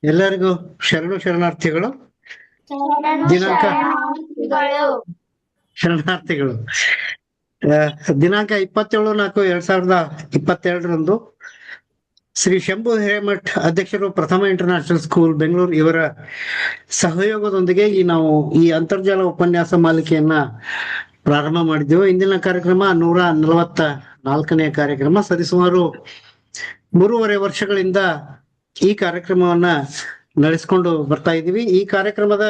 ಎಲ್ಲರಿಗೂ ಶರಣಾರ್ಥಿಗಳು. ದಿನಾಂಕ ಶರಣಾರ್ಥಿಗಳು ದಿನಾಂಕ 27/4/2022 ಶ್ರೀ ಶಂಭು ಹಿರೇಮಠ್ ಅಧ್ಯಕ್ಷರು ಪ್ರಥಮ ಇಂಟರ್ನ್ಯಾಷನಲ್ ಸ್ಕೂಲ್ ಬೆಂಗಳೂರು ಇವರ ಸಹಯೋಗದೊಂದಿಗೆ ನಾವು ಈ ಅಂತರ್ಜಾಲ ಉಪನ್ಯಾಸ ಮಾಲಿಕೆಯನ್ನ ಪ್ರಾರಂಭ ಮಾಡಿದ್ದೆವು. ಇಂದಿನ ಕಾರ್ಯಕ್ರಮ 144ನೇ ಕಾರ್ಯಕ್ರಮ. ಸರಿಸುಮಾರು 3.5 ವರ್ಷಗಳಿಂದ ಈ ಕಾರ್ಯಕ್ರಮವನ್ನ ನಡೆಸಿಕೊಂಡು ಬರ್ತಾ ಇದ್ದೀವಿ. ಈ ಕಾರ್ಯಕ್ರಮದ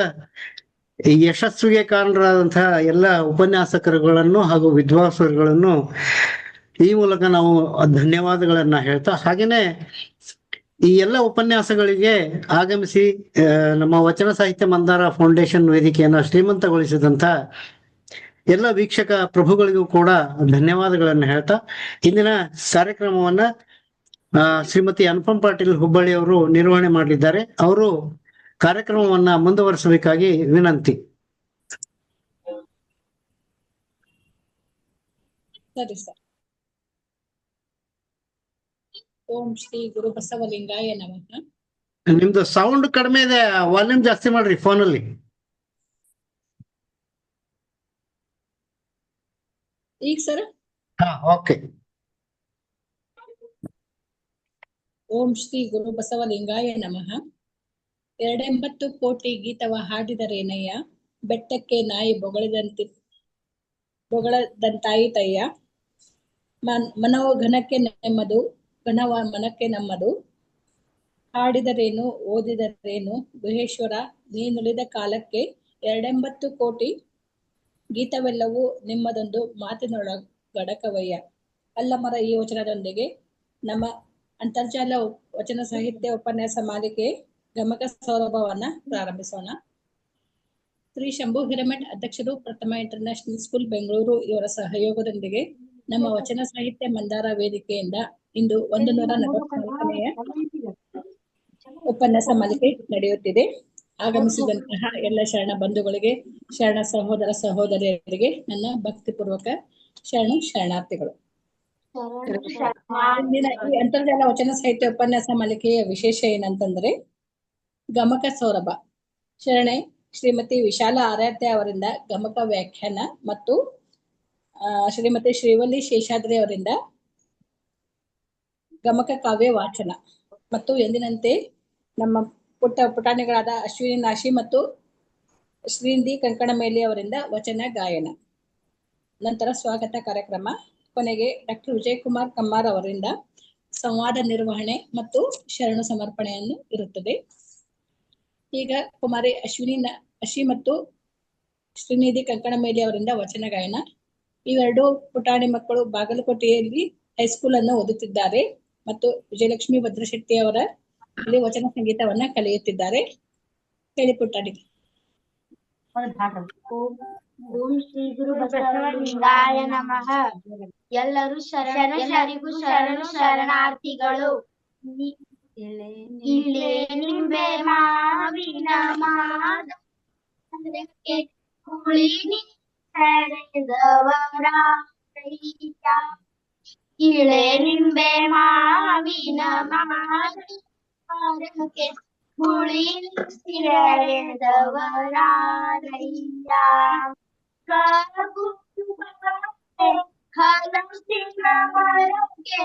ಯಶಸ್ವಿಗೆ ಕಾರಣರಾದಂತಹ ಎಲ್ಲ ಉಪನ್ಯಾಸಕರುಗಳನ್ನು ಹಾಗೂ ವಿದ್ವಾಂಸರುಗಳನ್ನು ಈ ಮೂಲಕ ನಾವು ಧನ್ಯವಾದಗಳನ್ನ ಹೇಳ್ತಾ, ಹಾಗೇನೆ ಈ ಎಲ್ಲ ಉಪನ್ಯಾಸಗಳಿಗೆ ಆಗಮಿಸಿ ನಮ್ಮ ವಚನ ಸಾಹಿತ್ಯ ಮಂದಾರ ಫೌಂಡೇಶನ್ ವೇದಿಕೆಯನ್ನ ಶ್ರೀಮಂತಗೊಳಿಸಿದಂತ ಎಲ್ಲ ವೀಕ್ಷಕ ಪ್ರಭುಗಳಿಗೂ ಕೂಡ ಧನ್ಯವಾದಗಳನ್ನು ಹೇಳ್ತಾ, ಇಂದಿನ ಕಾರ್ಯಕ್ರಮವನ್ನ ಶ್ರೀಮತಿ ಅನುಪಮ್ ಪಾಟೀಲ್ ಹುಬ್ಬಳ್ಳಿ ಅವರು ನಿರ್ವಹಣೆ ಮಾಡಲಿದ್ದಾರೆ. ಅವರು ಕಾರ್ಯಕ್ರಮವನ್ನ ಮುಂದುವರಿಸಬೇಕಾಗಿ ವಿನಂತಿ. ಸರಿ ಸರ್. ಓಂ ಶ್ರೀ ಗುರು ಬಸವಲಿಂಗಾಯ ನಮಃ. ನಿಮ್ದು ಸೌಂಡ್ ಕಡಿಮೆ ಇದೆ, ವಾಲ್ಯೂಮ್ ಜಾಸ್ತಿ ಮಾಡ್ರಿ ಫೋನಲ್ಲಿ. ಈಗ ಸರ್? ಓಕೆ. ಓಂ ಶ್ರೀ ಗುರು ಬಸವಲಿಂಗಾಯ ನಮಃ. 280 ಕೋಟಿ ಗೀತವ ಹಾಡಿದರೇನಯ್ಯ, ಬೆಟ್ಟಕ್ಕೆ ನಾಯಿ ಬೊಗಳದಂತಾಯಿತಯ್ಯ. ಮನವ ಘನಕ್ಕೆ ನೆಮ್ಮದು, ಘನವ ಮನಕ್ಕೆ ನಮ್ಮದು. ಹಾಡಿದರೇನು ಓದಿದರೇನು ಗುಹೇಶ್ವರ, ನೀನುಳಿದ ಕಾಲಕ್ಕೆ 280 ಕೋಟಿ ಗೀತವೆಲ್ಲವೂ ನಿಮ್ಮದೊಂದು ಮಾತಿನೊಳಗಡಕವಯ್ಯ. ಅಲ್ಲಮರ ಈ ವಚನದೊಂದಿಗೆ ನಮ್ಮ ಅಂತರ್ಜಾಲ ವಚನ ಸಾಹಿತ್ಯ ಉಪನ್ಯಾಸ ಮಾಲಿಕೆ ಗಮಕ ಸೌರಭವನ್ನ ಪ್ರಾರಂಭಿಸೋಣ. ಶ್ರೀ ಶಂಭು ಹಿರೇಮಠ್ ಅಧ್ಯಕ್ಷರು ಪ್ರಥಮ ಇಂಟರ್ನ್ಯಾಷನಲ್ ಸ್ಕೂಲ್ ಬೆಂಗಳೂರು ಇವರ ಸಹಯೋಗದೊಂದಿಗೆ ನಮ್ಮ ವಚನ ಸಾಹಿತ್ಯ ಮಂದಾರ ವೇದಿಕೆಯಿಂದ ಇಂದು 144ನೇ ಉಪನ್ಯಾಸ ಮಾಲಿಕೆ ನಡೆಯುತ್ತಿದೆ. ಆಗಮಿಸಿದಂತಹ ಎಲ್ಲ ಶರಣ ಬಂಧುಗಳಿಗೆ, ಶರಣ ಸಹೋದರ ಸಹೋದರಿಯರಿಗೆ ನನ್ನ ಭಕ್ತಿಪೂರ್ವಕ ಶರಣಾರ್ಥಿಗಳು. ಇಂದಿನ ಈ ಅಂತರ್ಜಾಲ ವಚನ ಸಾಹಿತ್ಯ ಉಪನ್ಯಾಸ ಮಾಲಿಕೆಯ ವಿಶೇಷ ಏನಂತಂದ್ರೆ, ಗಮಕ ಸೌರಭ ಶರಣೆ ಶ್ರೀಮತಿ ವಿಶಾಲ ಆರಾಧ್ಯ ಅವರಿಂದ ಗಮಕ ವ್ಯಾಖ್ಯಾನ ಮತ್ತು ಶ್ರೀಮತಿ ಶ್ರೀವಲ್ಲಿ ಶೇಷಾದ್ರಿ ಅವರಿಂದ ಗಮಕ ಕಾವ್ಯ ವಾಚನ ಮತ್ತು ಎಂದಿನಂತೆ ನಮ್ಮ ಪುಟಾಣಿಗಳಾದ ಅಶ್ವಿನಿ ನಾಶಿ ಮತ್ತು ಶ್ರೀನಿಧಿ ಕಂಕಣಮೇಲಿ ಅವರಿಂದ ವಚನ ಗಾಯನ. ನಂತರ ಸ್ವಾಗತ ಕಾರ್ಯಕ್ರಮ. ಕೊನೆಗೆ ಡಾಕ್ಟರ್ ವಿಜಯಕುಮಾರ್ ಕಮ್ಮಾರ್ ಅವರಿಂದ ಸಂವಾದ ನಿರ್ವಹಣೆ ಮತ್ತು ಶರಣು ಸಮರ್ಪಣೆಯನ್ನು ಇರುತ್ತದೆ. ಈಗ ಕುಮಾರಿ ಅಶ್ವಿ ಮತ್ತು ಶ್ರೀನಿಧಿ ಕಂಕಣಮೇಲಿ ಅವರಿಂದ ವಚನ ಗಾಯನ. ಇವೆರಡು ಪುಟಾಣಿ ಮಕ್ಕಳು ಬಾಗಲಕೋಟೆಯಲ್ಲಿ ಹೈಸ್ಕೂಲ್ ಅನ್ನು ಓದುತ್ತಿದ್ದಾರೆ ಮತ್ತು ವಿಜಯಲಕ್ಷ್ಮಿ ಭದ್ರಶೆಟ್ಟಿ ಅವರ ಇಲ್ಲಿ ವಚನ ಸಂಗೀತವನ್ನ ಕಲಿಯುತ್ತಿದ್ದಾರೆ. ಹೇಳಿ ಪುಟಾಣಿ. ಓಂ ಶ್ರೀ ಗುರು ಬಸವಲಿಂಗಾಯ ನಮಃ. ಎಲ್ಲರಿಗೂ ಶರಣಾರ್ಥಿಗಳು. ಇಲ್ಲೇ ನಿಂಬೆ ಮಾವಿನ ಮಾದಕ್ಕೆ ಕುಳಿನಿ ಸೆರೆದವರಾರಯ್ಯ. ಇಳೆ ನಿಂಬೆ ಮಾವಿನ ಮಾದಕ್ಕೆ ಕುಳಿನಿ ಸೆರೆದವರಾರಯ್ಯ. ಹಲಸಿನ ಮರಕ್ಕೆ ಹಲಸಿನ ಮರಕ್ಕೆ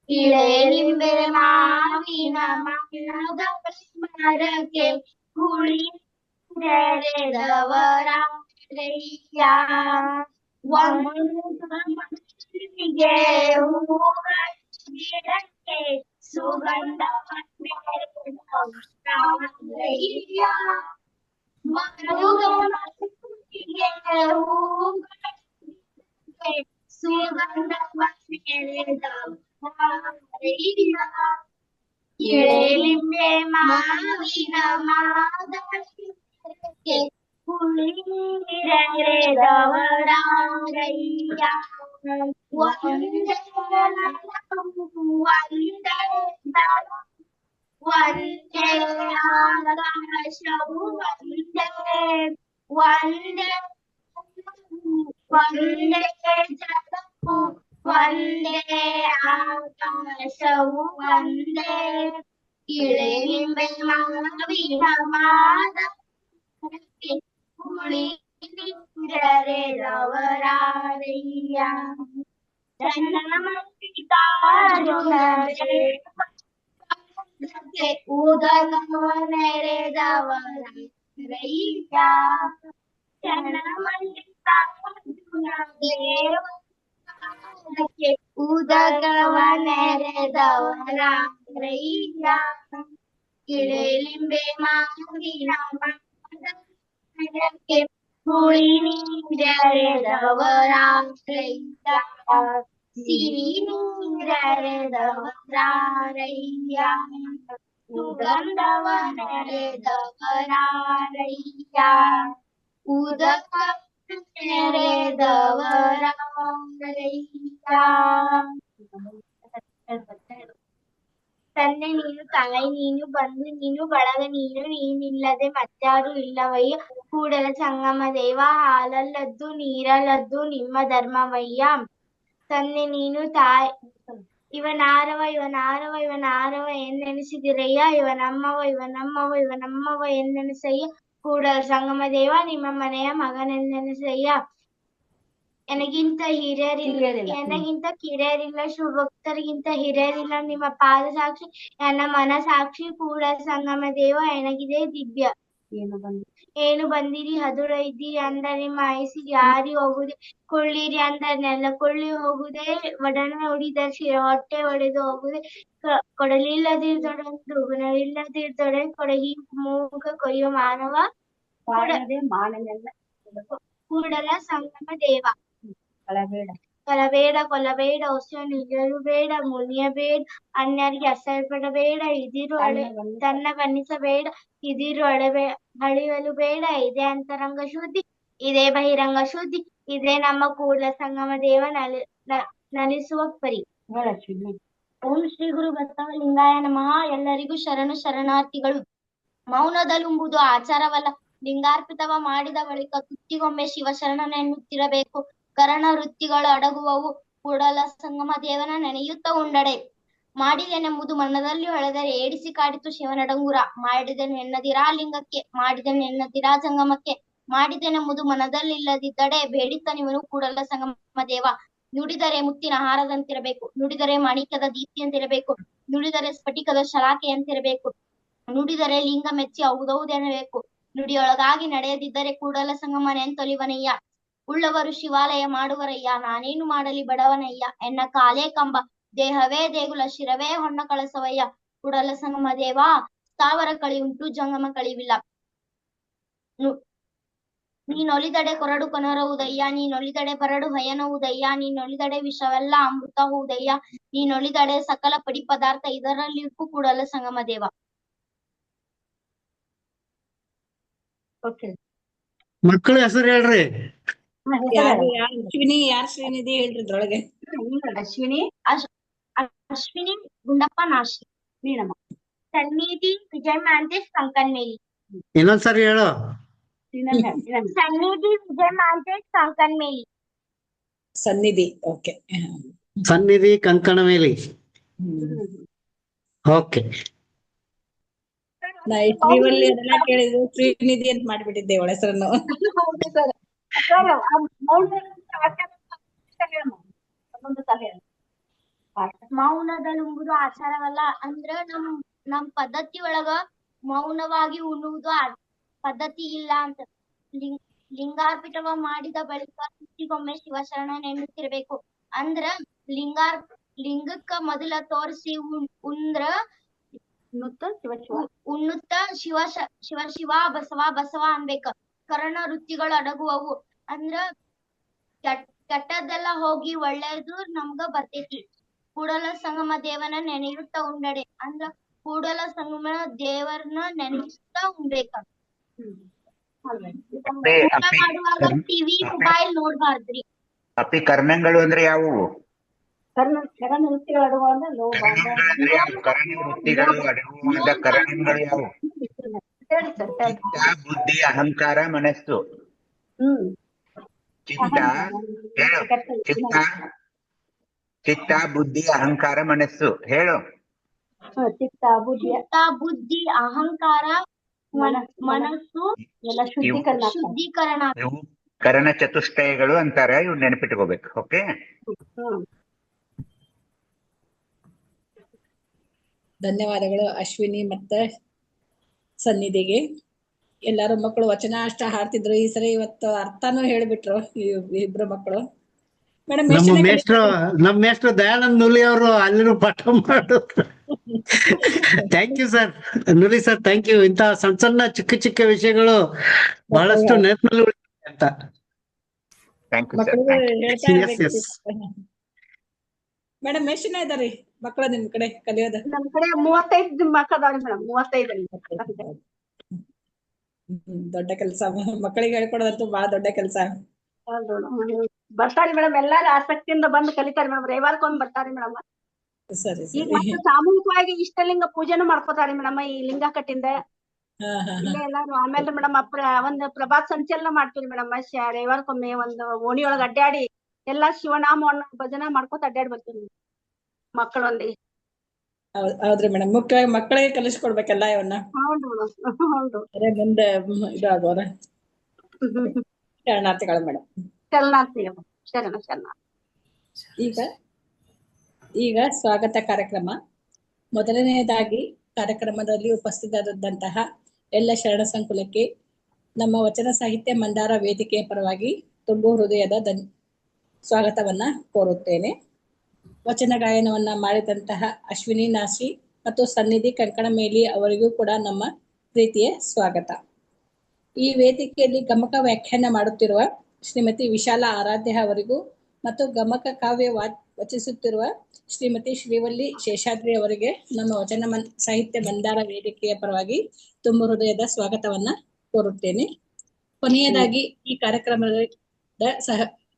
ಇಳೆ ನಿಂಬೆ ಮಾವಿನ ಮರಕ್ಕೆ ಹುಳಿ ನೆರೆದವರಾರಯ್ಯ. ಗೆ ಗಿಡಕ್ಕೆ ಸುಗಂಧವನ್ನರಯ್ಯ. ಸುಗಂಧವನ್ನರಯ್ಯ. ಇಳೆ ನಿಂಬೆ ಮಾವಿನ ಮಾದಕ್ಕೆ ಹುಳಿ ನೆರೆದವರಾರಯ್ಯ. ಒಂದೇ ಒಂದೇ ಆಕಾಶವು ಒಂದೇ ಒಂದೇ ಒಂದೇ ಜಗವು ಒಂದೇ ಆಕಾಶವು ಒಂದೇ ಇಳೆಲಿಂಬೆ ಮಾವಿನ ಮಾದ ಕುಳಿರರೆದವರಾರಯ್ಯ ಮಲ್ಲಿಕಾರ್ಜುನ ಉದಗವನೆರೆದವರಾರಯ್ಯ ಮಲ್ಲಿಕಾರ್ಜುನ ದೇವಕ್ಕೆ ಉದಗವನೆರೆದವರಾರಯ್ಯ ಇಳೆಲಿಂಬೆ ಮಾವಿನ ಮರಕ್ಕೆ ಹುಳಿ ನೀರೆರೆದವರಾರಯ್ಯ ಸಿರಿ ನೀರೆರೆದವರಾರಯ್ಯ ಸುಗಂಧವನೆರೆದವರಾರಯ್ಯ ಉದಗವನೆರೆದವರಾರಯ್ಯ ತಂದೆ ನೀನು ತಾಯಿ ನೀನು ಬಂಧು ನೀನು ಬಳಗ ನೀನು ನೀನಿಲ್ಲದೆ ಮತ್ಯಾರು ಇಲ್ಲವಯ್ಯ ಕೂಡಲ ಸಂಗಮ ದೇವ ಹಾಲಲ್ಲದ್ದು ನೀರಲ್ಲದ್ದು ನಿಮ್ಮ ಧರ್ಮವಯ್ಯ ತಂದೆ ನೀನು ತಾಯಿ ಇವನಾರವ ಇವನಾರವ ಇವನಾರವ ಎಂದೆನಿಸಿದಿರಯ್ಯ ಇವನಮ್ಮವ ಎಂದೆನಿಸಯ್ಯ ಕೂಡಲ ಸಂಗಮ ದೇವ ನಿಮ್ಮ ಮನೆಯ ಮಗನೆಂದೆನಿಸಯ್ಯ ನನಗಿಂತ ಕಿರಿಯರಿಲ್ಲ ಶಿವಭಕ್ತರಿಗಿಂತ ಹಿರಿಯರಿಲ್ಲ ನಿಮ್ಮ ಪಾದ ಸಾಕ್ಷಿ ನನ್ನ ಮನ ಸಾಕ್ಷಿ ಕೂಡಲ ಸಂಗಮ ದೇವ ಎನಗಿದೆ ದಿವ್ಯ ಏನು ಬಂದಿರಿ ಹದುರ ಇದ್ದೀರಿ ಅಂದ ನಿಮ್ಮ ಆಯಸಿ ಯಾರಿ ಹೋಗುದೆ ಕೊಳ್ಳಿರಿ ಅಂದ ನೆಲ ಕೊಳ್ಳಿ ಹೋಗುದೆ ಒಡನೆ ಹೊಡಿದರ್ ಶಿರ ಹೊಟ್ಟೆ ಒಡೆದು ಹೋಗುದೆ ಕೊಡಲಿಲ್ಲದಿರ್ದೊಡಂದು ಗುಣವಿಲ್ಲದಿರ್ದೊಡೆ ಕೊಡಗಿ ಮೂಗ ಕೊಯ್ಯೋ ಮಾನವ ಕೂಡಲ ಸಂಗಮ ದೇವ ಕಲಬೇಡ ಕೊಲಬೇಡ ಹೊಸ ನಿಜರು ಬೇಡ ಮುನಿಯಬೇಡ ಅನ್ಯರಿಗೆ ಅಸಹ್ಯಪಡಬೇಡ ಇದಿರು ತನ್ನ ಬಣ್ಣಿಸಬೇಡ ಇದಿರು ಅಳಿಯಲು ಬೇಡ ಇದೇ ಅಂತರಂಗ ಶುದ್ಧಿ ಇದೇ ಬಹಿರಂಗ ಶುದ್ಧಿ ಇದೇ ನಮ್ಮ ಕೂಡಲ ಸಂಗಮ ದೇವ ನಲಿಸುವ ಪರಿ. ಓಂ ಶ್ರೀ ಗುರು ಬಸವಲಿಂಗಾಯ ನಮಃ. ಎಲ್ಲರಿಗೂ ಶರಣು ಶರಣಾರ್ಥಿಗಳು. ಮೌನದಲ್ಲುಂಬುದು ಆಚಾರವಲ್ಲ, ಲಿಂಗಾರ್ಪಿತವ ಮಾಡಿದ ಬಳಿಕ ತುತ್ತಿಗೊಮ್ಮೆ ಶಿವಶರಣನೆನ್ನುತ್ತಿರಬೇಕು. ಕರಣ ವೃತ್ತಿಗಳು ಅಡಗುವವು, ಕೂಡಲ ಸಂಗಮ ದೇವನ ನೆನೆಯುತ್ತ ಉಂಡಡೆ. ಮಾಡಿದೆನೆಂಬುದು ಮನದಲ್ಲಿ ಹೊಳೆದರೆ ಏಡಿಸಿ ಕಾಡಿತು ಶಿವನಡಂಗುರ. ಮಾಡಿದೆನು ಎನ್ನದಿರಾ ಲಿಂಗಕ್ಕೆ, ಮಾಡಿದೆನು ಎನ್ನದಿರಾ ಜಂಗಮಕ್ಕೆ. ಮಾಡಿದೆನೆಂಬುದು ಮನದಲ್ಲಿಲ್ಲದಿದ್ದಡೆ ಬೇಡಿತನಿವನು ಕೂಡಲ ಸಂಗಮ ದೇವ. ನುಡಿದರೆ ಮುತ್ತಿನ ಹಾರದಂತಿರಬೇಕು, ನುಡಿದರೆ ಮಾಣಿಕ್ಯದ ದೀಪ್ತಿಯಂತಿರಬೇಕು, ನುಡಿದರೆ ಸ್ಫಟಿಕದ ಶಲಾಕೆಯಂತಿರಬೇಕು, ನುಡಿದರೆ ಲಿಂಗ ಮೆಚ್ಚಿ ಹೌದೌದೆನ್ನಬೇಕು. ನುಡಿಯೊಳಗಾಗಿ ನಡೆಯದಿದ್ದರೆ ಕೂಡಲ ಸಂಗಮನೆಂತೊಲಿವನಯ್ಯ. ಉಳ್ಳವರು ಶಿವಾಲಯ ಮಾಡುವರಯ್ಯ, ನಾನೇನು ಮಾಡಲಿ ಬಡವನಯ್ಯ. ಎನ್ನ ಕಾಲೇ ಕಂಬ, ದೇಹವೇ ದೇಗುಲ, ಶಿರವೇ ಹೊನ್ನ ಕಳಸವಯ್ಯ. ಕೂಡಲ ಸಂಗಮ ದೇವ ಸ್ಥಾವರ ಕಳಿಯುಂಟು, ಜಂಗಮ ಕಳಿವಿಲ್ಲ. ನೀನೊಲಿದಡೆ ಕೊರಡು ಕೊನರುವುದಯ್ಯ, ನೀನೊಲಿದಡೆ ಬರಡು ಹಯನುವುದಯ್ಯ, ನೀನೊಲಿದಡೆ ವಿಷವೆಲ್ಲ ಅಮೃತವುದಯ್ಯ, ನೀನೊಲಿದಡೆ ಸಕಲ ಪಡಿ ಪದಾರ್ಥ ಇದರಲ್ಲಿರ್ಪು ಕೂಡಲ ಸಂಗಮ ದೇವ. ಮಕ್ಕಳ ಹೆಸರು ಹೇಳ್ರಿ. ಅಶ್ವಿನಿ ಯಾರ್ ಶ್ರೀನಿಧಿ ಹೇಳ್ರಿ ಇದ್ರೊಳಗೆ. ಅಶ್ವಿನಿ ಗುಂಡಪ್ಪ ನಾಶಿ, ವೀಣಮ್ಮ ಸನ್ನಿಧಿ ವಿಜಯ್ ಮಾಂತೇಶ್ ಕಂಕನ್ಮೇಲಿ. ಇನ್ನೊಂದ್ಸರಿ ಹೇಳು. ಸನ್ನಿಧಿ ವಿಜಯ್ ಮಾಂತೇಶ್ ಕಂಕನ್ಮೇಲಿ. ಸನ್ನಿಧಿ. ಓಕೆ. ಸನ್ನಿಧಿ ಕಂಕಣಮೇಲಿ. ಓಕೆ. ನಾ ಇಟ್ರಿವಲ್ಲಿ ಅದೆಲ್ಲ ಕೇಳಿದ್ರು ಶ್ರೀನಿಧಿ ಅಂತ ಮಾಡ್ಬಿಟ್ಟಿದ್ದೆ ಅವಳ ಹೆಸರನ್ನು. ಮೌನದಲ್ಲುಂಬುದು ಆಚಾರವಲ್ಲ ಅಂದ್ರ ನಮ್ ಪದ್ಧತಿ ಒಳಗ ಮೌನವಾಗಿ ಉಣ್ಣುವುದು ಪದ್ಧತಿ ಇಲ್ಲ ಅಂತ. ಲಿಂಗಾರ್ಪಿತವ ಮಾಡಿದ ಬಳಿಕ ತುತ್ತಿಗೊಮ್ಮೆ ಶಿವಶರಣನೆನ್ನುತ್ತಿರಬೇಕು. ಅಂದ್ರ ಲಿಂಗಕ್ಕ ಮೊದಲ ತೋರಿಸಿ ಉಂದ್ರ ಉಣ್ಣುತ್ತ ಶಿವ ಶಿವ ಬಸವ ಬಸವ ಅನ್ಬೇಕ. ಕರ್ಣ ವೃತ್ತಿಗಳು ಅಡಗುವವು ಅಂದ್ರ ಕೆಟ್ಟದ್ದೆಲ್ಲ ಹೋಗಿ ಒಳ್ಳೇದು ನಮ್ಗ ಬರ್ತೈತಿ. ಕೂಡಲ ಸಂಗಮ ದೇವನ ನೆನೆಯುತ್ತ ಉಂಡಡೆ ಅಂದ್ರ ಕೂಡಲ ಸಂಗಮ ದೇವರನ್ನ ನೆನೆಯುತ್ತ ಉಣ್ಬೇಕ. ಊಟ ಮಾಡುವಾಗ ಟಿವಿ ಮೊಬೈಲ್ ನೋಡ್ಬಾರ್ದ್ರಿ. ಅಪ್ಪಿ ಕರ್ಣಗಳು ಅಂದ್ರೆ ಯಾವುವು? ಕರಣಿ ವೃತ್ತಿಗಳು ಅಡಗುವಂತ ಕರಣಗಳು ಯಾವು? ಚಿತ್ತ, ಬುದ್ಧಿ, ಅಹಂಕಾರ, ಮನಸ್ಸು. ಚಿತ್ತ ಹೇಳು. ಚಿತ್ತ, ಬುದ್ಧಿ, ಅಹಂಕಾರ, ಮನಸ್ಸು ಹೇಳು. ಚಿತ್ತ, ಬುದ್ಧಿ, ಅಹಂಕಾರ, ಮನಸ್ಸು ಶುದ್ಧೀಕರಣ. ಇವು ಕರಣ ಚತುಷ್ಟಯಗಳು ಅಂತಾರೆ. ಇವ್ ನೆನಪಿಟ್ಕೋಬೇಕು. ಓಕೆ. ಧನ್ಯವಾದಗಳು ಅಶ್ವಿನಿ ಮತ್ತೆ ಸನ್ನಿಧಿಗೆ. ಎಲ್ಲಾರು ಮಕ್ಕಳು ವಚನ ಅಷ್ಟ ಹಾಡ್ತಿದ್ರು. ಈ ಸರಿ ಇವತ್ತು ಅರ್ಥನೂ ಹೇಳ್ಬಿಟ್ರು ಇಬ್ರು ಮಕ್ಕಳು. ಮೇಡಮ್ ನಮ್ಮ ಮೇಷ್ಟ್ರು ದಯಾನಂದ್ ನುಲಿ ಅವರು ಅಲ್ಲಿನೂ ಪಾಠ ಮಾಡಿದ್ರು. Thank you sir. ನುಲಿ ಸರ್, ಥ್ಯಾಂಕ್ ಯು. ಇಂತ ಸಣ್ಣ ಸಣ್ಣ ಚಿಕ್ಕ ಚಿಕ್ಕ ವಿಷಯಗಳು ಬಹಳಷ್ಟು ನೆನಪಿನಲ್ಲಿ ಉಳಿಯುತ್ತೆ ಅಂತ. ಮೇಡಮ್ ಎಷ್ಟು ಜನ ಇದಾರೆ ಮಕ್ಕಳು ನಿಮ್ ಕಡೆ ಕಲಿಯೋದು? ನಮ್ ಕಡೆ 35 ಮಕ್ಕಳು ಅದಾವ್ರಿ ಮೇಡಮ್. 35 ದೊಡ್ಡ ಕೆಲಸ. ಮಕ್ಕಳಿಗೆ ಹೇಳ್ಕೊಡೋದಂತೂ ಬಹಳ ದೊಡ್ಡ ಕೆಲಸ. ಬರ್ತಾರಿ ಮೇಡಮ್. ಎಲ್ಲಾರು ಆಸಕ್ತಿಯಿಂದ ಬಂದು ಕಲಿತಾರಿ ಮೇಡಮ್. ರವಿವಾರಕ್ಕೊಮ್ಮೆ ಬರ್ತಾರಿ ಮೇಡಮ್. ಸರಿ ಈಗ ಮತ್ತೆ ಸಾಮೂಹಿಕವಾಗಿ ಇಷ್ಟಲಿಂಗ ಪೂಜೆನೂ ಮಾಡ್ಕೋತಾರಿ ಮೇಡಮ್. ಈ ಲಿಂಗ ಕಟ್ಟಿಂದ ಎಲ್ಲಾರು. ಆಮೇಲೆ ಮೇಡಮ್ ಒಂದ್ ಪ್ರಭಾತ್ ಸಂಚಲನ ಮಾಡ್ತೀವಿ ಮೇಡಮ್. ರವಿವಾರಕ್ಕೊಮ್ಮೆ ಒಂದು ಓಣಿಯೊಳಗ ಅಡ್ಡಾಡಿ ಎಲ್ಲಾ ಶಿವನಾಮವನ್ನ ಭಜನಾ ಮಾಡ್ಕೋತ ಅಡ್ಡಾಡಿ ಬರ್ತೀವಿ ಮಕ್ಕಳೊಂದಿಗೆ. ಹೌದ್ರಿ ಮೇಡಮ್. ಮುಖ್ಯವಾಗಿ ಮಕ್ಕಳಿಗೆ ಕಲಿಸ್ಕೊಡ್ಬೇಕಲ್ಲ ಇವನ್ನ. ಮುಂದೆ ಇದು ಆಗೋರ ಶರಣಾರ್ಥಿಗಳು ಮೇಡಮ್. ಈಗ ಸ್ವಾಗತ ಕಾರ್ಯಕ್ರಮ. ಮೊದಲನೆಯದಾಗಿ ಕಾರ್ಯಕ್ರಮದಲ್ಲಿ ಉಪಸ್ಥಿತರಾದಂತಹ ಎಲ್ಲ ಶರಣ ಸಂಕುಲಕ್ಕೆ ನಮ್ಮ ವಚನ ಸಾಹಿತ್ಯ ಮಂದಾರ ವೇದಿಕೆಯ ಪರವಾಗಿ ತುಂಬು ಹೃದಯದ ಸ್ವಾಗತವನ್ನ ಕೋರುತ್ತೇನೆ. ವಚನ ಗಾಯನವನ್ನ ಮಾಡಿದಂತಹ ಅಶ್ವಿನಿ ನಾಸಿ ಮತ್ತು ಸನ್ನಿಧಿ ಕಂಕಣಮೇಲಿ ಅವರಿಗೂ ಕೂಡ ನಮ್ಮ ಪ್ರೀತಿಯ ಸ್ವಾಗತ. ಈ ವೇದಿಕೆಯಲ್ಲಿ ಗಮಕ ವ್ಯಾಖ್ಯಾನ ಮಾಡುತ್ತಿರುವ ಶ್ರೀಮತಿ ವಿಶಾಲ ಆರಾಧ್ಯ ಅವರಿಗೂ ಮತ್ತು ಗಮಕ ಕಾವ್ಯ ವಚಿಸುತ್ತಿರುವ ಶ್ರೀಮತಿ ಶ್ರೀವಲ್ಲಿ ಶೇಷಾದ್ರಿ ಅವರಿಗೆ ನಮ್ಮ ವಚನ ಸಾಹಿತ್ಯ ಮಂದಾರ ವೇದಿಕೆಯ ಪರವಾಗಿ ತುಂಬ ಹೃದಯದ ಸ್ವಾಗತವನ್ನ ಕೋರುತ್ತೇನೆ. ಕೊನೆಯದಾಗಿ ಈ ಕಾರ್ಯಕ್ರಮದ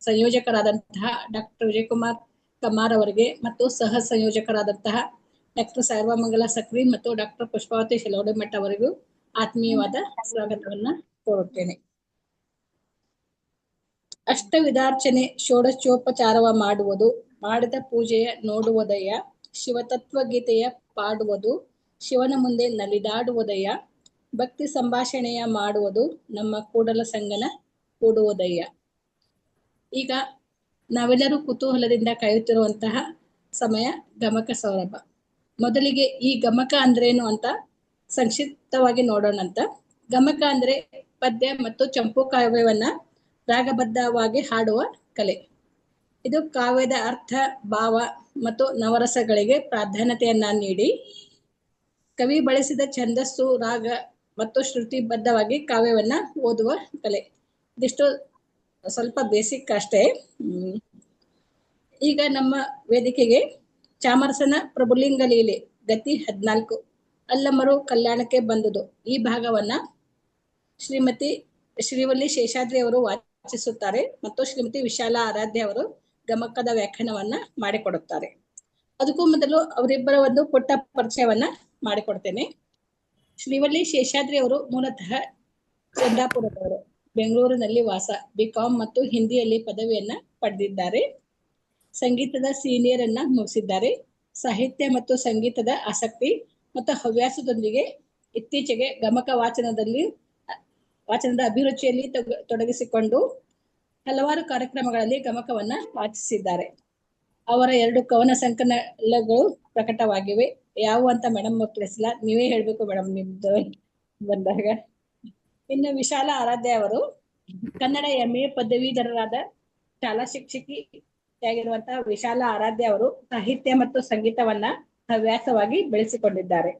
ಸಂಯೋಜಕರಾದಂತಹ ಡಾಕ್ಟರ್ ವಿಜಯಕುಮಾರ್ ಕಮಾರ್ ಅವರಿಗೆ ಮತ್ತು ಸಹ ಸಂಯೋಜಕರಾದಂತಹ ಡಾಕ್ಟರ್ ಸರ್ವಮಂಗಲ ಸಕ್ರಿ ಮತ್ತು ಡಾಕ್ಟರ್ ಪುಷ್ಪಾವತಿ ಶಿಲೋಡಿಮಠ ಅವರಿಗೂ ಆತ್ಮೀಯವಾದ ಸ್ವಾಗತವನ್ನ ಕೋರುತ್ತೇನೆ. ಅಷ್ಟವಿಧಾರ್ಚನೆ ಷೋಡಶೋಪಚಾರವ ಮಾಡುವುದು, ಮಾಡಿದ ಪೂಜೆಯ ನೋಡುವುದಯ್ಯ, ಶಿವತತ್ವ ಗೀತೆಯ ಪಾಡುವುದು, ಶಿವನ ಮುಂದೆ ನಲಿದಾಡುವುದಯ್ಯ, ಭಕ್ತಿ ಸಂಭಾಷಣೆಯ ಮಾಡುವುದು, ನಮ್ಮ ಕೂಡಲ ಸಂಗನ ಕೂಡುವುದಯ್ಯ. ಈಗ ನಾವೆಲ್ಲರೂ ಕುತೂಹಲದಿಂದ ಕಾಯುತ್ತಿರುವಂತಹ ಸಮಯ ಗಮಕ ಸೌರಭ. ಮೊದಲಿಗೆ ಈ ಗಮಕ ಅಂದ್ರೇನು ಅಂತ ಸಂಕ್ಷಿಪ್ತವಾಗಿ ನೋಡೋಣಂತ. ಗಮಕ ಅಂದ್ರೆ ಪದ್ಯ ಮತ್ತು ಚಂಪು ಕಾವ್ಯವನ್ನ ರಾಗಬದ್ಧವಾಗಿ ಹಾಡುವ ಕಲೆ. ಇದು ಕಾವ್ಯದ ಅರ್ಥ, ಭಾವ ಮತ್ತು ನವರಸಗಳಿಗೆ ಪ್ರಾಧಾನ್ಯತೆಯನ್ನ ನೀಡಿ ಕವಿ ಬಳಸಿದ ಛಂದಸ್ಸು, ರಾಗ ಮತ್ತು ಶ್ರುತಿಬದ್ಧವಾಗಿ ಕಾವ್ಯವನ್ನ ಓದುವ ಕಲೆ. ಇದಿಷ್ಟು ಸ್ವಲ್ಪ ಬೇಸಿಕ್ ಅಷ್ಟೇ. ಈಗ ನಮ್ಮ ವೇದಿಕೆಗೆ ಚಾಮರಸನ ಪ್ರಭುಲಿಂಗ ಲೀಲೆ ಗತಿ 14 ಅಲ್ಲಮರು ಕಲ್ಯಾಣಕ್ಕೆ ಬಂದುದು ಈ ಭಾಗವನ್ನ ಶ್ರೀಮತಿ ಶ್ರೀವಲ್ಲಿ ಶೇಷಾದ್ರಿ ಅವರು ವಾಚಿಸುತ್ತಾರೆ ಮತ್ತು ಶ್ರೀಮತಿ ವಿಶಾಲ ಆರಾಧ್ಯ ಅವರು ಗಮಕದ ವ್ಯಾಖ್ಯಾನವನ್ನ ಮಾಡಿಕೊಡುತ್ತಾರೆ. ಅದಕ್ಕೂ ಮೊದಲು ಅವರಿಬ್ಬರ ಒಂದು ಪುಟ್ಟ ಪರಿಚಯವನ್ನ ಮಾಡಿಕೊಡ್ತೇನೆ. ಶ್ರೀವಲ್ಲಿ ಶೇಷಾದ್ರಿ ಅವರು ಮೂಲತಃ ಚಂದಾಪುರದವರು. ಬೆಂಗಳೂರಿನಲ್ಲಿ ವಾಸ. BCom ಮತ್ತು ಹಿಂದಿಯಲ್ಲಿ ಪದವಿಯನ್ನ ಪಡೆದಿದ್ದಾರೆ. ಸಂಗೀತದ ಸೀನಿಯರ್ ಅನ್ನ ಮುಗಿಸಿದ್ದಾರೆ. ಸಾಹಿತ್ಯ ಮತ್ತು ಸಂಗೀತದ ಆಸಕ್ತಿ ಮತ್ತು ಹವ್ಯಾಸದೊಂದಿಗೆ ಇತ್ತೀಚೆಗೆ ಗಮಕ ವಾಚನದ ಅಭಿರುಚಿಯಲ್ಲಿ ತೊಡಗಿಸಿಕೊಂಡು ಹಲವಾರು ಕಾರ್ಯಕ್ರಮಗಳಲ್ಲಿ ಗಮಕವನ್ನ ವಾಚಿಸಿದ್ದಾರೆ. ಅವರ 2 ಕವನ ಸಂಕಲನಗಳು ಪ್ರಕಟವಾಗಿವೆ. ಯಾವ ಅಂತ ಮೇಡಮ್ ತಿಳಿಸಿಲ್ಲ, ನೀವೇ ಹೇಳ್ಬೇಕು ಮೇಡಮ್ ನಿಮ್ದು ಬಂದಾಗ. ಇನ್ನು ವಿಶಾಲ ಆರಾಧ್ಯ ಅವರು ಕನ್ನಡ MA ಪದವೀಧರರಾದ ಶಾಲಾ ಶಿಕ್ಷಕಿಯಾಗಿರುವಂತಹ ವಿಶಾಲ ಆರಾಧ್ಯ ಅವರು ಸಾಹಿತ್ಯ ಮತ್ತು ಸಂಗೀತವನ್ನ ಹವ್ಯಾಸವಾಗಿ ಬೆಳೆಸಿಕೊಂಡಿದ್ದಾರೆ.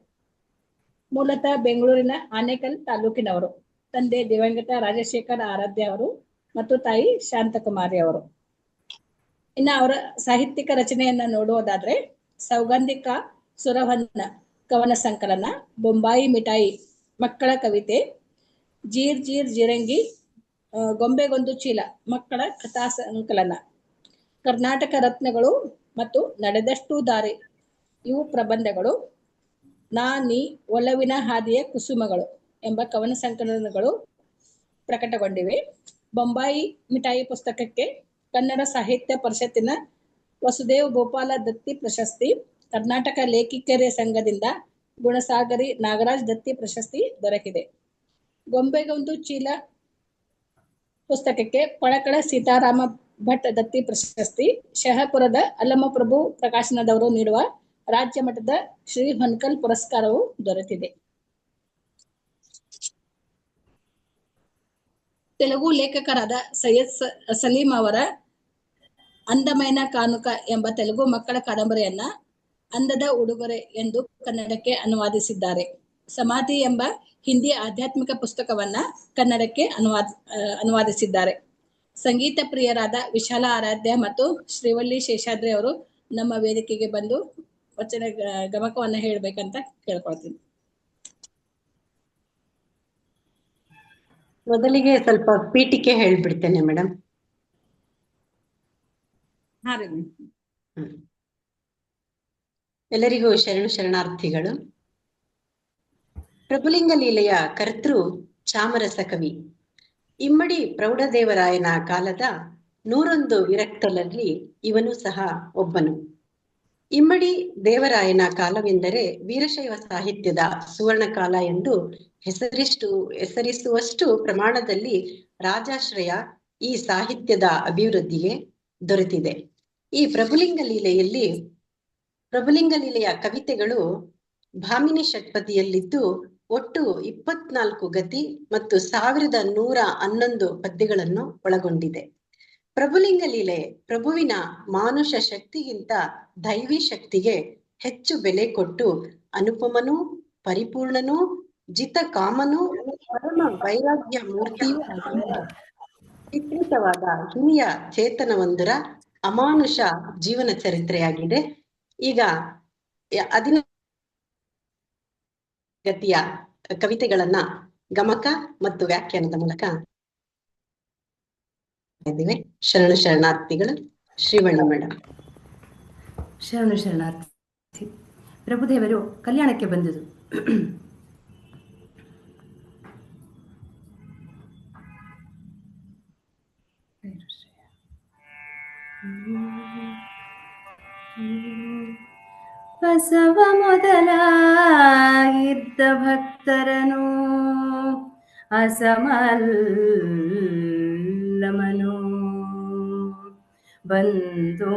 ಮೂಲತಃ ಬೆಂಗಳೂರಿನ ಆನೇಕಲ್ ತಾಲೂಕಿನವರು. ತಂದೆ ದಿವಂಗತ ರಾಜಶೇಖರ್ ಆರಾಧ್ಯ ಅವರು ಮತ್ತು ತಾಯಿ ಶಾಂತಕುಮಾರಿ ಅವರು. ಇನ್ನು ಅವರ ಸಾಹಿತ್ಯಿಕ ರಚನೆಯನ್ನ ನೋಡುವುದಾದ್ರೆ ಸೌಗಂಧಿಕ ಸುರವನ್ನ ಕವನ ಸಂಕಲನ, ಬೊಂಬಾಯಿ ಮಿಠಾಯಿ ಮಕ್ಕಳ ಕವಿತೆ, ಜೀರ್ ಜೀರ್ ಜಿರಂಗಿ ಗೊಂಬೆಗೊಂದು ಚೀಲ ಮಕ್ಕಳ ಕಥಾ ಸಂಕಲನ, ಕರ್ನಾಟಕ ರತ್ನಗಳು ಮತ್ತು ನಡೆದಷ್ಟು ದಾರಿ ಇವು ಪ್ರಬಂಧಗಳು. ನೀ ಒಲವಿನ ಹಾದಿಯ ಕುಸುಮಗಳು ಎಂಬ ಕವನ ಸಂಕಲನಗಳು ಪ್ರಕಟಗೊಂಡಿವೆ. ಬೊಂಬಾಯಿ ಮಿಠಾಯಿ ಪುಸ್ತಕಕ್ಕೆ ಕನ್ನಡ ಸಾಹಿತ್ಯ ಪರಿಷತ್ತಿನ ವಸುದೇವ್ ಗೋಪಾಲ ದತ್ತಿ ಪ್ರಶಸ್ತಿ, ಕರ್ನಾಟಕ ಲೇಖಕಿಯರ ಸಂಘದಿಂದ ಗುಣಸಾಗರಿ ನಾಗರಾಜ್ ದತ್ತಿ ಪ್ರಶಸ್ತಿ ದೊರಕಿದೆ. ಗೊಂಬೆಗೊಂದು ಚೀಲ ಪುಸ್ತಕಕ್ಕೆ ಪಳಕಳ ಸೀತಾರಾಮ ಭಟ್ ದತ್ತಿ ಪ್ರಶಸ್ತಿ, ಶಹಪುರದ ಅಲ್ಲಮಪ್ರಭು ಪ್ರಕಾಶನದವರು ನೀಡುವ ರಾಜ್ಯ ಮಟ್ಟದ ಶ್ರೀ ಹೊನ್ಕಲ್ ಪುರಸ್ಕಾರವು ದೊರೆತಿದೆ. ತೆಲುಗು ಲೇಖಕರಾದ ಸೈಯದ್ ಸಲೀಂ ಅವರ ಅಂದಮೈನ ಕಾನುಕ ಎಂಬ ತೆಲುಗು ಮಕ್ಕಳ ಕಾದಂಬರಿಯನ್ನ ಅಂದದ ಉಡುಗೊರೆ ಎಂದು ಕನ್ನಡಕ್ಕೆ ಅನುವಾದಿಸಿದ್ದಾರೆ. ಸಮಾಧಿ ಎಂಬ ಹಿಂದಿ ಆಧ್ಯಾತ್ಮಿಕ ಪುಸ್ತಕವನ್ನ ಕನ್ನಡಕ್ಕೆ ಅನುವಾದಿಸಿದ್ದಾರೆ. ಸಂಗೀತ ಪ್ರಿಯರಾದ ವಿಶಾಲ ಆರಾಧ್ಯ ಮತ್ತು ಶ್ರೀವಳ್ಳಿ ಶೇಷಾದ್ರಿ ಅವರು ನಮ್ಮ ವೇದಿಕೆಗೆ ಬಂದು ವಚನ ಗಮಕವನ್ನ ಹೇಳ್ಬೇಕಂತ ಕೇಳ್ಕೊಳ್ತೀನಿ. ಮೊದಲಿಗೆ ಸ್ವಲ್ಪ ಪೀಠಿಕೆ ಹೇಳ್ಬಿಡ್ತೇನೆ ಮೇಡಮ್. ಹಾ ರೀ. ಎಲ್ಲರಿಗೂ ಶರಣಾರ್ಥಿಗಳು. ಪ್ರಭುಲಿಂಗ ಲೀಲೆಯ ಕರ್ತೃ ಚಾಮರಸ ಕವಿ. ಇಮ್ಮಡಿ ಪ್ರೌಢದೇವರಾಯನ ಕಾಲದ 101 ವಿರಕ್ತರಲ್ಲಿ ಇವನು ಸಹ ಒಬ್ಬನು. ಇಮ್ಮಡಿ ದೇವರಾಯನ ಕಾಲವೆಂದರೆ ವೀರಶೈವ ಸಾಹಿತ್ಯದ ಸುವರ್ಣ ಕಾಲ ಎಂದು ಹೆಸರಿಸುವಷ್ಟು ಪ್ರಮಾಣದಲ್ಲಿ ರಾಜಾಶ್ರಯ ಈ ಸಾಹಿತ್ಯದ ಅಭಿವೃದ್ಧಿಗೆ ದೊರೆತಿದೆ. ಈ ಪ್ರಭುಲಿಂಗ ಲೀಲೆಯ ಕವಿತೆಗಳು ಭಾಮಿನಿ ಷಟ್ಪದಿಯಲ್ಲಿದ್ದು ಒಟ್ಟು 24 ಗತಿ ಮತ್ತು 1111 ಪದ್ಯಗಳನ್ನು ಒಳಗೊಂಡಿದೆ. ಪ್ರಭುಲಿಂಗ ಲೀಲೆ ಪ್ರಭುವಿನ ಮಾನುಷ ಶಕ್ತಿಗಿಂತ ದೈವಿ ಶಕ್ತಿಗೆ ಹೆಚ್ಚು ಬೆಲೆ ಕೊಟ್ಟು ಅನುಪಮನೂ ಪರಿಪೂರ್ಣನೂ ಜಿತ ಕಾಮನೂ ಪರಮ ವೈರಾಗ್ಯ ಮೂರ್ತಿಯೂ ಚಿತ್ರಿತವಾದ ಹಿರಿಯ ಚೇತನವೊಂದರ ಅಮಾನುಷ ಜೀವನ ಚರಿತ್ರೆಯಾಗಿದೆ. ಈಗ 11 ಗತಿಯ ಕವಿತೆಗಳನ್ನ ಗಮಕ ಮತ್ತು ವ್ಯಾಖ್ಯಾನದ ಮೂಲಕ ಇದ್ದೀವಿ. ಶರಣಾರ್ಥಿಗಳು. ಶ್ರೀವಳ್ಳಿ ಮೇಡಮ್. ಶರಣಾರ್ಥಿ. ಪ್ರಭುದೇವರು ಕಲ್ಯಾಣಕ್ಕೆ ಬಂದುದು. ಬಸವ ಮೊದಲಾಗಿದ್ದ ಭಕ್ತರನು ಅಸಮಲ್ಲಮನು ಬಂದು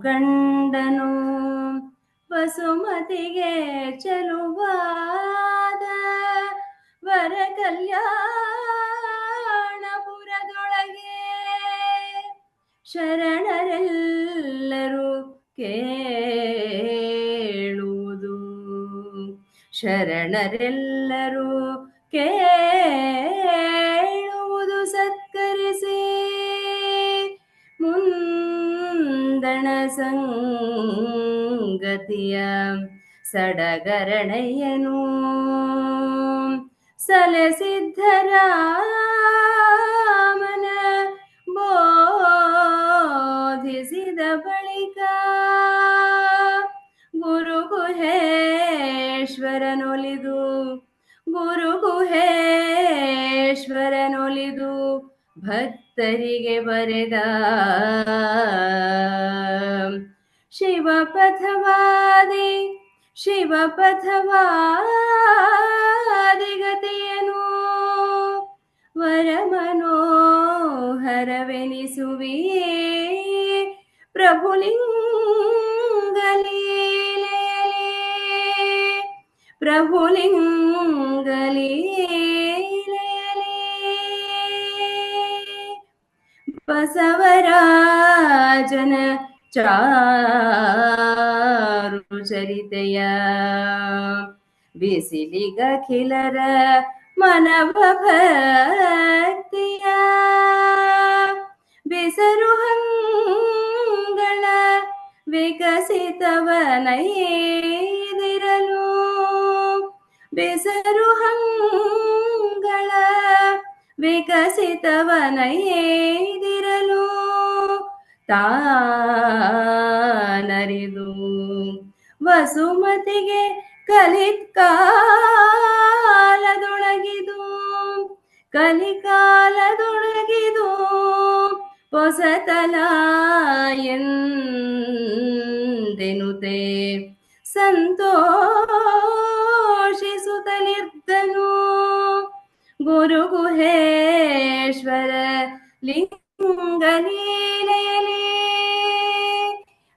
ಕಂಡನು ವಸುಮತಿಗೆ ಚೆಲುವಾದ ವರ ಕಲ್ಯಾಣಪುರದೊಳಗೆ ಶರಣರೆಲ್ಲರೂ ಕೇಳುವುದು ಸತ್ಕರಿಸಿ ಮುಂದಣ ಸಂಗತಿಯ ಸಡಗರಣೆಯನು ಸಲಸಿದ್ಧರಾಮನ ಬೋಧಿಸಿದ ಬಳಿಕ ಗುರುಗುಹೇಶ್ವರನೊಲಿದು ಭಕ್ತರಿಗೆ ಬರೆದ ಶಿವಪಥವಾದಿಗತಿಯನು ವರಮನೋಹರವೆನಿಸುವಿ ಪ್ರಭುಲಿಂಗಲೀಲೆಯಲ್ಲಿ ಬಸವರಾಜನ ಚಾರು ಚರಿತೆಯ ಬಿಸಿಲಿಗಖಿಲರ ಮನವ ಭಕ್ತಿಯ ಬಿಸರುಹಂಗಳ ವಿಕಸಿತವನೈದಿರಲು ವಿಕಸಿತವನೈದಿರಲು ತಾನರಿದು ವಸುಮತಿಗೆ ಕಲಿಕಾಲದೊಳಗಿದು ಹೊಸತಲ ಎಂದೆನುತೆ ಸಂತೋಷಿಸುತ್ತಲಿದ್ದನು ಗುರುಗುಹೇಶ್ವರ ಲಿಂಗಲೀಲೆಯಲಿ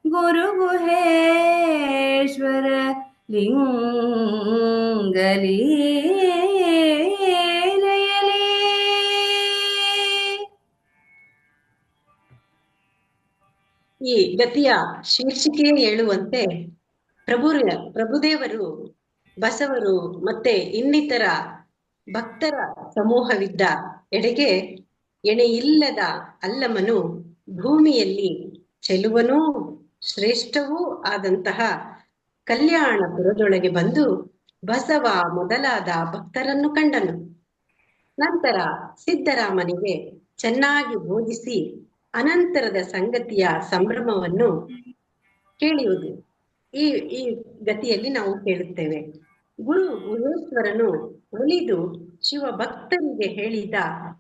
ಗುರುಗುಹೇಶ್ವರ ಲಿಂಗಲೀಲೆಯಲಿ. ಈ ಗತಿಯ ಶೀರ್ಷಿಕೆಯೇ ಹೇಳುವಂತೆ ಪ್ರಭುದೇವರು, ಬಸವರು ಮತ್ತೆ ಇನ್ನಿತರ ಭಕ್ತರ ಸಮೂಹವಿದ್ದ ಎಡೆಗೆ ಎಣೆಯಿಲ್ಲದ ಅಲ್ಲಮನು ಭೂಮಿಯಲ್ಲಿ ಚೆಲುವನೂ ಶ್ರೇಷ್ಠವೂ ಆದಂತಹ ಕಲ್ಯಾಣಪುರದೊಳಗೆ ಬಂದು ಬಸವ ಮೊದಲಾದ ಭಕ್ತರನ್ನು ಕಂಡನು. ನಂತರ ಸಿದ್ದರಾಮನಿಗೆ ಚೆನ್ನಾಗಿ ಬೋಧಿಸಿ ಅನಂತರದ ಸಂಗತಿಯ ಸಂಭ್ರಮವನ್ನು ಕೇಳುವುದು ಈ ಗತಿಯಲ್ಲಿ ನಾವು ಕೇಳುತ್ತೇವೆ. ಗುರು ಗುಹೇಶ್ವರನು ಒಲಿದು ಶಿವ ಭಕ್ತರಿಗೆ ಹೇಳಿದ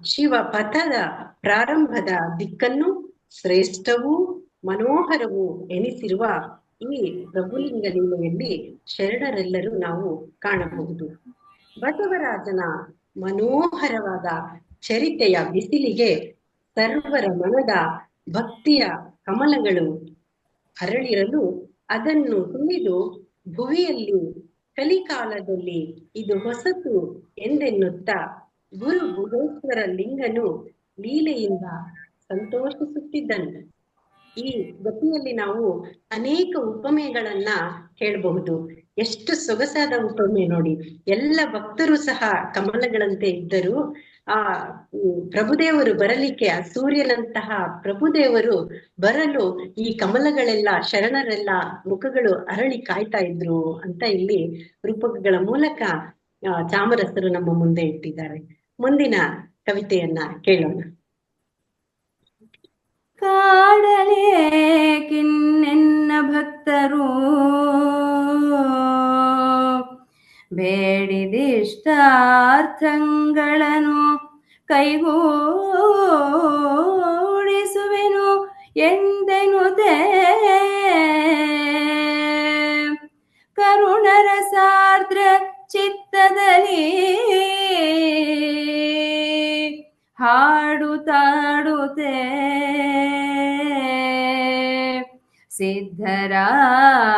ಶಿವ ಪಥದ ಪ್ರಾರಂಭದ ದಿಕ್ಕನ್ನು ಶ್ರೇಷ್ಠವೂ ಮನೋಹರವೂ ಎನಿಸಿರುವ ಈ ಪ್ರಭುಲಿಂಗ ಲೀಲೆಯಲ್ಲಿ ಶರಣರೆಲ್ಲರೂ ನಾವು ಕಾಣಬಹುದು. ಬಸವರಾಜನ ಮನೋಹರವಾದ ಚರಿತೆಯ ಬಿಸಿಲಿಗೆ ಸರ್ವರ ಮನದ ಭಕ್ತಿಯ ಕಮಲಗಳು ಅರಳಿರಲು ಅದನ್ನು ತುಳಿದು ಭುವಿಯಲ್ಲಿ ಕಲಿಕಾಲದಲ್ಲಿ ಇದು ಹೊಸತು ಎಂದೆನ್ನುತ್ತಾ ಗುರು ಗುಹೇಶ್ವರ ಲಿಂಗನು ಲೀಲೆಯಿಂದ ಸಂತೋಷಿಸುತ್ತಿದ್ದನು. ಈ ಗತಿಯಲ್ಲಿ ನಾವು ಅನೇಕ ಉಪಮೆಗಳನ್ನ ಕೇಳಬಹುದು. ಎಷ್ಟು ಸೊಗಸಾದ ಉಪಮೆ ನೋಡಿ. ಎಲ್ಲ ಭಕ್ತರು ಸಹ ಕಮಲಗಳಂತೆ ಇದ್ದರು. ಆ ಪ್ರಭುದೇವರು ಬರಲಿಕ್ಕೆ, ಆ ಸೂರ್ಯನಂತಹ ಪ್ರಭುದೇವರು ಬರಲು ಈ ಕಮಲಗಳೆಲ್ಲ, ಶರಣರೆಲ್ಲ ಮುಖಗಳು ಅರಳಿ ಕಾಯ್ತಾ ಇದ್ರು ಅಂತ ಇಲ್ಲಿ ರೂಪಕಗಳ ಮೂಲಕ ಚಾಮರಸರು ನಮ್ಮ ಮುಂದೆ ಇಟ್ಟಿದ್ದಾರೆ. ಮುಂದಿನ ಕವಿತೆಯನ್ನ ಕೇಳೋಣ. ಕಾಡಲೇಕಿನ್ನೆನ್ನ ಭಕ್ತರು ಬೇಡಿದಿಷ್ಟಾರ್ಥಗಳನ್ನು ಕೈಗೂಡಿಸುವೆನು ಎಂದೆನುತೆ ಕರುಣರಸಾರ್ದ್ರ ಚಿತ್ತದಲ್ಲಿ ಹಾಡುತ್ತಾಡುತ್ತೆ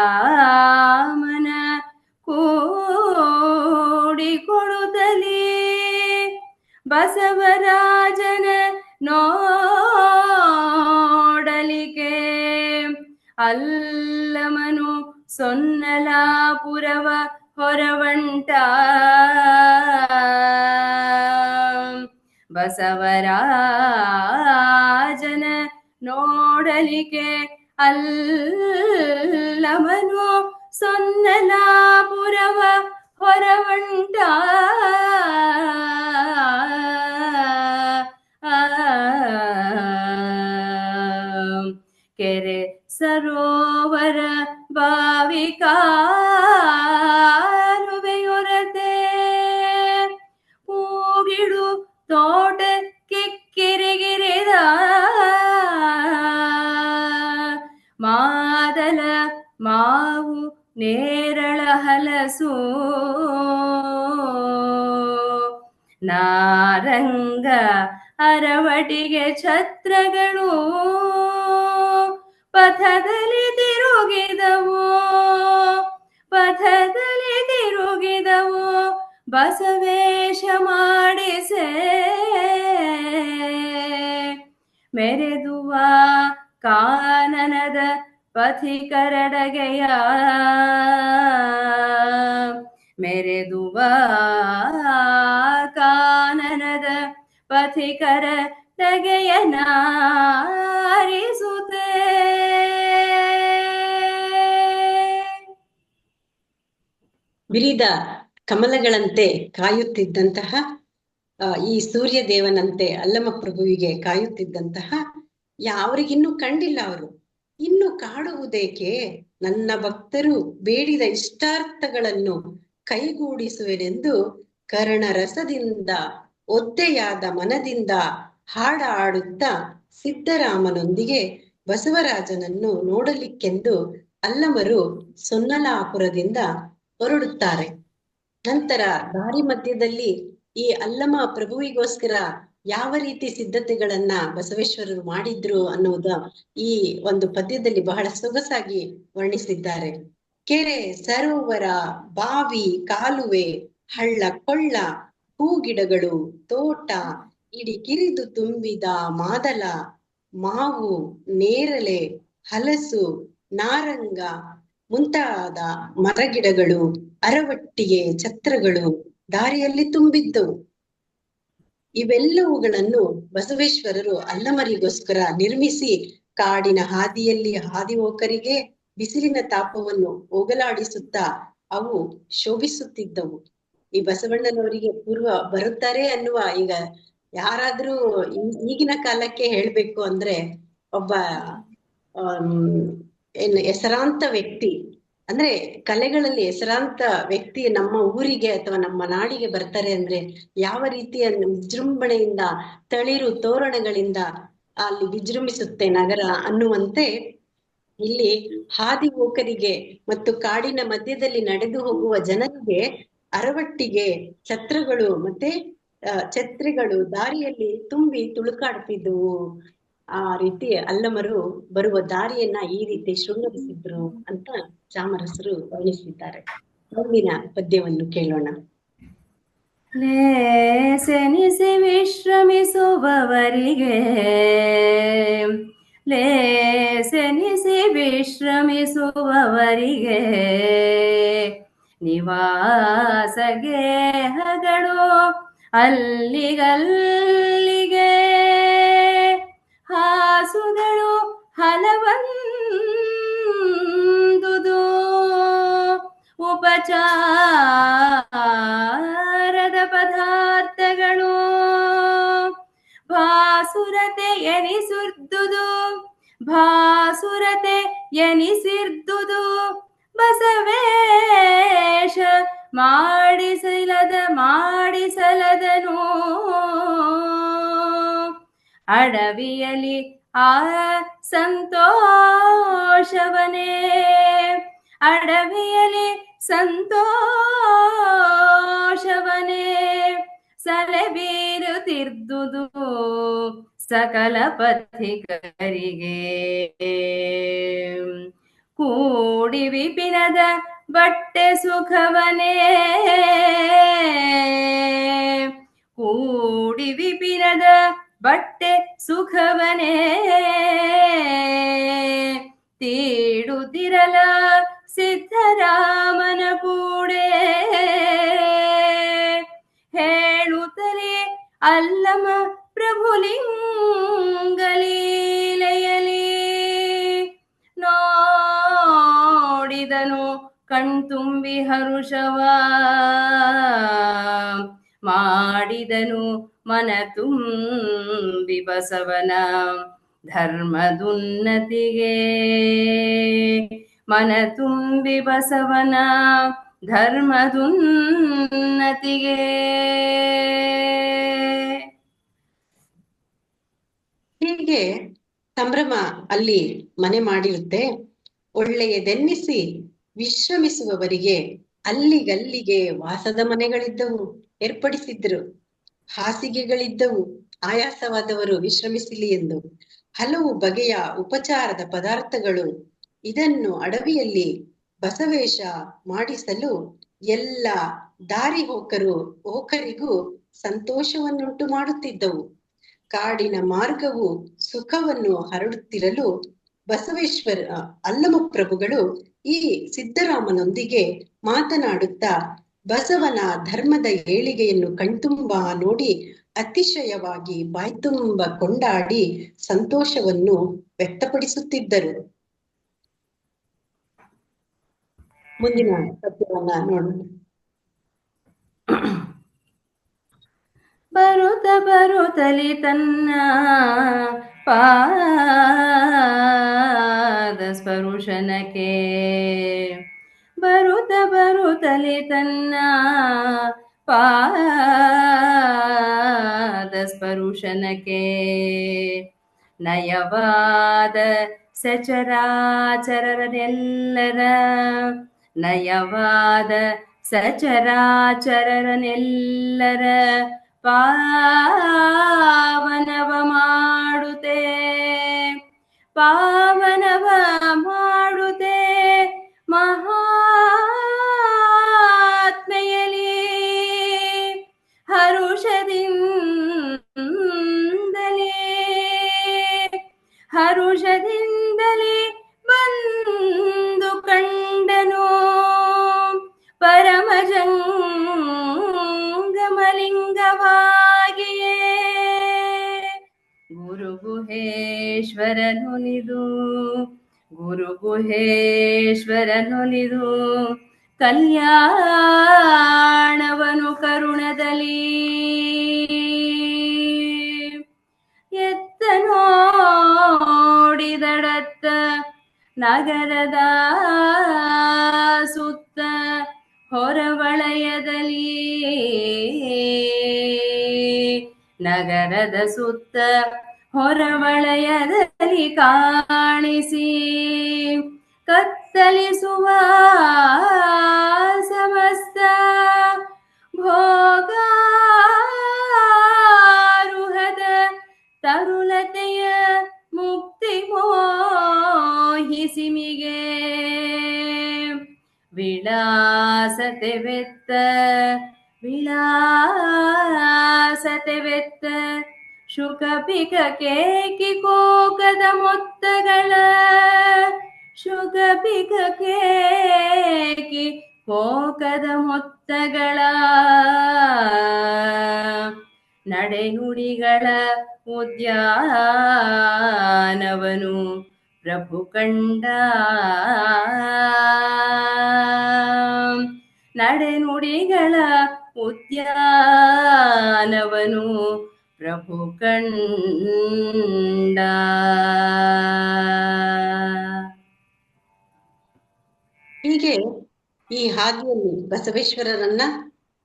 ಸಿದ್ಧರಾಮನ ಕೂಡಿಕೊಡುತ್ತಲೇ ಬಸವರಾಜನ ನೋಡಲಿಕೆ ಅಲ್ಲಮನು ಸೊನ್ನಲಾಪುರವ ಹೊರವಂಟ ಬಸವರಾಜನ ನೋಡಲಿಕೆ ಅಲ್ಲಮನು ಸೊನ್ನಲಾಪುರವ ಹೊರವಂಟ ಕೆರೆ ಸರೋವರ ಬಾವಿಕಾಲುವೆಯೊರತೆ ಹೂಗಿಡು ತೋಟ ಕಿಕ್ಕಿರಿಗಿರಿದ ಮಾದಲ ಮಾವು ನೇರಳ ಹಲಸು ನಾರಂಗ ಅರವಟಿಗೆ ಛತ್ರಗಳು ಪಥದಲ್ಲಿ ತಿರುಗಿದವು ಬಸವೇಶ ಮಾಡಿಸೆ ಮೆರೆದುವ ಕಾನನದ ಪಥಿಕರಡಗೆಯ ಮೆರೆದುವ ಕಾನನದ ಪಥಿಕರ ಟಗೆಯ ನಾರಿಸುತ್ತೆ ಬಿರಿದ ಕಮಲಗಳಂತೆ ಕಾಯುತ್ತಿದ್ದಂತಹ ಈ ಸೂರ್ಯ ದೇವನಂತೆ ಅಲ್ಲಮ ಪ್ರಭುವಿಗೆ ಕಾಯುತ್ತಿದ್ದಂತಹ ಅವರಿಗಿನ್ನೂ ಕಂಡಿಲ್ಲ ಅವರು. ಇನ್ನು ಕಾಡುವುದೇಕೆ, ನನ್ನ ಭಕ್ತರು ಬೇಡಿದ ಇಷ್ಟಾರ್ಥಗಳನ್ನು ಕೈಗೂಡಿಸುವೆನೆಂದು ಕರ್ಣರಸದಿಂದ ಒದ್ದೆಯಾದ ಮನದಿಂದ ಹಾಡುತ್ತಾ ಸಿದ್ದರಾಮನೊಂದಿಗೆ ಬಸವರಾಜನನ್ನು ನೋಡಲಿಕ್ಕೆಂದು ಅಲ್ಲಮರು ಸೊನ್ನಲಾಪುರದಿಂದ ಹೊರಡುತ್ತಾರೆ. ನಂತರ ದಾರಿ ಮಧ್ಯದಲ್ಲಿ ಈ ಅಲ್ಲಮ ಪ್ರಭುವಿಗೋಸ್ಕರ ಯಾವ ರೀತಿ ಸಿದ್ಧತೆಗಳನ್ನ ಬಸವೇಶ್ವರರು ಮಾಡಿದ್ರು ಅನ್ನುವುದ ಈ ಒಂದು ಪದ್ಯದಲ್ಲಿ ಬಹಳ ಸೊಗಸಾಗಿ ವರ್ಣಿಸಿದ್ದಾರೆ. ಕೆರೆ, ಸರೋವರ, ಬಾವಿ, ಕಾಲುವೆ, ಹಳ್ಳ ಕೊಳ್ಳ, ಹೂಗಿಡಗಳು, ತೋಟ, ಇಡಿ ಕಿರಿದು ತುಂಬಿದ ಮಾದಲ, ಮಾವು, ನೇರಳೆ, ಹಲಸು, ನಾರಂಗ ಮುಂತಾದ ಮರಗಿಡಗಳು, ಅರವಟ್ಟಿಗೆ, ಛತ್ರಗಳು ದಾರಿಯಲ್ಲಿ ತುಂಬಿದ್ದವು. ಇವೆಲ್ಲವುಗಳನ್ನು ಬಸವೇಶ್ವರರು ಅಲ್ಲಮರಿಗೋಸ್ಕರ ನಿರ್ಮಿಸಿ ಕಾಡಿನ ಹಾದಿಯಲ್ಲಿ ಹಾದಿಹೋಕರಿಗೆ ಬಿಸಿಲಿನ ತಾಪವನ್ನು ಹೋಗಲಾಡಿಸುತ್ತಾ ಅವು ಶೋಭಿಸುತ್ತಿದ್ದವು. ಈ ಬಸವಣ್ಣನವರಿಗೆ ಪೂರ್ವ ಬರುತ್ತಾರೆ ಅನ್ನುವ, ಈಗ ಯಾರಾದ್ರೂ ಈಗಿನ ಕಾಲಕ್ಕೆ ಹೇಳ್ಬೇಕು ಅಂದ್ರೆ ಒಬ್ಬ ಹೆಸರಾಂತ ವ್ಯಕ್ತಿ, ಅಂದ್ರೆ ಕಲೆಗಳಲ್ಲಿ ಹೆಸರಾಂತ ವ್ಯಕ್ತಿ ನಮ್ಮ ಊರಿಗೆ ಅಥವಾ ನಮ್ಮ ನಾಡಿಗೆ ಬರ್ತಾರೆ ಅಂದ್ರೆ ಯಾವ ರೀತಿಯ ವಿಜೃಂಭಣೆಯಿಂದ, ತಳಿರು ತೋರಣಗಳಿಂದ ಅಲ್ಲಿ ವಿಜೃಂಭಿಸುತ್ತೆ ನಗರ ಅನ್ನುವಂತೆ ಇಲ್ಲಿ ಹಾದಿ ಹೋಕರಿಗೆ ಮತ್ತು ಕಾಡಿನ ಮಧ್ಯದಲ್ಲಿ ನಡೆದು ಹೋಗುವ ಜನರಿಗೆ ಅರವಟ್ಟಿಗೆ, ಛತ್ರಗಳು ಮತ್ತೆ ಛತ್ರಿಗಳು ದಾರಿಯಲ್ಲಿ ತುಂಬಿ ತುಳುಕಾಡ್ತಿದ್ವು. ಆ ರೀತಿ ಅಲ್ಲಮರು ಬರುವ ದಾರಿಯನ್ನ ಈ ರೀತಿ ಶೃಂಗರಿಸಿದ್ರು ಅಂತ ಚಾಮರಸರು ವರ್ಣಿಸಿದ್ದಾರೆ. ಮುಂದಿನ ಪದ್ಯವನ್ನು ಕೇಳೋಣ. ಲೇಸೆನಿಸಿ ವಿಶ್ರಮಿಸುವವರಿಗೆ, ಲೇಸೆನಿಸಿ ವಿಶ್ರಮಿಸುವವರಿಗೆ ನಿವಾಸ ಗೇಹಗಳು ಅಲ್ಲಿಗಲ್ಲಿಗೆ, ಹಾಸುಗಳು ಹಲವಂದುದು ಉಪಚಾರದ ಪದಾರ್ಥಗಳು, ಭಾಸುರತೆ ಎನಿಸಿರ್ದುದು, ಭಾಸುರತೆ ಎನಿಸಿರ್ದುದು ಬಸವೇಶ ಮಾಡಿಸಲದನು ಅಡವಿಯಲಿ ಆ ಸಂತೋಷವನೇ, ಅಡವಿಯಲಿ ಸಂತೋಷವನೇ ಸಲಬೀರುತ್ತಿರ್ದುದು ಸಕಲ ಪಥಿಕರಿಗೆ. ಕೂಡಿ ವಿಪಿನದ ಬಟ್ಟೆ ಸುಖವನೇ, ಕೂಡಿ ವಿಪಿನದ ಬಟ್ಟೆ ಸುಖವನೇ ತೀಡುತ್ತಿರಲ ಸಿದ್ದರಾಮನ ಕೂಡೆ, ಹೇಳುತ್ತಲೇ ಅಲ್ಲಮ ಪ್ರಭುಲಿಂಗಲೀಲೆಯಲಿ ನೋಡಿದನು ಕಣ್ತುಂಬಿ ಹರುಷವ, ಮಾಡಿದನು ಮನ ತುಂಬಿ ಬಸವನ ಧರ್ಮದುನ್ನತಿಗೆ, ಮನ ತುಂಬಿ ಬಸವನ ಧರ್ಮದುನ್ನತಿಗೆ. ಹೀಗೆ ಸಂಭ್ರಮ ಅಲ್ಲಿ ಮನೆ ಮಾಡಿರುತ್ತೆ. ಒಳ್ಳೆಯದೆನ್ನಿಸಿ ವಿಶ್ರಮಿಸುವವರಿಗೆ ಅಲ್ಲಿಗಲ್ಲಿಗೆ ವಾಸದ ಮನೆಗಳಿದ್ದವು, ಏರ್ಪಡಿಸಿದ್ರು. ಹಾಸಿಗೆಗಳಿದ್ದವು, ಆಯಾಸವಾದವರು ವಿಶ್ರಮಿಸಲಿ ಎಂದು. ಹಲವು ಬಗೆಯ ಉಪಚಾರದ ಪದಾರ್ಥಗಳು. ಇದನ್ನು ಅಡವಿಯಲ್ಲಿ ಬಸವೇಶ ಮಾಡಿಸಲು ಎಲ್ಲ ದಾರಿ ಹೋಕರಿಗೂ ಸಂತೋಷವನ್ನುಂಟು ಮಾಡುತ್ತಿದ್ದವು. ಕಾಡಿನ ಮಾರ್ಗವು ಸುಖವನ್ನು ಹರಡುತ್ತಿರಲು ಬಸವೇಶ್ವರ ಅಲ್ಲಮ ಪ್ರಭುಗಳು ಈ ಸಿದ್ದರಾಮನೊಂದಿಗೆ ಮಾತನಾಡುತ್ತಾ ಬಸವನ ಧರ್ಮದ ಏಳಿಗೆಯನ್ನು ಕಣ್ತುಂಬ ನೋಡಿ ಅತಿಶಯವಾಗಿ ಬಾಯ್ತುಂಬ ಕೊಂಡಾಡಿ ಸಂತೋಷವನ್ನು ವ್ಯಕ್ತಪಡಿಸುತ್ತಿದ್ದರು. ಮುಂದಿನ ಪದ್ಯವನ್ನ ನೋಡೋಣ. ಬರುತ್ತಲಿ ತನ್ನ ಪಾದ ಸ್ಪರುಶನಕ್ಕೆ ಬರುತ್ತಲೇ ತನ್ನ ಪಾದ ಸ್ಪರುಶನಕ್ಕೆ ನಯವಾದ ಸಚರಾಚರನೆಲ್ಲರ ನಯವಾದ ಸಚರಾಚರನೆಲ್ಲರ ಪಾವನವ ಮಾಡುತ್ತೆ ಪಾವನವ ಮಾಡುತ್ತೆ ಮಹಾತ್ಮೆಯಲಿ ಹರುಷದಿಂದಲೇ ಬಂದು ಕಂಡನು ಪರಮಜಂಗಮಲಿಂಗವಾಗಿಯೇ ಗುರುಗುಹೇಶ್ವರನೊಲಿದು ಕಲ್ಯಾಣವನು ಕರುಣದಲ್ಲಿ ಎತ್ತ ನೋಡಿದಡತ್ತ ನಗರದ ಸುತ್ತ ಹೊರವಲಯದಲ್ಲಿ ನಗರದ ಸುತ್ತ ಹೊರವಲಯದಲ್ಲಿ ಕಾಣಿಸಿ ಕತ್ತಲಿಸುವ ಸಮಸ್ತ ಭೋಗಾರುಹದ ತರುಲತೆಯ ಮುಕ್ತಿ ಮೋಹಿಸಿಮಿಗೆ ವಿಳಾಸತೆವೆತ್ತ ಶುಕಪಿಕ ಕೇಕಿ ಕೋಕದ ಮೊತ್ತಗಳ ಶುಕಪಿಕ ಕೇಕಿ ಕೋಕದ ಮೊತ್ತಗಳ ನಡೆನುಡಿಗಳ ಉದ್ಯಾನವನು ಪ್ರಭು ಕಂಡ ನಡೆನುಡಿಗಳ ಉದ್ಯಾನವನು ಪ್ರಭು ಕಂಡ. ಹೀಗೆ ಈ ಹಾದಿಯಲ್ಲಿ ಬಸವೇಶ್ವರರನ್ನ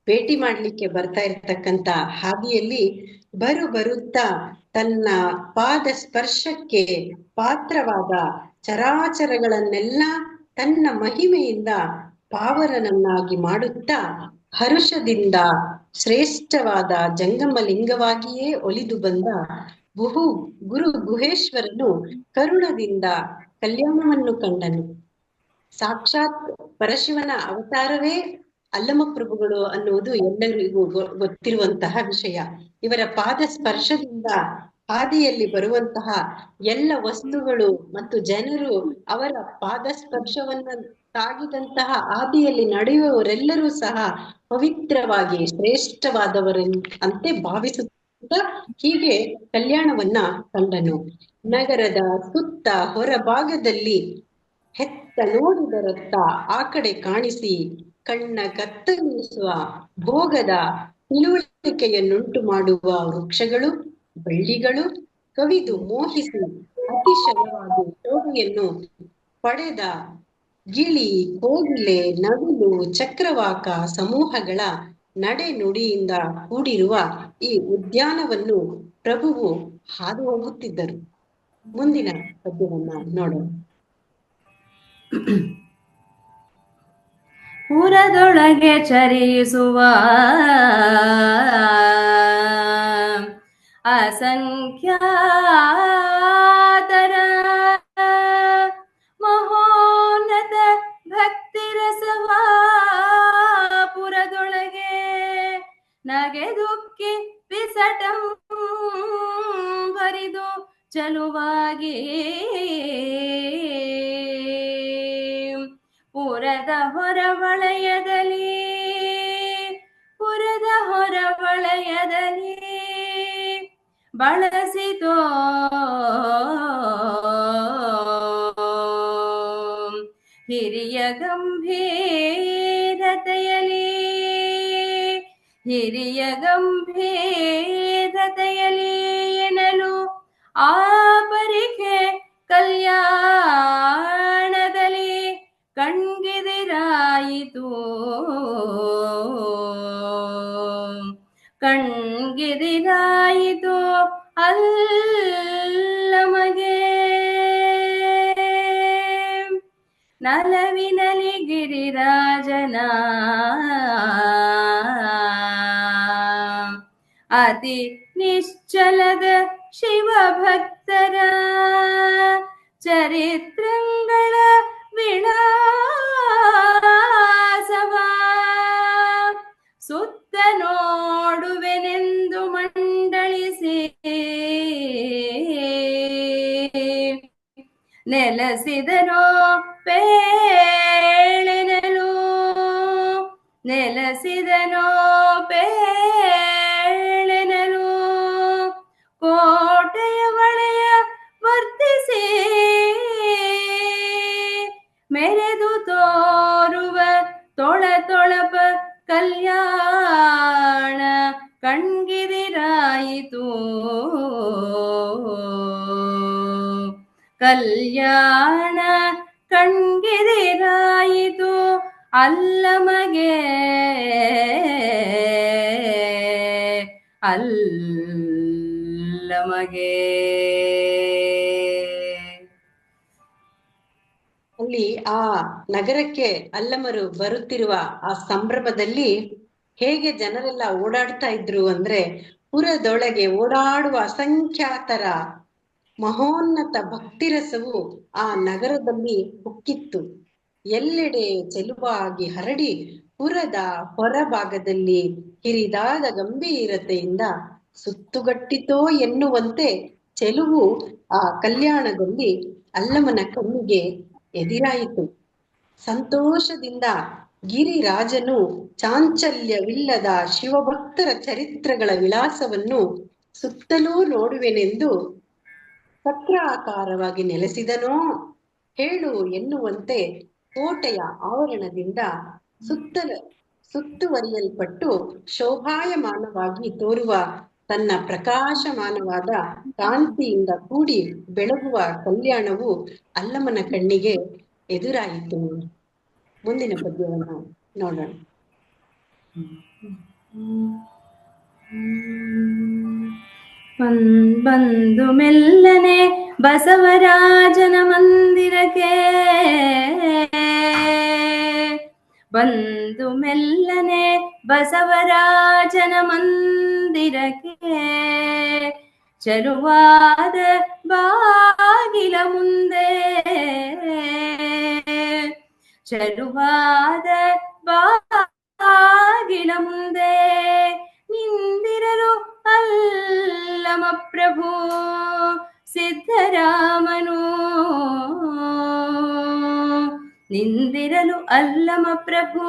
ಭೇಟಿ ಮಾಡ್ಲಿಕ್ಕೆ ಬರ್ತಾ ಇರ್ತಕ್ಕಂತ ಹಾದಿಯಲ್ಲಿ ಬರುತ್ತಾ ತನ್ನ ಪಾದ ಸ್ಪರ್ಶಕ್ಕೆ ಪಾತ್ರವಾದ ಚರಾಚರಗಳನ್ನೆಲ್ಲ ತನ್ನ ಮಹಿಮೆಯಿಂದ ಪಾವನನನ್ನಾಗಿ ಮಾಡುತ್ತಾ ಹರುಷದಿಂದ ಶ್ರೇಷ್ಠವಾದ ಜಂಗಮಲಿಂಗವಾಗಿಯೇ ಒಲಿದು ಬಂದ ಗುರು ಗುಹೇಶ್ವರನು ಕರುಣದಿಂದ ಕಲ್ಯಾಣವನ್ನು ಕಂಡನು. ಸಾಕ್ಷಾತ್ ಪರಶಿವನ ಅವತಾರವೇ ಅಲ್ಲಮಪ್ರಭುಗಳು ಅನ್ನುವುದು ಎಲ್ಲರಿಗೂ ಗೊತ್ತಿರುವಂತಹ ವಿಷಯ. ಇವರ ಪಾದ ಸ್ಪರ್ಶದಿಂದ ಹಾದಿಯಲ್ಲಿ ಬರುವಂತಹ ಎಲ್ಲ ವಸ್ತುಗಳು ಮತ್ತು ಜನರು ಅವರ ಪಾದ ಸ್ಪರ್ಶವನ್ನ ತಾಗಿದಂತಹ ಹಾದಿಯಲ್ಲಿ ನಡೆಯುವವರೆಲ್ಲರೂ ಸಹ ಪವಿತ್ರವಾಗಿ ಶ್ರೇಷ್ಠವಾದವರಂತೆ ಭಾವಿಸುತ್ತಾ ಹೀಗೆ ಕಲ್ಯಾಣವನ್ನ ಕಂಡನು. ನಗರದ ಸುತ್ತ ಹೊರಭಾಗದಲ್ಲಿ ಹೆತ್ತ ನೋಡಿದರತ್ತ ಆ ಕಡೆ ಕಾಣಿಸಿ ಕಣ್ಣ ಕತ್ತರಿಸುವ ಭೋಗದ ತಿಳುವಳಿಕೆಯನ್ನುಂಟು ಮಾಡುವ ವೃಕ್ಷಗಳು ಬಳ್ಳಿಗಳು ಕವಿದು ಮೋಹಿಸಿ ಅತಿಶಯವಾಗಿ ಶೋಭೆಯನ್ನು ಪಡೆದ ಗಿಳಿ ಕೋಗಿಲೆ ನವಿಲು ಚಕ್ರವಾಕ ಸಮೂಹಗಳ ನಡೆ ನುಡಿಯಿಂದ ಕೂಡಿರುವ ಈ ಉದ್ಯಾನವನ್ನು ಪ್ರಭುವು ಹಾದು ಹೋಗುತ್ತಿದ್ದರು. ಮುಂದಿನ ಪದ್ಯವನ್ನ ನೋಡೋಣ. ಪುರದೊಳಗೆ ಚರಿಸುವ ಅಸಂಖ್ಯಾತರ ಮಹೋನ್ನತ ಭಕ್ತಿರಸವ ಪುರದೊಳಗೆ ನಗೆದುಕ್ಕಿ ಪಿಸಟಂ ಬರಿದು ಚಲುವಾಗಿ ಪುರದ ಹೊರವಲಯದಲ್ಲಿ ಬಳಸಿತೋ ಹಿರಿಯ ಗಂಭೀರತೆಯಲಿ ಎನ್ನಲು ಆ ನಲವಿನಲಿ ಗಿರಿರಾಜನ ಅತಿ ನಿಶ್ಚಲದ ಶಿವಭಕ್ತರ ಚರಿತ್ರಗಳ ವಿಳಾಸವ ಸುತ್ತ ನೋಡುವೆನೆಂದು ಮಂಡಳಿಸಿ ನೆಲಸಿದನೋ ಪೇಳೆನಲು ನೆಲಸಿದನೋ ಪೇಳೆನಲು ಕೋಟೆಯ ಬಳೆಯ ವರ್ತಿಸಿ ಮೆರೆದು ತೋರುವ ತೊಳಪ ಕಲ್ಯಾಣ ಕಣ್ಗಿದಿರಾಯಿತು ಕಲ್ಯಾಣ ಕಣ್ಗಿದಿರಾಯಿತು ಅಲ್ಲಮಗೆ ಅಲ್ಲಮಗೆ. ಅಲ್ಲಿ ಆ ನಗರಕ್ಕೆ ಅಲ್ಲಮರು ಬರುತ್ತಿರುವ ಆ ಸಂಭ್ರಮದಲ್ಲಿ ಹೇಗೆ ಜನರೆಲ್ಲ ಓಡಾಡ್ತಾ ಇದ್ರು ಅಂದ್ರೆ, ಪುರದೊಳಗೆ ಓಡಾಡುವ ಅಸಂಖ್ಯಾತರ ಮಹೋನ್ನತ ಭಕ್ತಿರಸವು ಆ ನಗರದಲ್ಲಿ ಹುಕ್ಕಿತ್ತು. ಎಲ್ಲೆಡೆ ಚೆಲುವಾಗಿ ಹರಡಿ ಪುರದ ಹೊರಭಾಗದಲ್ಲಿ ಹಿರಿದಾದ ಗಂಭೀರತೆಯಿಂದ ಸುತ್ತುಗಟ್ಟಿತೋ ಎನ್ನುವಂತೆ ಚೆಲುವು ಆ ಕಲ್ಯಾಣದಲ್ಲಿ ಅಲ್ಲಮನ ಕಣ್ಣಿಗೆ ಎದಿರಾಯಿತು. ಸಂತೋಷದಿಂದ ಗಿರಿರಾಜನು ಚಾಂಚಲ್ಯವಿಲ್ಲದ ಶಿವಭಕ್ತರ ಚರಿತ್ರಗಳ ವಿಳಾಸವನ್ನು ಸುತ್ತಲೂ ನೋಡುವೆನೆಂದು ಚಕ್ರಾಕಾರವಾಗಿ ನೆಲೆಸಿದನೋ ಹೇಳು ಎನ್ನುವಂತೆ ಕೋಟೆಯ ಆವರಣದಿಂದ ಸುತ್ತುವರಿಯಲ್ಪಟ್ಟು ಶೋಭಾಯಮಾನವಾಗಿ ತೋರುವ ತನ್ನ ಪ್ರಕಾಶಮಾನವಾದ ಕಾಂತಿಯಿಂದ ಕೂಡಿ ಬೆಳಗುವ ಕಲ್ಯಾಣವು ಅಲ್ಲಮನ ಕಣ್ಣಿಗೆ ಎದುರಾಯಿತು. ಮುಂದಿನ ಪದ್ಯವನ್ನು ನೋಡೋಣ. ಬಂದು ಮೆಲ್ಲನೆ ಬಸವರಾಜನ ಮಂದಿರಕ್ಕೆ ಬಂದು ಮೆಲ್ಲನೆ ಬಸವರಾಜನ ಮಂದಿರಕ್ಕೆ ಚಲುವಾದ ಬಾಗಿಲ ಮುಂದೆ ಚಲುವಾದ ಬಾಗಿಲ ಮುಂದೆ ನಿಂದಿರಲು ಅಲ್ಲಮ ಪ್ರಭು ಸಿದ್ಧರಾಮನು ನಿಂದಿರಲು ಅಲ್ಲಮ ಪ್ರಭು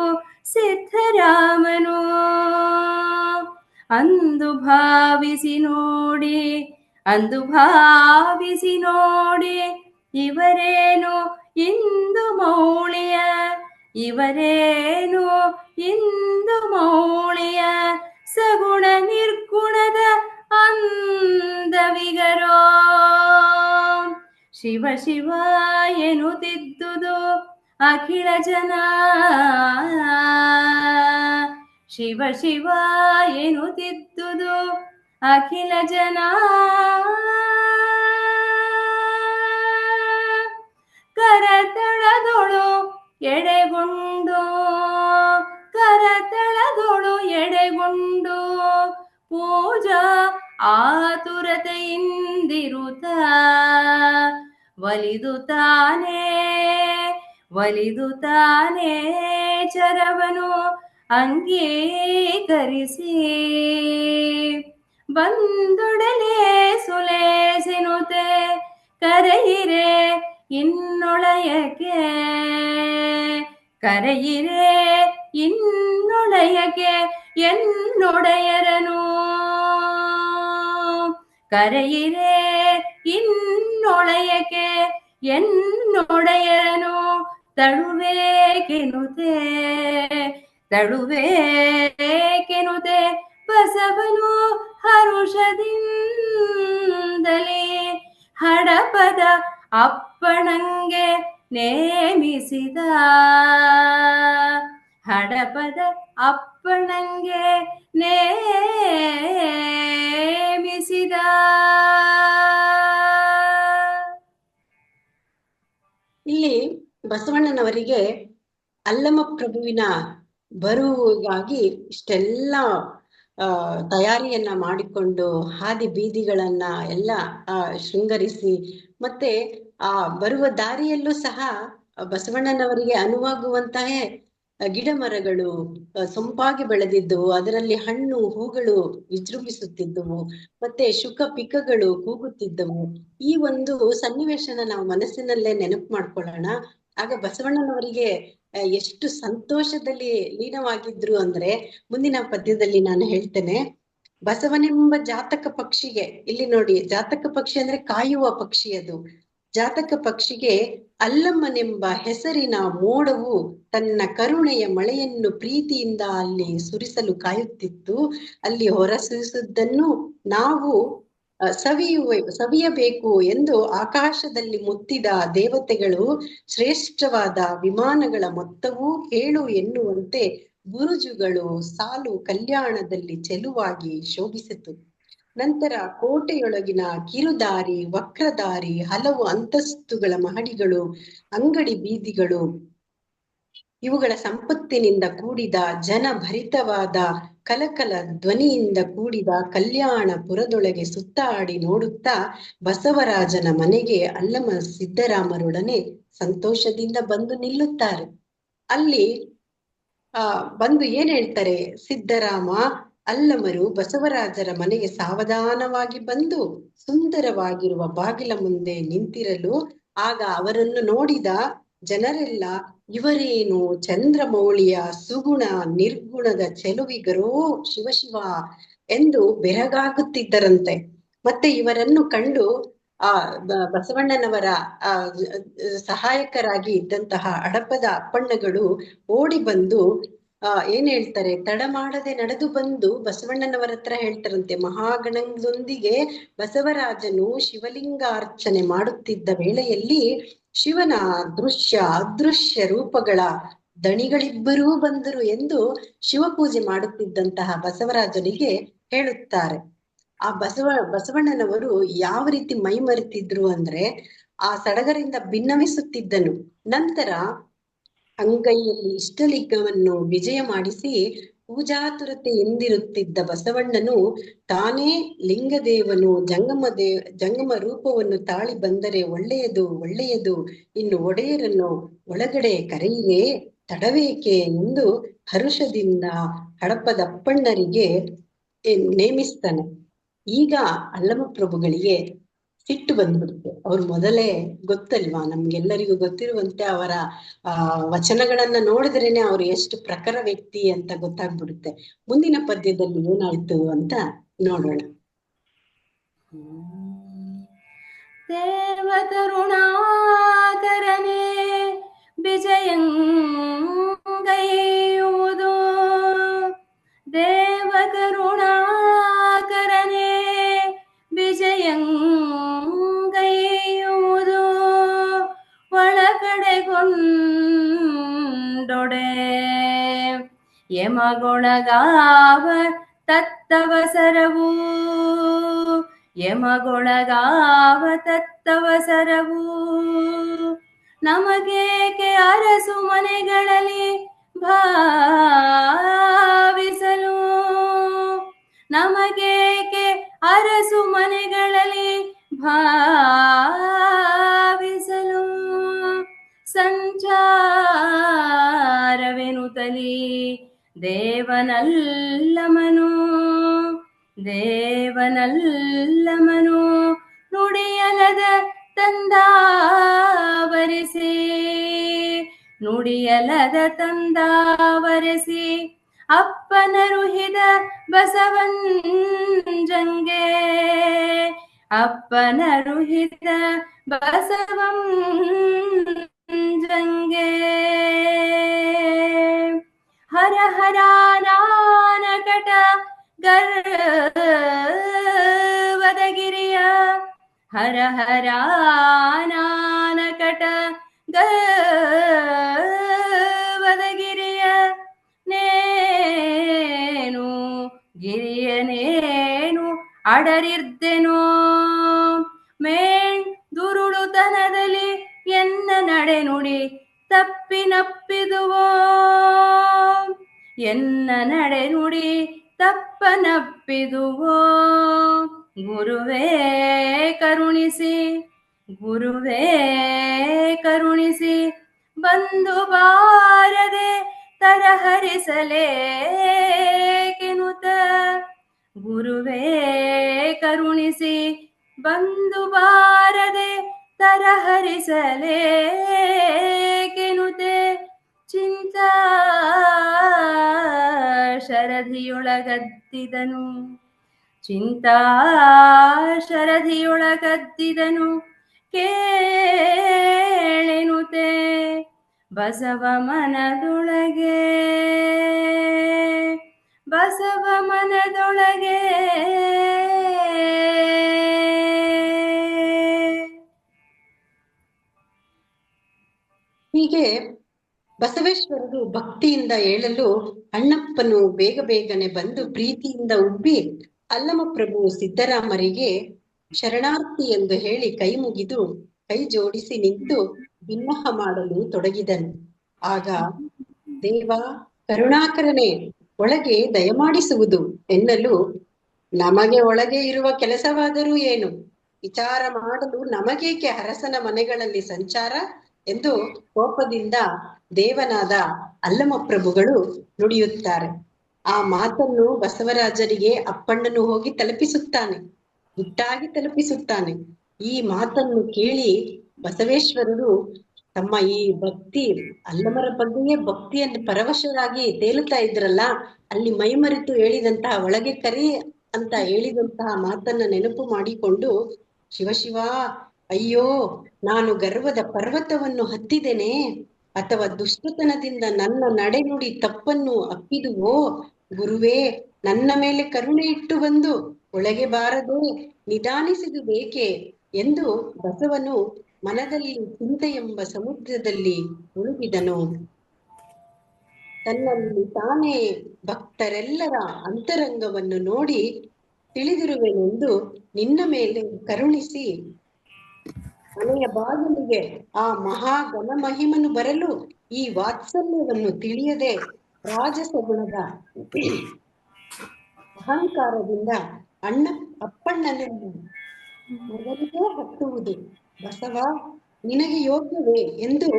ಸಿದ್ಧರಾಮನು ಅಂದು ಭಾವಿಸಿ ನೋಡಿ ಇವರೇನು ಇಂದು ಮೌಳಿಯ ಸಗುಣ ನಿರ್ಗುಣದ ಅಂದವಿಗರೋ ಶಿವ ಶಿವ ಎನ್ನುತ್ತಿದ್ದುದು ಅಖಿಲ ಜನ ಶಿವ ಶಿವ ಎನ್ನುತ್ತಿದ್ದುದು ಅಖಿಲ ಜನ ಕರತಳದೊಳು ಎಡೆಗೊಂಡು ಪೂಜಾ ಆತುರತೆಯಿಂದಿರುತ್ತ ಒಲಿದು ತಾನೇ ಚರವನು ಅಂಗೀಕರಿಸಿ ಬಂದೊಡಲೆ ಸುಲೇಸಿನುತೆ ಕರೆಯಿರೆ ಇನ್ನೊಳಯಕ್ಕೆ ಎನ್ನೊಡೆಯರನು ಕರೆಯಿರೆ ಇನ್ನೊಳಯಕ್ಕೆ ಎನ್ನೊಡೆಯರನು ತಡುವೇಕೆನುತೆ ಬಸವನು ಹರುಷದಿಂದಲೇ ಹಡಪದ ಅಪ್ಪಣಂಗೆ ನೇಮಿಸಿದ ಇಲ್ಲಿ ಬಸವಣ್ಣನವರಿಗೆ ಅಲ್ಲಮ ಪ್ರಭುವಿನ ಬರುವಿಗಾಗಿ ಇಷ್ಟೆಲ್ಲ ತಯಾರಿಯನ್ನ ಮಾಡಿಕೊಂಡು ಹಾದಿ ಬೀದಿಗಳನ್ನ ಎಲ್ಲ ಶೃಂಗರಿಸಿ, ಮತ್ತೆ ಆ ಬರುವ ದಾರಿಯಲ್ಲೂ ಸಹ ಬಸವಣ್ಣನವರಿಗೆ ಅನುವಾಗುವಂತಹ ಗಿಡ ಮರಗಳು ಸೊಂಪಾಗಿ ಬೆಳೆದಿದ್ದವು, ಅದರಲ್ಲಿ ಹಣ್ಣು ಹೂಗಳು ವಿಜೃಂಭಿಸುತ್ತಿದ್ದವು, ಮತ್ತೆ ಶುಕ ಪಿಕಗಳು ಕೂಗುತ್ತಿದ್ದವು. ಈ ಒಂದು ಸನ್ನಿವೇಶನ ನಾವು ಮನಸ್ಸಿನಲ್ಲೇ ನೆನಪು ಮಾಡ್ಕೊಳ್ಳೋಣ. ಆಗ ಬಸವಣ್ಣನವರಿಗೆ ಎಷ್ಟು ಸಂತೋಷದಲ್ಲಿ ಲೀನವಾಗಿದ್ರು ಅಂದ್ರೆ, ಮುಂದಿನ ಪದ್ಯದಲ್ಲಿ ನಾನು ಹೇಳ್ತೇನೆ. ಬಸವನೆಂಬ ಜಾತಕ ಪಕ್ಷಿಗೆ, ಇಲ್ಲಿ ನೋಡಿ, ಜಾತಕ ಪಕ್ಷಿ ಅಂದ್ರೆ ಕಾಯುವ ಪಕ್ಷಿ. ಅದು ಜಾತಕ ಪಕ್ಷಿಗೆ ಅಲ್ಲಮ್ಮನೆಂಬ ಹೆಸರಿನ ಮೋಡವು ತನ್ನ ಕರುಣೆಯ ಮಳೆಯನ್ನು ಪ್ರೀತಿಯಿಂದ ಅಲ್ಲಿ ಸುರಿಸಲು ಕಾಯುತ್ತಿತ್ತು. ಅಲ್ಲಿ ಹೊರಸೂಸುವುದನ್ನು ನಾವು ಸವಿಯಬೇಕು ಎಂದು ಆಕಾಶದಲ್ಲಿ ಮುತ್ತಿದ ದೇವತೆಗಳು ಶ್ರೇಷ್ಠವಾದ ವಿಮಾನಗಳ ಮೊತ್ತವೂ ಹೇಳು ಎನ್ನುವಂತೆ ಬುರುಜುಗಳು ಸಾಲು ಕಲ್ಯಾಣದಲ್ಲಿ ಚೆಲುವಾಗಿ ಶೋಭಿಸಿತು. ನಂತರ ಕೋಟೆಯೊಳಗಿನ ಕಿರುದಾರಿ, ವಕ್ರದಾರಿ, ಹಲವು ಅಂತಸ್ತುಗಳ ಮಹಡಿಗಳು, ಅಂಗಡಿ ಬೀದಿಗಳು, ಇವುಗಳ ಸಂಪತ್ತಿನಿಂದ ಕೂಡಿದ ಜನಭರಿತವಾದ ಕಲಕಲ ಧ್ವನಿಯಿಂದ ಕೂಡಿದ ಕಲ್ಯಾಣಪುರದೊಳಗೆ ಸುತ್ತಾಡಿ ನೋಡುತ್ತಾ ಬಸವರಾಜನ ಮನೆಗೆ ಅಲ್ಲಮ ಸಿದ್ದರಾಮರೊಡನೆ ಸಂತೋಷದಿಂದ ಬಂದು ನಿಲ್ಲುತ್ತಾರೆ. ಅಲ್ಲಿ ಬಂದು ಏನ್ ಹೇಳ್ತಾರೆ, ಸಿದ್ದರಾಮ ಅಲ್ಲಮರು ಬಸವರಾಜರ ಮನೆಗೆ ಸಾವಧಾನವಾಗಿ ಬಂದು ಸುಂದರವಾಗಿರುವ ಬಾಗಿಲ ಮುಂದೆ ನಿಂತಿರಲು, ಆಗ ಅವರನ್ನು ನೋಡಿದ ಜನರೆಲ್ಲ ಇವರೇನು ಚಂದ್ರಮೌಳಿಯ ಸುಗುಣ ನಿರ್ಗುಣದ ಚೆಲುವಿಗರೋ ಶಿವಶಿವ ಎಂದು ಬೆರಗಾಗುತ್ತಿದ್ದರಂತೆ. ಮತ್ತೆ ಇವರನ್ನು ಕಂಡು ಬಸವಣ್ಣನವರ ಸಹಾಯಕರಾಗಿ ಇದ್ದಂತಹ ಹಡಪದ ಅಪ್ಪಣ್ಣಗಳು ಓಡಿ ಬಂದು ಏನ್ ಹೇಳ್ತಾರೆ, ತಡ ಮಾಡದೆ ನಡೆದು ಬಂದು ಬಸವಣ್ಣನವರ ಹತ್ರ ಹೇಳ್ತಾರಂತೆ, ಮಹಾಗಣದೊಂದಿಗೆ ಬಸವರಾಜನು ಶಿವಲಿಂಗಾರ್ಚನೆ ಮಾಡುತ್ತಿದ್ದ ವೇಳೆಯಲ್ಲಿ ಶಿವನ ದೃಶ್ಯ ಅದೃಶ್ಯ ರೂಪಗಳ ದಣಿಗಳಿಬ್ಬರೂ ಬಂದರು ಎಂದು ಶಿವಪೂಜೆ ಮಾಡುತ್ತಿದ್ದಂತಹ ಬಸವರಾಜನಿಗೆ ಹೇಳುತ್ತಾರೆ. ಆ ಬಸವಣ್ಣನವರು ಯಾವ ರೀತಿ ಮೈ ಮರೆತಿದ್ರು ಅಂದ್ರೆ, ಆ ಸಡಗರಿಂದ ಭಿನ್ನವಿಸುತ್ತಿದ್ದನು. ನಂತರ ಅಂಗೈಯಲ್ಲಿ ಇಷ್ಟಲಿಂಗವನ್ನು ವಿಜಯ ಮಾಡಿಸಿ ಪೂಜಾತುರತೆ ಎಂದಿರುತ್ತಿದ್ದ ಬಸವಣ್ಣನು ತಾನೇ ಲಿಂಗದೇವನು ಜಂಗಮ ರೂಪವನ್ನು ತಾಳಿ ಬಂದರೆ ಒಳ್ಳೆಯದು ಒಳ್ಳೆಯದು, ಇನ್ನು ಒಡೆಯರನ್ನು ಒಳಗಡೆ ಕರೆಯಿರೇ, ತಡವೇಕೆ ಎಂದು ಹರುಷದಿಂದ ಹಡಪದಪ್ಪಣ್ಣರಿಗೆ ನೇಮಿಸ್ತಾನೆ. ಈಗ ಅಲ್ಲಮ ಪ್ರಭುಗಳಿಗೆ ಸಿಟ್ಟು ಬಂದ್ಬಿಡುತ್ತೆ. ಅವ್ರು ಮೊದಲೇ ಗೊತ್ತಲ್ವಾ, ನಮ್ಗೆಲ್ಲರಿಗೂ ಗೊತ್ತಿರುವಂತೆ ಅವರ ವಚನಗಳನ್ನ ನೋಡಿದ್ರೇನೆ ಅವ್ರು ಎಷ್ಟು ಪ್ರಖರ ವ್ಯಕ್ತಿ ಅಂತ ಗೊತ್ತಾಗ್ಬಿಡುತ್ತೆ. ಮುಂದಿನ ಪದ್ಯದಲ್ಲಿ ಏನಾಯ್ತು ಅಂತ ನೋಡೋಣ. ದೇವತರುಣಾಕರನೇ ವಿಜಯಂಗೈಯುವುದು, ದೇವಕರುಣಾಕರನೇ ವಿಜಯಂಗೈಯುವುದು, ಒಳಗಡೆಗೊಂಡೊಡೆ ಯಮಗೊಳಗಾವ ತತ್ತವಸರವು, ಯಮಗೊಳಗಾವ ತತ್ತವಸರವು, ನಮಗೇಕೆ ಅರಸು ಮನೆಗಳಲ್ಲಿ ಭಾವಿಸಲು, ನಮಗೇಕೆ ಅರಸು ಮನೆಗಳಲ್ಲಿ ಭಾವಿಸಲು, ಸಂಚಾರವೆನುತಲಿ ದೇವನಲ್ಲಮನು, ದೇವನಲ್ಲಮನು ನುಡಿಯಲದ ತಂದಾವರಿಸಿ, ನುಡಿಯಲದ ತಂದಾವರಿಸಿ, ಅಪ್ಪನರುಹಿದ ಬಸವಂಜಂಗೆ, ಅಪ್ಪನರುಹಿದ ಬಸವಂಜಂಗೆ, ಹರ ಹರ ನಾನಕಟ ಗರ್ವದಗಿರಿಯ, ಹರ ಹರ ನಾನಕಟ ಗರ್ವದಗಿರಿಯ, ನೇನು ಗಿರಿಯನೇನು ಅಡರಿರ್ದೆನೋ, ಮೇಣ್ ದುರುಳುತನದಲ್ಲಿ ಎನ್ನ ನಡೆನುಡಿ ತಪ್ಪಿನಪ್ಪಿದುವೋ ಎನ್ನ ನಡೆ ನುಡಿ ತಪ್ಪನಪ್ಪಿದುವೋ ಗುರುವೇ ಕರುಣಿಸಿ ಗುರುವೇ ಕರುಣಿಸಿ ಬಂದು ಬಾರದೆ ತರಹರಿಸಲೇಕೆನುತ ಗುರುವೇ ಕರುಣಿಸಿ ಬಂದು ಬಾರದೆ ತರಹರಿಸಲೇಕೆನುತೆ ಚಿಂತಾ ಶರಧಿಯೊಳಗದ್ದಿದನು ಚಿಂತಾ ಶರಧಿಯೊಳಗದ್ದಿದನು ಕೇಳೆನುತೆ ಬಸವ ಮನದೊಳಗೆ ಬಸವ ಮನದೊಳಗೆ ಹೀಗೆ ಬಸವೇಶ್ವರರು ಭಕ್ತಿಯಿಂದ ಏಳಲು ಅಣ್ಣಪ್ಪನು ಬೇಗ ಬೇಗನೆ ಬಂದು ಪ್ರೀತಿಯಿಂದ ಉಬ್ಬಿ ಅಲ್ಲಮಪ್ರಭು ಸಿದ್ದರಾಮರಿಗೆ ಶರಣಾರ್ಥಿ ಎಂದು ಹೇಳಿ ಕೈ ಮುಗಿದು ಕೈ ಜೋಡಿಸಿ ನಿಂತು ಬಿನ್ನಹ ಮಾಡಲು ತೊಡಗಿದನು. ಆಗ ದೇವ ಕರುಣಾಕರನೇ ಒಳಗೆ ದಯಮಾಡಿಸುವುದು ಎನ್ನಲು, ನಮಗೆ ಒಳಗೆ ಇರುವ ಕೆಲಸವಾದರೂ ಏನು, ವಿಚಾರ ಮಾಡಲು ನಮಗೇಕೆ ಅರಸನ ಮನೆಗಳಲ್ಲಿ ಸಂಚಾರ ಎಂದು ಕೋಪದಿಂದ ದೇವನಾದ ಅಲ್ಲಮಪ್ರಭುಗಳು ನುಡಿಯುತ್ತಾರೆ. ಆ ಮಾತನ್ನು ಬಸವರಾಜರಿಗೆ ಅಪ್ಪಣ್ಣನು ಹೋಗಿ ತಲುಪಿಸುತ್ತಾನೆ, ಗುಟ್ಟಾಗಿ ತಲುಪಿಸುತ್ತಾನೆ. ಈ ಮಾತನ್ನು ಕೇಳಿ ಬಸವೇಶ್ವರರು ತಮ್ಮ ಈ ಭಕ್ತಿ, ಅಲ್ಲಮರ ಬಗ್ಗೆಯೇ ಭಕ್ತಿಯನ್ನು ಪರವಶರಾಗಿ ತೇಲುತ್ತಾ ಇದ್ರಲ್ಲ, ಅಲ್ಲಿ ಮೈಮರೆತು ಹೇಳಿದಂತಹ ಒಳಗೆ ಕರಿ ಅಂತ ಹೇಳಿದಂತಹ ಮಾತನ್ನ ನೆನಪು ಮಾಡಿಕೊಂಡು, ಶಿವಶಿವ, ಅಯ್ಯೋ ನಾನು ಗರ್ವದ ಪರ್ವತವನ್ನು ಹತ್ತಿದ್ದೇನೆ, ಅಥವಾ ದುಷ್ಟತನದಿಂದ ನನ್ನ ನಡೆನುಡಿ ತಪ್ಪನ್ನು ಅಪ್ಪಿದುವೋ, ಗುರುವೇ ನನ್ನ ಮೇಲೆ ಕರುಣೆ ಇಟ್ಟು ಬಂದು ಒಳಗೆ ಬಾರದೆ ನಿಧಾನಿಸಿದು ಬೇಕೆ ಎಂದು ಬಸವನು ಮನದಲ್ಲಿ ಚಿಂತೆ ಎಂಬ ಸಮುದ್ರದಲ್ಲಿ ಮುಳುಗಿದನು. ತನ್ನಲ್ಲಿ ತಾನೇ ಭಕ್ತರೆಲ್ಲರ ಅಂತರಂಗವನ್ನು ನೋಡಿ ತಿಳಿದಿರುವೆನೆಂದು ನಿನ್ನ ಮೇಲೆ ಕರುಣಿಸಿ ಮನೆಯ ಬಾಗಿಲಿಗೆ ಆ ಮಹಾ ಘನಮಹಿಮನು ಬರಲು ಈ ವಾತ್ಸಲ್ಯವನ್ನು ತಿಳಿಯದೆ ರಾಜಸ ಗುಣದ ಅಹಂಕಾರದಿಂದ ಅಪ್ಪಣ್ಣನನ್ನು ಮೊದಲಿಗೆ ಹತ್ತುವುದು ಬಸವ ನಿನಗೆ ಯೋಗ್ಯವೇ ಎಂದು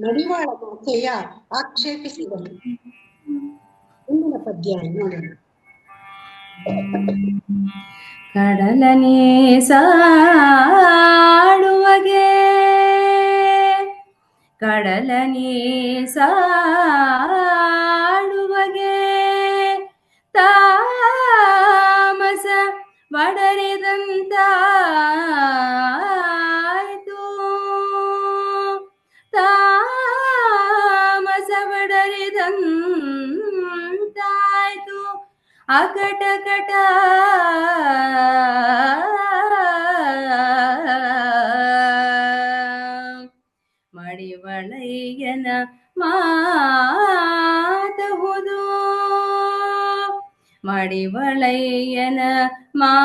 ನಡಿವಾಳ ಮಾತೆಯ ಆಕ್ಷೇಪಿಸಿದನು. ಮುಂದಿನ ಪದ್ಯ ನೋಡೋಣ. ಕಡಲನೇ ಸಾಡುವಗೆ ಕಡಲನೇ ಸಾಡುವಗೆ ತಾಮಸ ಬಡರಿದಂತಾಯ್ತು ತಾಮಸ ಬಡರಿದಂತಾಯ್ತು ಅಕಟಕಟ ಮಡಿವಳಯ್ಯನ ಮಾತಹುದು ಮಡಿವಳಯ್ಯನ ಮಾತಹುದು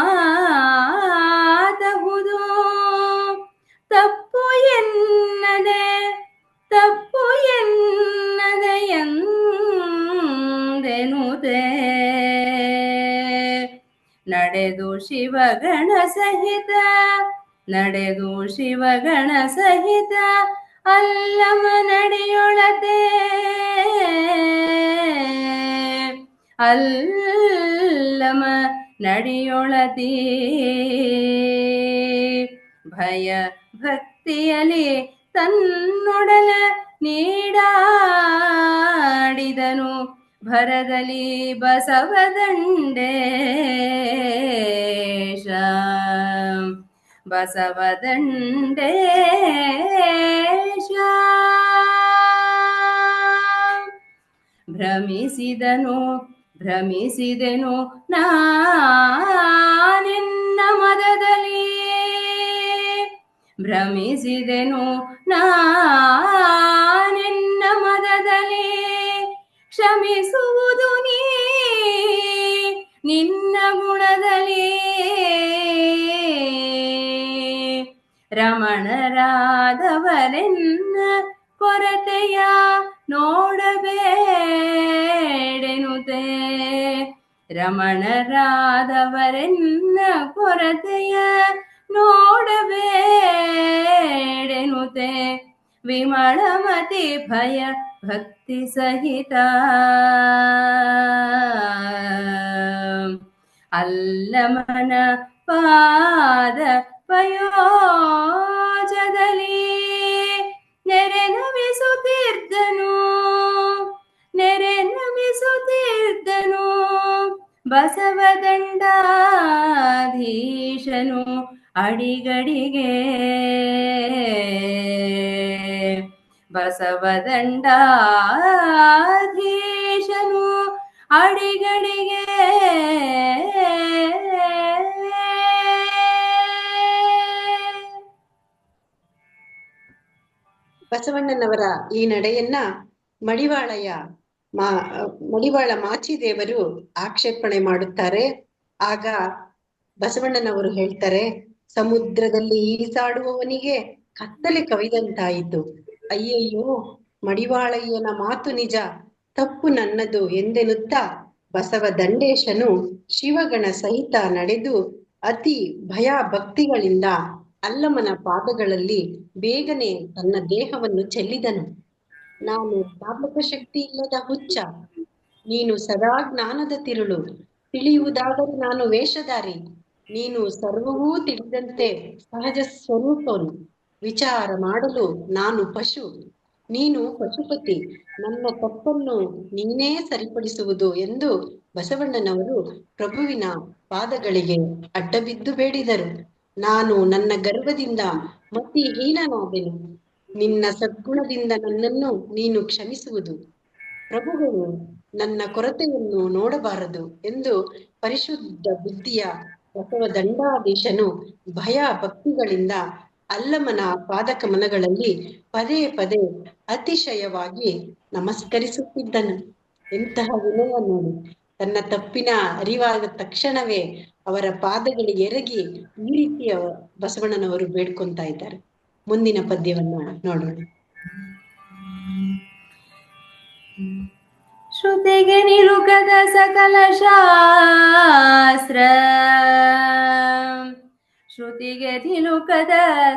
ತಪ್ಪು ಎನ್ನದೆ ಎಂದೆನುದೆ ನಡೆದು ಶಿವಗಣ ಸಹಿತ ಅಲ್ಲಮ ನಡೆಯೊಳತೆ ಅಲ್ಲಮ ನಡೆಯೊಳತಿ ಭಯ ಭಕ್ತಿಯಲಿ ತನ್ನೊಡಲ ನೀಡಾಡಿದನು ಭರದಲ್ಲಿ ಬಸವದಂಡೇಶ ಭ್ರಮಿಸಿದೆನು ನಾನೆನ್ನ ಮದದಲ್ಲಿ ಕ್ಷಮಿಸುವುದು ನೀ ನಿನ್ನ ಗುಣದಲ್ಲಿ ರಮಣರಾದವರೆನ್ನ ಕೊರತೆಯ ನೋಡಬೇಡೆನುತೆ. ರಮಣರಾದವರೆನ್ನ ಕೊರತೆಯ ನೋಡಬೇಡೆನುತೆ. ವಿಮಳಮತಿ ಭಯ ಭಕ್ತಿ ಸಹಿತ ಅಲ್ಲಮನ ಪಾದ ಪಯೋಜದಲ್ಲಿ ನೆರೆ ನಮಿಸುತ್ತಿದ್ದನು ಬಸವದಂಡಾಧೀಶನು ಅಡಿಗಡಿಗೆ. ಬಸವದಂಡಾಧೀಶನು ಅಡಿಗಡಿಗೆ. ಬಸವಣ್ಣನವರ ಈ ನಡೆಯನ್ನ ಮಡಿವಾಳ ಮಾಚಿದೇವರು ಆಕ್ಷೇಪಣೆ ಮಾಡುತ್ತಾರೆ. ಆಗ ಬಸವಣ್ಣನವರು ಹೇಳ್ತಾರೆ, ಸಮುದ್ರದಲ್ಲಿ ಈಸಾಡುವವನಿಗೆ ಕತ್ತಲೆ ಕವಿದಂತಾಯಿತು. ಅಯ್ಯಯ್ಯೋ, ಮಡಿವಾಳಯ್ಯನ ಮಾತು ನಿಜ, ತಪ್ಪು ನನ್ನದು ಎಂದೆನ್ನುತ್ತಾ ಬಸವ ದಂಡೇಶನು ಶಿವಗಣ ಸಹಿತ ನಡೆದು ಅತಿ ಭಯ ಭಕ್ತಿಗಳಿಂದ ಅಲ್ಲಮನ ಪಾದಗಳಲ್ಲಿ ಬೇಗನೆ ತನ್ನ ದೇಹವನ್ನು ಚೆಲ್ಲಿದನು. ನಾನು ಜ್ಞಾಪಕ ಶಕ್ತಿ ಇಲ್ಲದ ಹುಚ್ಚ, ನೀನು ಸದಾ ಜ್ಞಾನದ ತಿರುಳು. ತಿಳಿಯುವುದಾದರೆ ನಾನು ವೇಷಧಾರಿ, ನೀನು ಸರ್ವವೂ ತಿಳಿದಂತೆ ಸಹಜ ಸ್ವರೂಪನು. ವಿಚಾರ ಮಾಡಲು ನಾನು ಪಶು, ನೀನು ಪಶುಪತಿ. ನನ್ನ ತಪ್ಪನ್ನು ನೀನೇ ಸರಿಪಡಿಸುವುದು ಎಂದು ಬಸವಣ್ಣನವರು ಪ್ರಭುವಿನ ಪಾದಗಳಿಗೆ ಅಡ್ಡಬಿದ್ದು ಬೇಡಿದರು. ನಾನು ನನ್ನ ಗರ್ವದಿಂದ ಮತಿಹೀನನಾದೆನು, ನಿನ್ನ ಸದ್ಗುಣದಿಂದ ನನ್ನನ್ನು ನೀನು ಕ್ಷಮಿಸುವುದು. ಪ್ರಭುಗಳು ನನ್ನ ಕೊರತೆಯನ್ನು ನೋಡಬಾರದು ಎಂದು ಪರಿಶುದ್ಧ ಬುದ್ಧಿಯ ಬಸವ ದಂಡಾಧೀಶನು ಭಯ ಭಕ್ತಿಗಳಿಂದ ಅಲ್ಲಮನ ಪಾದಕಮಲಗಳಲ್ಲಿ ಪದೇ ಪದೇ ಅತಿಶಯವಾಗಿ ನಮಸ್ಕರಿಸುತ್ತಿದ್ದನು. ಎಂತಹ ವಿನಯ ನೋಡಿ! ತನ್ನ ತಪ್ಪಿನ ಅರಿವಾದ ತಕ್ಷಣವೇ ಅವರ ಪಾದಗಳಿಗೆ ಎರಗಿ ಈ ರೀತಿಯ ಬಸವಣ್ಣನವರು ಬೇಡ್ಕೊಂತಾ ಇದ್ದಾರೆ. ಮುಂದಿನ ಪದ್ಯವನ್ನ ನೋಡೋಣ. ಶ್ರುತಿಗೆ ನಿಲುಕದ ಸಕಲ ಶಾಸ್ತ್ರ, ಶ್ರುತಿಗೆ ನಿಲುಕದ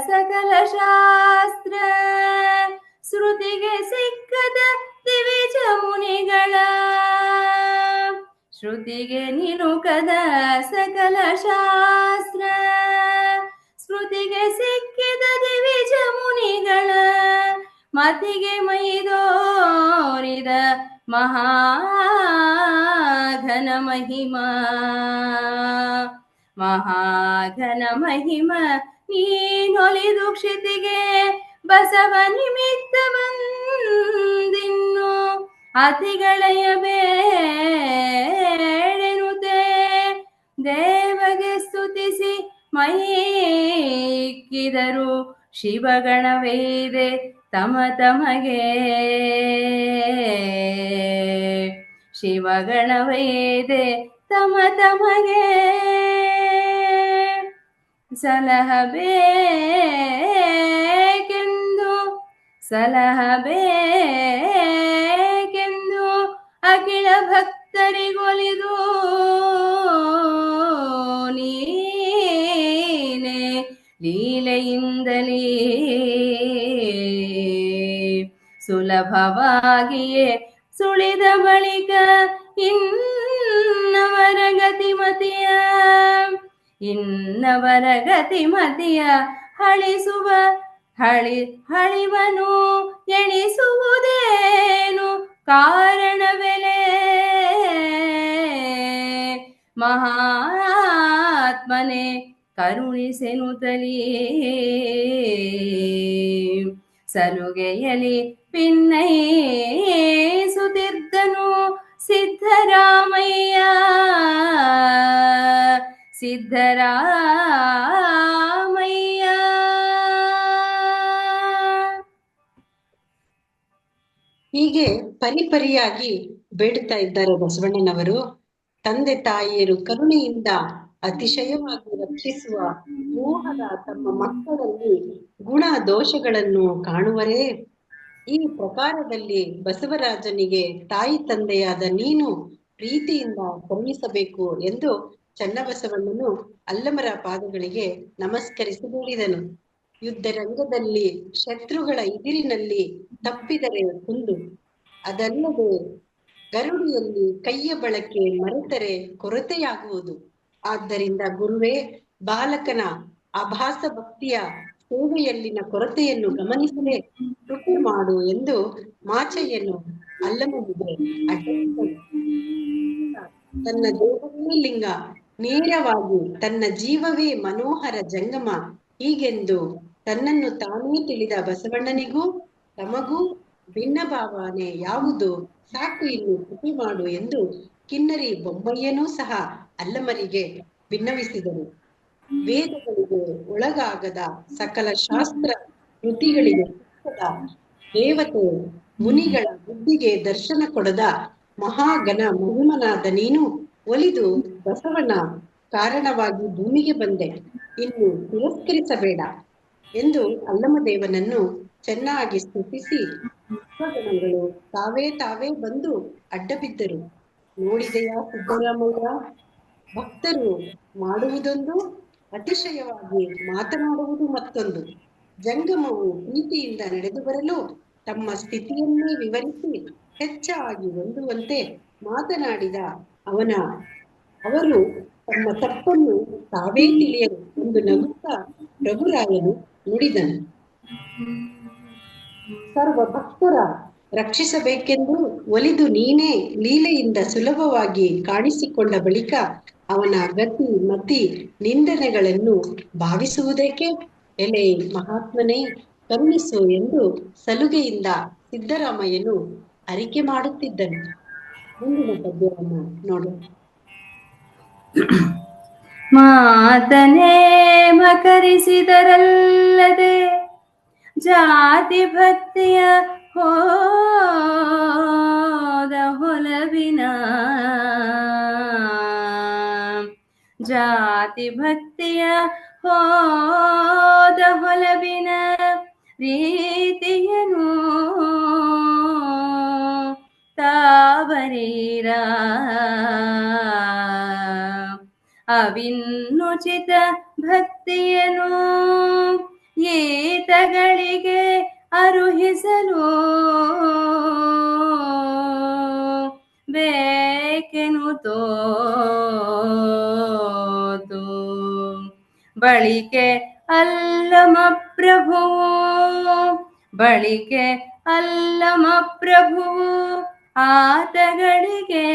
ಸಕಲ ಶಾಸ್ತ್ರ, ಶ್ರುತಿಗೆ ಸಿಕ್ಕದ ದಿವಿಜ ಮುನಿಗಳ, ಶ್ರುತಿಗೆ ನಿಲುಕದ ಸಕಲ ಶಾಸ್ತ್ರ, ಸ್ಮೃತಿಗೆ ಸಿಕ್ಕಿದ ದಿವಿಜ ಮುನಿಗಳ, ಮತಿಗೆ ಮೈದೋರಿದ ಮಹಾಘನ ಮಹಿಮಾ, ಮಹಾಘನ ಮಹಿಮ ನೀನೊಲಿದು ಕ್ಷಿತಿಗೆ ಬಸವ ನಿಮಿತ್ತ ಬಂದಿನ್ನು ಅತಿಗಳೆಯ ಬೇಡೆನುತೆ. ದೇವಗೆ ಸ್ತುತಿಸಿ ಮೈಕ್ಕಿದರು ಶಿವಗಣವೇದೆ ತಮ ತಮಗೆ, ಶಿವಗಣವೇದೆ ತಮ ತಮಗೆ. ಸಲಹಬೇಕೆಂದು ಅಖಿಲ ಭಕ್ತರಿಗೊಲಿದು ನೀನೆ ಲೀಲೆಯಿಂದಲೇ ಸುಲಭವಾಗಿಯೇ ಸುಳಿದ ಬಳಿಕ ಇನ್ನವರ ಗತಿಮತಿಯ ಹಳಿವನು ಎಣಿಸುವುದೇನು ಕಾರಣವೆಲೆ. ಮಹಾತ್ಮನೆ ಕರುಣಿಸೆನುತಲೀ ಸಲುಗೆಯಲಿ ಪಿನ್ನೈಸುತ್ತಿದ್ದನು ಸಿದ್ಧರಾಮಯ್ಯ. ಹೀಗೆ ಪರಿಪರಿಯಾಗಿ ಬೇಡುತ್ತಾ ಇದ್ದಾರೆ ಬಸವಣ್ಣನವರು. ತಂದೆ ತಾಯಿಯರು ಕರುಣೆಯಿಂದ ಅತಿಶಯವಾಗಿ ರಕ್ಷಿಸುವ ಮೋಹದ ತಮ್ಮ ಮಕ್ಕಳಲ್ಲಿ ಗುಣ ದೋಷಗಳನ್ನು ಕಾಣುವರೇ. ಈ ಪ್ರಕಾರದಲ್ಲಿ ಬಸವರಾಜನಿಗೆ ತಾಯಿ ತಂದೆಯಾದ ನೀನು ಪ್ರೀತಿಯಿಂದ ಕರುಣಿಸಬೇಕು ಎಂದು ಚನ್ನಬಸವಣ್ಣನು ಅಲ್ಲಮರ ಪಾದಗಳಿಗೆ ನಮಸ್ಕರಿಸಿ ಬೇಡಿದನು. ಯುದ್ಧ ರಂಗದಲ್ಲಿ ಶತ್ರುಗಳ ಎದುರಿನಲ್ಲಿ ತಪ್ಪಿದರೆ ಕುಂದು, ಅದಲ್ಲದೆ ಗರುಡಿಯಲ್ಲಿ ಕೈಯ ಬಳಕೆ ಮರೆತರೆ ಕೊರತೆಯಾಗುವುದು. ಆದ್ದರಿಂದ ಗುರುವೇ, ಬಾಲಕನ ಆಭಾಸ ಭಕ್ತಿಯ ಸೇವೆಯಲ್ಲಿನ ಕೊರತೆಯನ್ನು ಗಮನಿಸದೆ ಕೃಪೆ ಮಾಡು ಎಂದು ಮಾಚಯ್ಯನು ಅಲ್ಲಮನಿಗೆ ಅಡ್ಡಿಸಿದನು. ತನ್ನ ದೇಹವೇ ಲಿಂಗ, ನೇರವಾಗಿ ತನ್ನ ಜೀವವೇ ಮನೋಹರ ಜಂಗಮ, ಹೀಗೆಂದು ತನ್ನನ್ನು ತಾನೇ ತಿಳಿದ ಬಸವಣ್ಣನಿಗೂ ತಮಗೂ ಭಿನ್ನ ಭಾವನೆ ಯಾವುದು, ಸಾಕು ಇನ್ನು ಕೃಪೆ ಮಾಡು ಎಂದು ಕಿನ್ನರಿ ಬೊಮ್ಮಯ್ಯನೂ ಸಹ ಅಲ್ಲಮರಿಗೆ ಭಿನ್ನವಿಸಿದರು. ವೇದಗಳಿಗೆ ಒಳಗಾಗದ ಸಕಲ ಶಾಸ್ತ್ರ ಕೃತಿಗಳಿಗೆ ದೇವತೆ ಮುನಿಗಳ ಬುದ್ಧಿಗೆ ದರ್ಶನ ಕೊಡದ ಮಹಾಗಣ ಮಹಿಮನಾದ ನೀನು ಒಲಿದು ಬಸವನ ಕಾರಣವಾಗಿ ಭೂಮಿಗೆ ಬಂದೆ, ಇನ್ನು ತಿರಸ್ಕರಿಸಬೇಡ ಎಂದು ಅಲ್ಲಮದೇವನನ್ನು ಚೆನ್ನಾಗಿ ಸ್ತುತಿಸಿ ಗಣಗಳು ತಾವೇ ಬಂದು ಅಡ್ಡ ಬಿದ್ದರು. ನೋಡಿದೆಯಾ ಸಿದ್ದರಾಮಯ್ಯ, ಭಕ್ತರು ಮಾಡುವುದೊಂದು, ಅತಿಶಯವಾಗಿ ಮಾತನಾಡುವುದು ಮತ್ತೊಂದು. ಜಂಗಮವು ಪ್ರೀತಿಯಿಂದ ನಡೆದು ಬರಲು ತಮ್ಮ ಸ್ಥಿತಿಯನ್ನೇ ವಿವರಿಸಿ ಹೆಚ್ಚಾಗಿ ಹೊಂದುವಂತೆ ಮಾತನಾಡಿದ ಅವರು ತಮ್ಮ ತಪ್ಪನ್ನು ತಾವೇ ತಿಳಿಯರು ಎಂದು ನಗುತ್ತಾ ರಘುರಾಯನು ನುಡಿದನು. ಸರ್ವ ಭಕ್ತರ ರಕ್ಷಿಸಬೇಕೆಂದು ಒಲಿದು ನೀನೇ ಲೀಲೆಯಿಂದ ಸುಲಭವಾಗಿ ಕಾಣಿಸಿಕೊಂಡ ಬಳಿಕ ಅವನ ಗತಿ ಮತಿ ನಿಂದನೆಗಳನ್ನು ಭಾವಿಸುವುದೇಕೆ? ಎಲೆ ಮಹಾತ್ಮನೇ, ಕರುಣಿಸು ಎಂದು ಸಲುಗೆಯಿಂದ ಸಿದ್ದರಾಮಯ್ಯನು ಅರಿಕೆ ಮಾಡುತ್ತಿದ್ದನು. ಮುಂದಿನ ಪದ್ಯವನ್ನು ನೋಡೋಣ. ಮಾತನೇ ಮಕರಿಸಿದರಲ್ಲದೆ ಜಾತಿ ಭಕ್ತಿಯ ಹೋದ ಹೊಲವಿನ, ಜಾತಿ ಭಕ್ತಿಯ ಹೋದ ಹೊಲವಿನ ರೀತಿಯನು ತಾವರೀರ. ಅವಿನ್ನುಚಿತ ಭಕ್ತಿಯನು ಈತಗಳಿಗೆ ಅರುಹಿಸಲು ಬೇಕೆನು ತೋತು. ಬಳಿಕೆ ಅಲ್ಲಮ ಪ್ರಭುವು, ಬಳಿಕೆ ಅಲ್ಲಮ ಪ್ರಭುವು ಆತಗಳಿಗೆ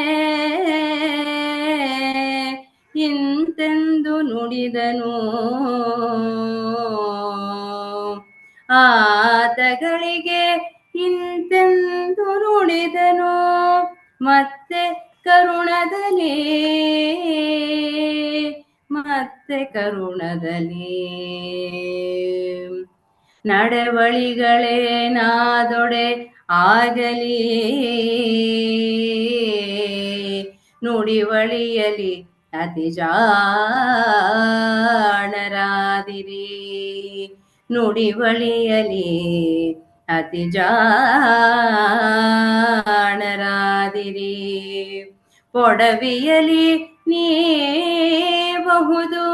ಇಂತೆಂದು ನುಡಿದನು. ಆತಗಳಿಗೆ ಇಂತೆಂದು ನುಡಿದನು. ಮತ್ತೆ ಕರುಣದಲ್ಲಿ ನಡೆವಳಿಗಳೇನಾದೊಡೆ ಆಗಲಿ, ನುಡಿವಳಿಯಲಿ ಅತಿ ಜಾಣರಾದಿರಿ, ನುಡಿವಳಿಯಲಿ ಅತಿ ಜಾಣರಾದಿರಿ. ಪೊಡವಿಯಲಿ ನೀ ಬಹುದು,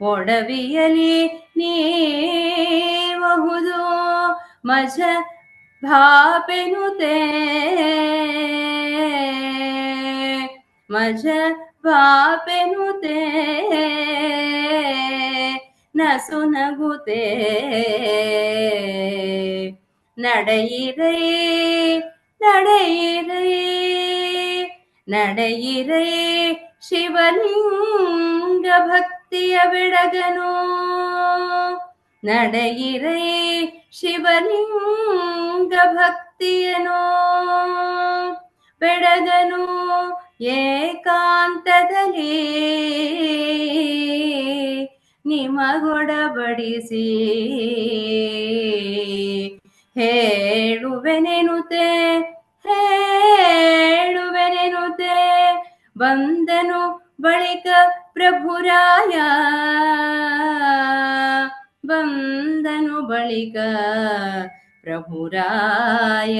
ಪೊಡವಿಯಲಿ ನೀ ಬಹುದು ಮಜ ಭಾಪೆನುತೆ, ಮಜ ಭಾಪೆನುತೆ ನಸು ನಗುತೆ. ನಡೆಯಿರೈ ನಡೆಯಿರೈ ನಡೆಯಿರೈ ಶಿವಲಿಂಗ ಭಕ್ತಿಯ ಬೆಡಗನು, ನಡೆಯಿರೈ ಶಿವಲಿಂಗ ಭಕ್ತಿಯನು ಬೆಡಗನು. ಏಕಾಂತದಲ್ಲಿ ನಿಮಗೊಡಬಡಿಸಿ ಹೇಳುವೆನೆನುತೆ, ಹೇಳುವೆನೆನುತೆ ಬಂದನು ಬಳಿಕ ಪ್ರಭುರಾಯ, ಬಂದನು ಬಳಿಕ ಪ್ರಭುರಾಯ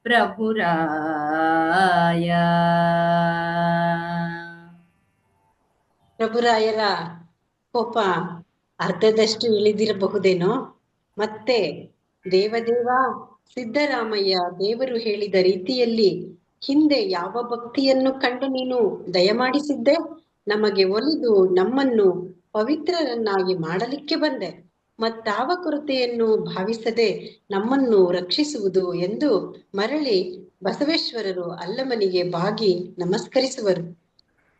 ಪ್ರಭುರಾಯ. ಪ್ರಭುರಾಯರ ಕೋಪ ಅರ್ಧದಷ್ಟು ಇಳಿದಿರಬಹುದೇನೋ. ಮತ್ತೆ ದೇವದೇವ ಸಿದ್ದರಾಮಯ್ಯ, ದೇವರು ಹೇಳಿದ ರೀತಿಯಲ್ಲಿ ಹಿಂದೆ ಯಾವ ಭಕ್ತಿಯನ್ನು ಕಂಡು ನೀನು ದಯಮಾಡಿಸಿದ್ದೆ, ನಮಗೆ ಒಲಿದು ನಮ್ಮನ್ನು ಪವಿತ್ರರನ್ನಾಗಿ ಮಾಡಲಿಕ್ಕೆ ಬಂದೆ, ಮತ್ತಾವ ಕೊರತೆಯನ್ನು ಭಾವಿಸದೆ ನಮ್ಮನ್ನು ರಕ್ಷಿಸುವುದು ಎಂದು ಮರಳಿ ಬಸವೇಶ್ವರರು ಅಲ್ಲಮನಿಗೆ ಬಾಗಿ ನಮಸ್ಕರಿಸುವರು.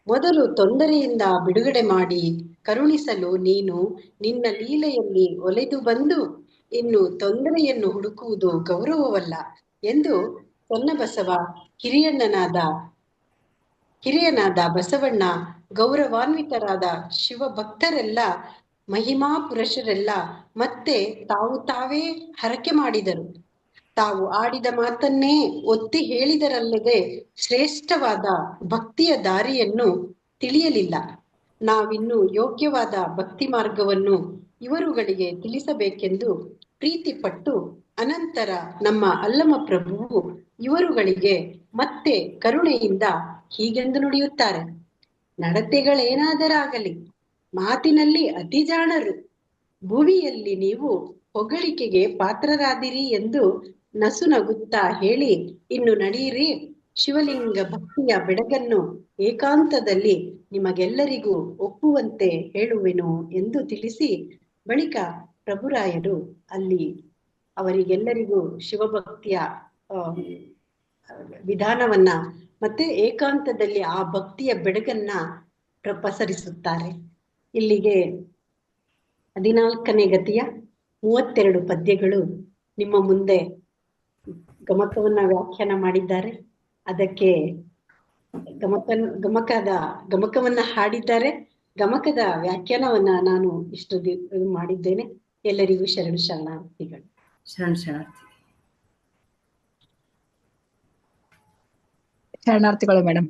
ಮೊದಲು ತೊಂದರೆಯಿಂದ ಬಿಡುಗಡೆ ಮಾಡಿ ಕರುಣಿಸಲು ನೀನು ನಿನ್ನ ಲೀಲೆಯಲ್ಲಿ ಒಲೆದು ಬಂದು ಇನ್ನು ತೊಂದರೆಯನ್ನು ಹುಡುಕುವುದು ಗೌರವವಲ್ಲ ಎಂದು ಚನ್ನಬಸವ ಹಿರಿಯನಾದ ಬಸವಣ್ಣ, ಗೌರವಾನ್ವಿತರಾದ ಶಿವಭಕ್ತರೆಲ್ಲ, ಮಹಿಮಾ ಪುರುಷರೆಲ್ಲ ಮತ್ತೆ ತಾವೇ ಹರಕೆ ಮಾಡಿದರು. ತಾವು ಆಡಿದ ಮಾತನ್ನೇ ಒತ್ತಿ ಹೇಳಿದರಲ್ಲದೆ ಶ್ರೇಷ್ಠವಾದ ಭಕ್ತಿಯ ದಾರಿಯನ್ನು ತಿಳಿಯಲಿಲ್ಲ. ನಾವಿನ್ನು ಯೋಗ್ಯವಾದ ಭಕ್ತಿ ಮಾರ್ಗವನ್ನು ಇವರುಗಳಿಗೆ ತಿಳಿಸಬೇಕೆಂದು ಪ್ರೀತಿಪಟ್ಟು ಅನಂತರ ನಮ್ಮ ಅಲ್ಲಮ ಪ್ರಭುವು ಇವರುಗಳಿಗೆ ಮತ್ತೆ ಕರುಣೆಯಿಂದ ಹೀಗೆಂದು ನುಡಿಯುತ್ತಾರೆ: ನಡತೆಗಳೇನಾದರಾಗಲಿ ಮಾತಿನಲ್ಲಿ ಅತಿ ಜಾಣರು, ಭುವಿಯಲ್ಲಿ ನೀವು ಹೊಗಳಿಕೆಗೆ ಪಾತ್ರರಾದಿರಿ ಎಂದು ನಸು ನಗುತ್ತಾ ಹೇಳಿ, ಇನ್ನು ನಡೆಯಿರಿ, ಶಿವಲಿಂಗ ಭಕ್ತಿಯ ಬೆಡಗನ್ನು ಏಕಾಂತದಲ್ಲಿ ನಿಮಗೆಲ್ಲರಿಗೂ ಒಪ್ಪುವಂತೆ ಹೇಳುವೆನು ಎಂದು ತಿಳಿಸಿ, ಬಳಿಕ ಪ್ರಭುರಾಯರು ಅಲ್ಲಿ ಅವರಿಗೆಲ್ಲರಿಗೂ ಶಿವಭಕ್ತಿಯ ವಿಧಾನವನ್ನ ಮತ್ತೆ ಏಕಾಂತದಲ್ಲಿ ಆ ಭಕ್ತಿಯ ಬೆಡಗನ್ನ ಪಸರಿಸುತ್ತಾರೆ. ಇಲ್ಲಿಗೆ 14ನೇ ಗತಿಯ 32 ಪದ್ಯಗಳು ನಿಮ್ಮ ಮುಂದೆ ಗಮಕವನ್ನ ವ್ಯಾಖ್ಯಾನ ಮಾಡಿದ್ದಾರೆ. ಅದಕ್ಕೆ ಗಮಕವನ್ನ ಹಾಡಿದ್ದಾರೆ. ಗಮಕದ ವ್ಯಾಖ್ಯಾನವನ್ನ ನಾನು ಇಷ್ಟು ಮಾಡಿದ್ದೇನೆ. ಎಲ್ಲರಿಗೂ ಶರಣು ಶರಣಾರ್ಥಿಗಳು. ಶರಣಾರ್ಥಿಗಳು ಮೇಡಮ್.